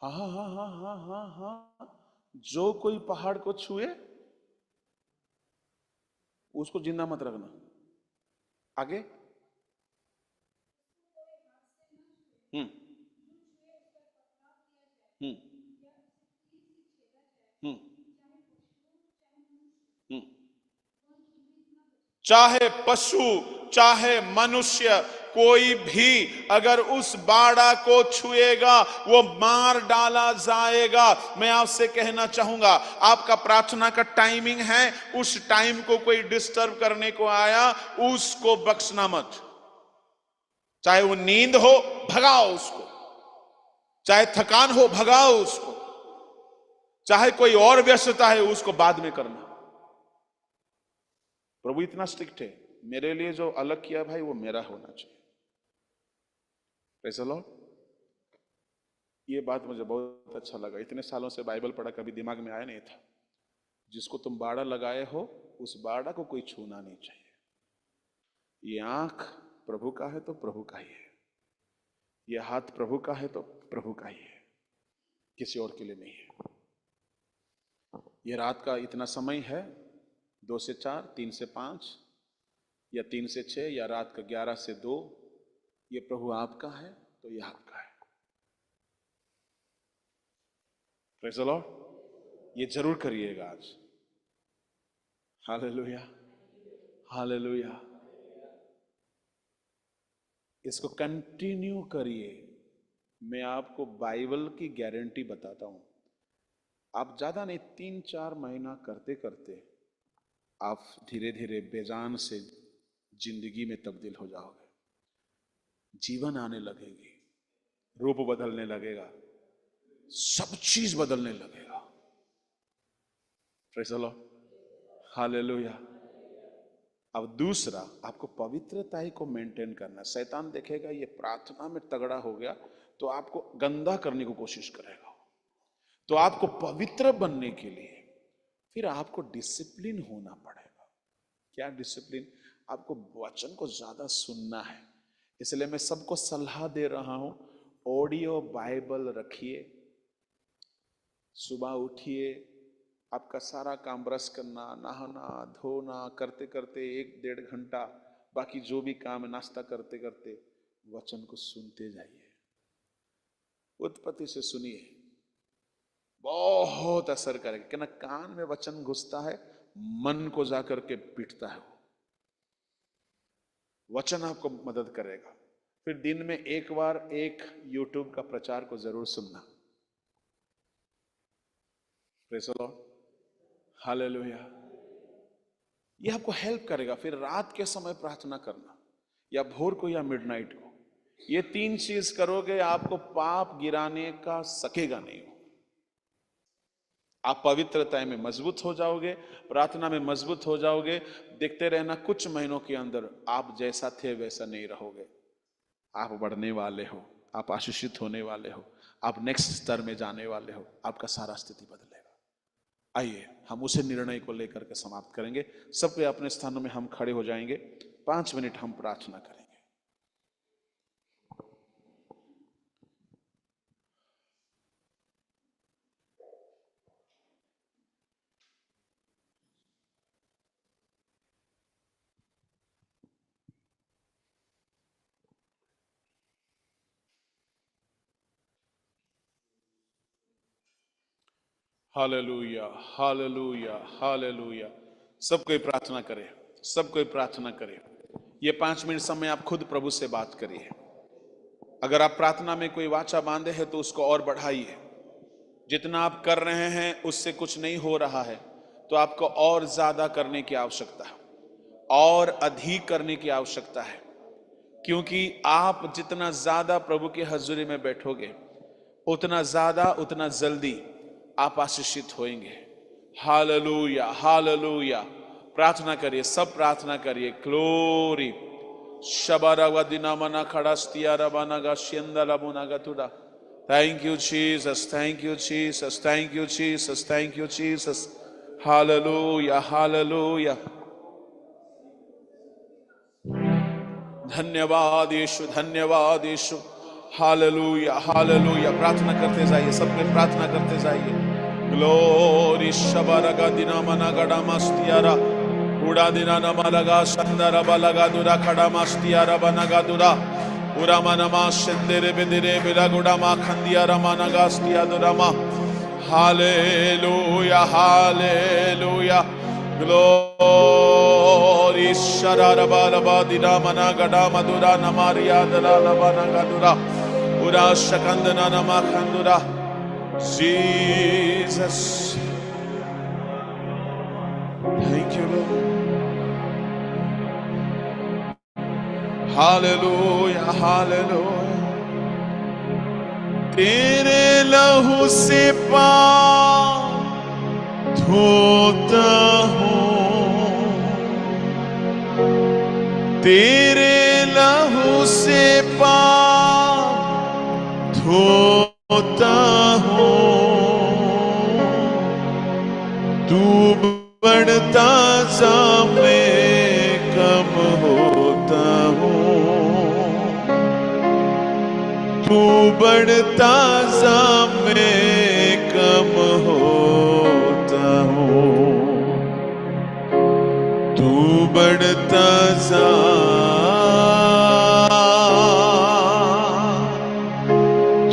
[SPEAKER 1] हाँ हाँ हाँ हाँ हाँ हाँ हाँ, जो कोई पहाड़ को छुए उसको जिंदा मत रखना। आगे। हम्म हम्म हम्म हम्म। चाहे पशु, चाहे मनुष्य, कोई भी अगर उस बाड़ा को छुएगा वो मार डाला जाएगा। मैं आपसे कहना चाहूंगा, आपका प्रार्थना का टाइमिंग है, उस टाइम को कोई डिस्टर्ब करने को आया उसको बख्शना मत। चाहे वो नींद हो, भगाओ उसको। चाहे थकान हो, भगाओ उसको। चाहे कोई और व्यस्तता है, उसको बाद में करना। प्रभु इतना स्ट्रिक्ट है, मेरे लिए जो अलग किया भाई वो मेरा होना चाहिए। Praise the Lord. ये बात मुझे बहुत अच्छा लगा। इतने सालों से बाइबल पढ़ा, कभी दिमाग में आया नहीं था। जिसको तुम बाड़ा लगाए हो उस बाड़ा को कोई छूना नहीं चाहिए। ये आंख प्रभु का है तो प्रभु का ही है, ये हाथ प्रभु का है तो प्रभु का ही है, किसी और के लिए नहीं है। ये रात का इतना समय है, 2 से 4, 3 से 5 या 3 से 6 या रात का 11 से 2, ये प्रभु आपका है तो ये आपका है। Praise the Lord. ये जरूर करिएगा आज। Hallelujah, hallelujah. इसको कंटिन्यू करिए। मैं आपको बाइबल की गारंटी बताता हूं, आप ज्यादा नहीं 3-4 महीना करते करते आप धीरे धीरे बेजान से जिंदगी में तब्दील हो जाओगे। जीवन आने लगेगी, रूप बदलने लगेगा, सब चीज बदलने लगेगा। Praise the Lord, hallelujah. अब दूसरा, आपको पवित्रता ही को मेंटेन करना। शैतान देखेगा ये प्रार्थना में तगड़ा हो गया तो आपको गंदा करने की कोशिश करेगा। तो आपको पवित्र बनने के लिए फिर आपको डिसिप्लिन होना पड़ेगा। क्या डिसिप्लिन? आपको वचन को ज्यादा सुनना है। इसलिए मैं सबको सलाह दे रहा हूं, ऑडियो बाइबल रखिए। सुबह उठिए, आपका सारा काम, ब्रश करना, नहाना धोना करते करते 1-1.5 घंटा, बाकी जो भी काम है नाश्ता करते करते वचन को सुनते जाइए। उत्पत्ति से सुनिए, बहुत असर करेगा। कि ना कान में वचन घुसता है, मन को जाकर के पीटता है। वचन आपको मदद करेगा। फिर दिन में एक बार एक यूट्यूब का प्रचार को जरूर सुनना। Praise the Lord, hallelujah. यह आपको हेल्प करेगा। फिर रात के समय प्रार्थना करना, या भोर को या मिडनाइट को। ये 3 चीज करोगे, आपको पाप गिराने का सकेगा नहीं हो। आप पवित्रता में मजबूत हो जाओगे, प्रार्थना में मजबूत हो जाओगे। देखते रहना, कुछ महीनों के अंदर आप जैसा थे वैसा नहीं रहोगे। आप बढ़ने वाले हो, आप आशीषित होने वाले हो, आप नेक्स्ट स्तर में जाने वाले हो। आपका सारा स्थिति बदलेगा। आइए हम उसे निर्णय को लेकर के समाप्त करेंगे। सबके अपने स्थानों में हम खड़े हो जाएंगे। 5 मिनट हम प्रार्थना करेंगे। Hallelujah, hallelujah, hallelujah. सब कोई प्रार्थना करे, सब कोई प्रार्थना करे। ये 5 मिनट समय आप खुद प्रभु से बात करिए। अगर आप प्रार्थना में कोई वाचा बांधे हैं तो उसको और बढ़ाइए। जितना आप कर रहे हैं उससे कुछ नहीं हो रहा है तो आपको और ज्यादा करने की आवश्यकता है, और अधिक करने की आवश्यकता है। क्योंकि आप जितना ज्यादा प्रभु की हजूरी में बैठोगे उतना ज्यादा, उतना जल्दी आप आशीषित होंगे। Hallelujah, hallelujah. प्रार्थना करिए, सब प्रार्थना करिए। ग्लोरी शबारावदिना मना खड़ास्तिया रबाना गाशियंदा लबुना गतुडा। Thank you, Jesus. Thank you, Jesus. Thank you, Jesus. Thank you, Jesus. Hallelujah, hallelujah. धन्यवाद यीशु, धन्यवाद यीशु। Hallelujah, hallelujah. प्रार्थना करते जाइए, सबके प्रार्थना करते जाइए। ग्लोरी शबरगा दिना मना गड़ा मस्तियारा उड़ा दिना नमलगा संदरा बलगा दुरा खड़ा मस्तियारा बनगा दुरा उरा मनमा शेंदेरे बेदिरे बिला गुड़ा मा खंदिया रमाना गास्तिया दुरामा। Hallelujah, hallelujah. Glory Shararaba Dida Mana Gada Madura Namaria Dara Labana Gadura Ura Shakandana Namakandura. Jesus, thank you, Lord. Hallelujah, hallelujah. Tere lahu se pav धोता हूँ, तेरे लहू से पाँव धोता तू बढ़ता सा मैं कम होता हूँ, तू बढ़ता सा मैं कम होता हूँ, तू बढ़ता सा,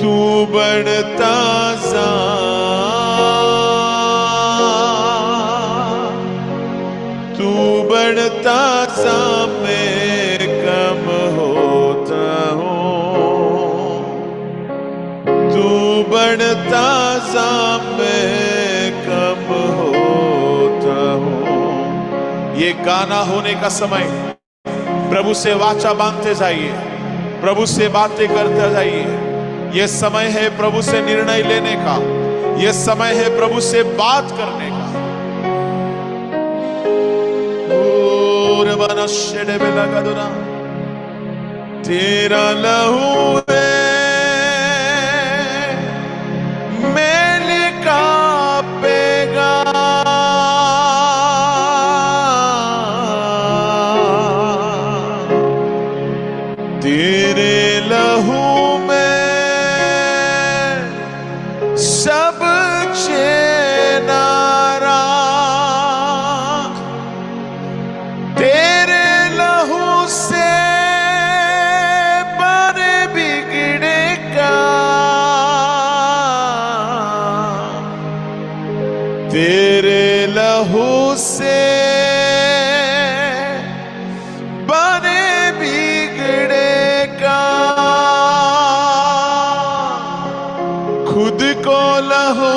[SPEAKER 1] तू बढ़ता सा, तू बढ़ता सा मैं कम होता हूँ, तू बढ़ता सा मैं कम होता हूँ। ये गाना होने का समय, प्रभु से वाचा बांधते जाइए, प्रभु से बातें करते जाइए। ये समय है प्रभु से निर्णय लेने का, ये समय है प्रभु से बात करने का। तेरा लहू मेल का पैगाम, तेरे लहू में सब चेनारा, तेरे लहू से बने बिगड़े का, तेरे लहू से बने बिगड़े का, खुद को लहू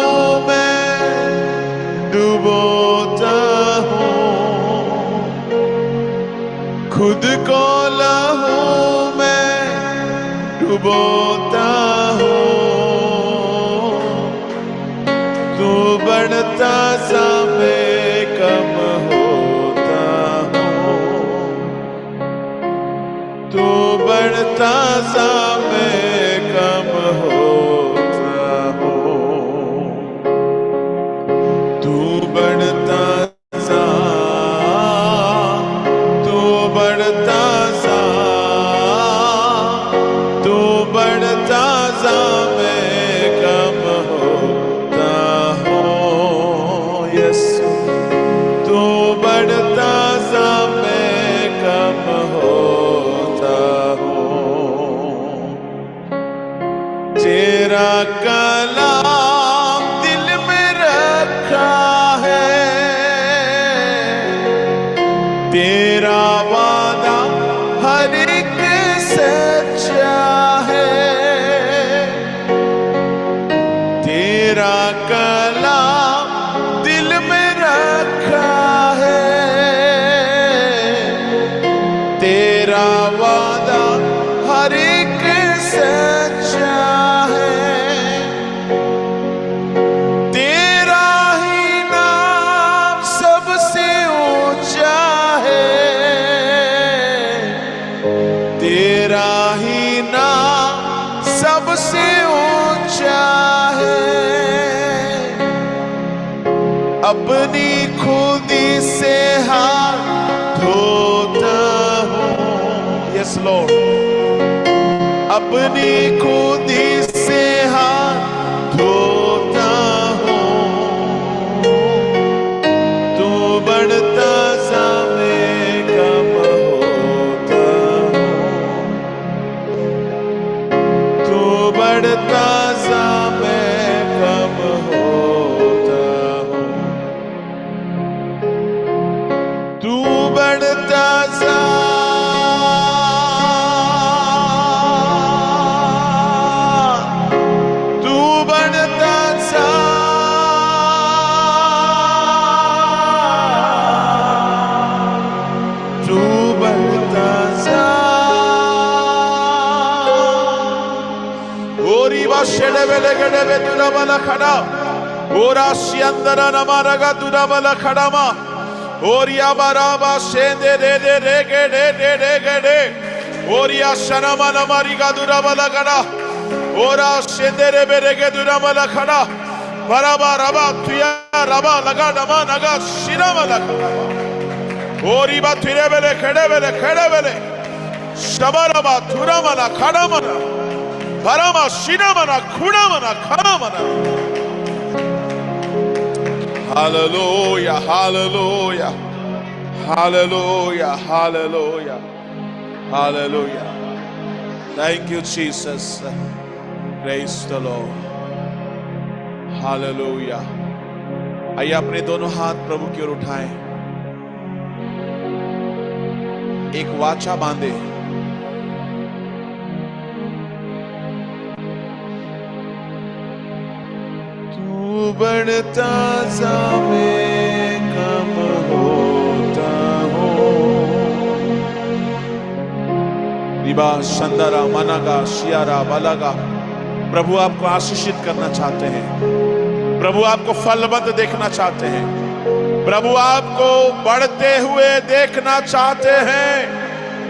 [SPEAKER 1] में डुबोता हूँ, खुद को लहू में डुबोता हूँ, तू बढ़ता सा मैं कम होता हूँ, तू बढ़ता सा मैं कम होता हूँ, तू बढ़ता सा, तू बढ़ता सा, तू बढ़ता सा मैं कम होता हूँ। यीशु तू बढ़ता सा मैं कम होता हूँ। तेरा कलाम दिल में रखा है, तेरा वादा हर एक सच्चा है, तेरा कलाम दिल में रखा है, तेरा वादा हर एक सच्चा है, तेरा ही नाम सबसे ऊंचा है, तेरा ही नाम सबसे ऊंचा है। अपनी खुदी से हाथ धोता हूँ, यस लॉर्ड, अपनी खुदी से हाथ धोता हूँ, तू बढ़ता सा मैं कम होता हूँ, तू बढ़ता सा मैं कम होता हूँ, तू बढ़ता सा, तू बढ़ता सा, तू बढ़ता सा। ओरी बाशेले बेले गडे बे तुरा बला खड़ा, ओरा शियंदरा नमारगा तुरा बला खड़ा मा, ओरिया बाराबा शेंदे दे दे रे गडे दे दे गडे, ओरिया शनमा नमारिगा तुरा बला खड़ा, ओरा शेंदे रे बेरे के तुरा बला खड़ा, बराबा रबा तुया रबा लगा डमा नगा शिरमा लगा ओरी बा थिरे बेले खेड़े बेले शबरबा थुरा मना खड़ा मना भरमा शिना मना खुड़ा मना खड़ा मना Hallelujah, hallelujah, hallelujah, hallelujah, hallelujah. Thank you, Jesus. Praise the Lord. Hallelujah. आइए अपने दोनों हाथ प्रभु की ओर उठाएं, एक वाचा बांधे। तू बढ़ता सा मैं कम होता हूँ। रिबा शंदरा मनागा शियारा बलागा। प्रभु आपको आशीषित करना चाहते हैं, प्रभु आपको फलवंत देखना चाहते हैं, प्रभु आपको बढ़ते हुए देखना चाहते हैं।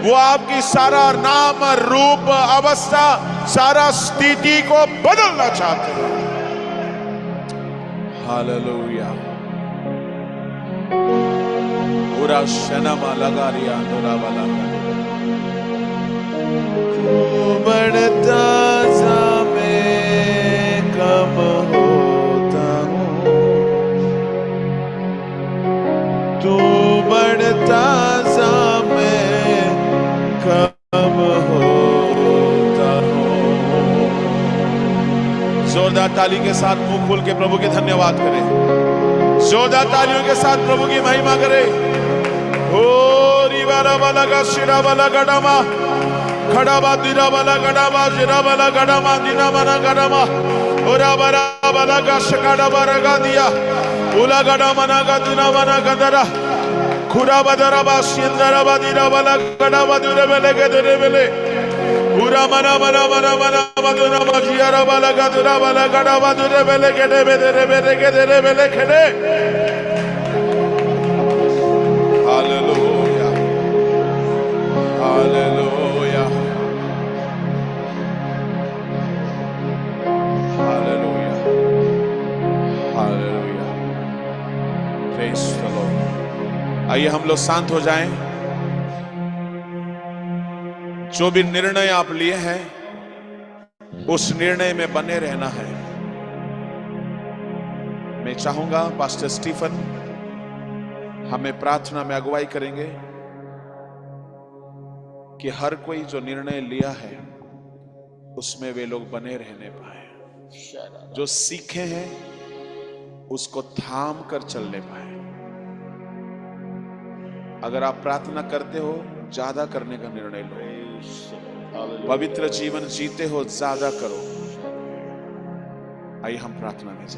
[SPEAKER 1] वो आपकी सारा नाम रूप अवस्था सारा स्थिति को बदलना चाहते हैं। हालेलुया। पूरा शनमा लगा रिया नूरा वाला बढ़ता सा मैं कम होता हूँ। तू बढ़ता सा मैं कम होता हूँ। जोरदार ताली के साथ मुंह खोल के प्रभु के धन्यवाद करें, जोरदार तालियों के साथ प्रभु की महिमा करें। ओ रिवारा वाला का शिरा वाला गड़ामा खड़ा बा दिरा वाला गड़ामा जिरा वाला गड़ामा दिना वाला गड़ामा ओरा बरा वाला का शकाड़ा बरगा दिया उला गड़ामा ना का दिना वाला गदरा खुरा बदरा बा सिंदरा बा दिरा वाला गड़ामा दुरे बेले के दुरे बेले पूरा मना मना मना मना मदुरा मजियारा वाला गदरा वाला गड़ामा दुरे बेले के दे बेले के दे बेले खेड़े। Hallelujah, hallelujah, hallelujah, hallelujah. Praise the lord. आइए हम लोग शांत हो जाएं। जो भी निर्णय आप लिए हैं उस निर्णय में बने रहना है। मैं चाहूंगा पास्टर स्टीफन हमें प्रार्थना में अगुवाई करेंगे कि हर कोई जो निर्णय लिया है उसमें वे लोग बने रहने पाए, जो सीखे हैं उसको थाम कर चलने पाए। अगर आप प्रार्थना करते हो ज्यादा करने का निर्णय लो, पवित्र जीवन जीते हो ज्यादा करो। आइए हम प्रार्थना में जाएं।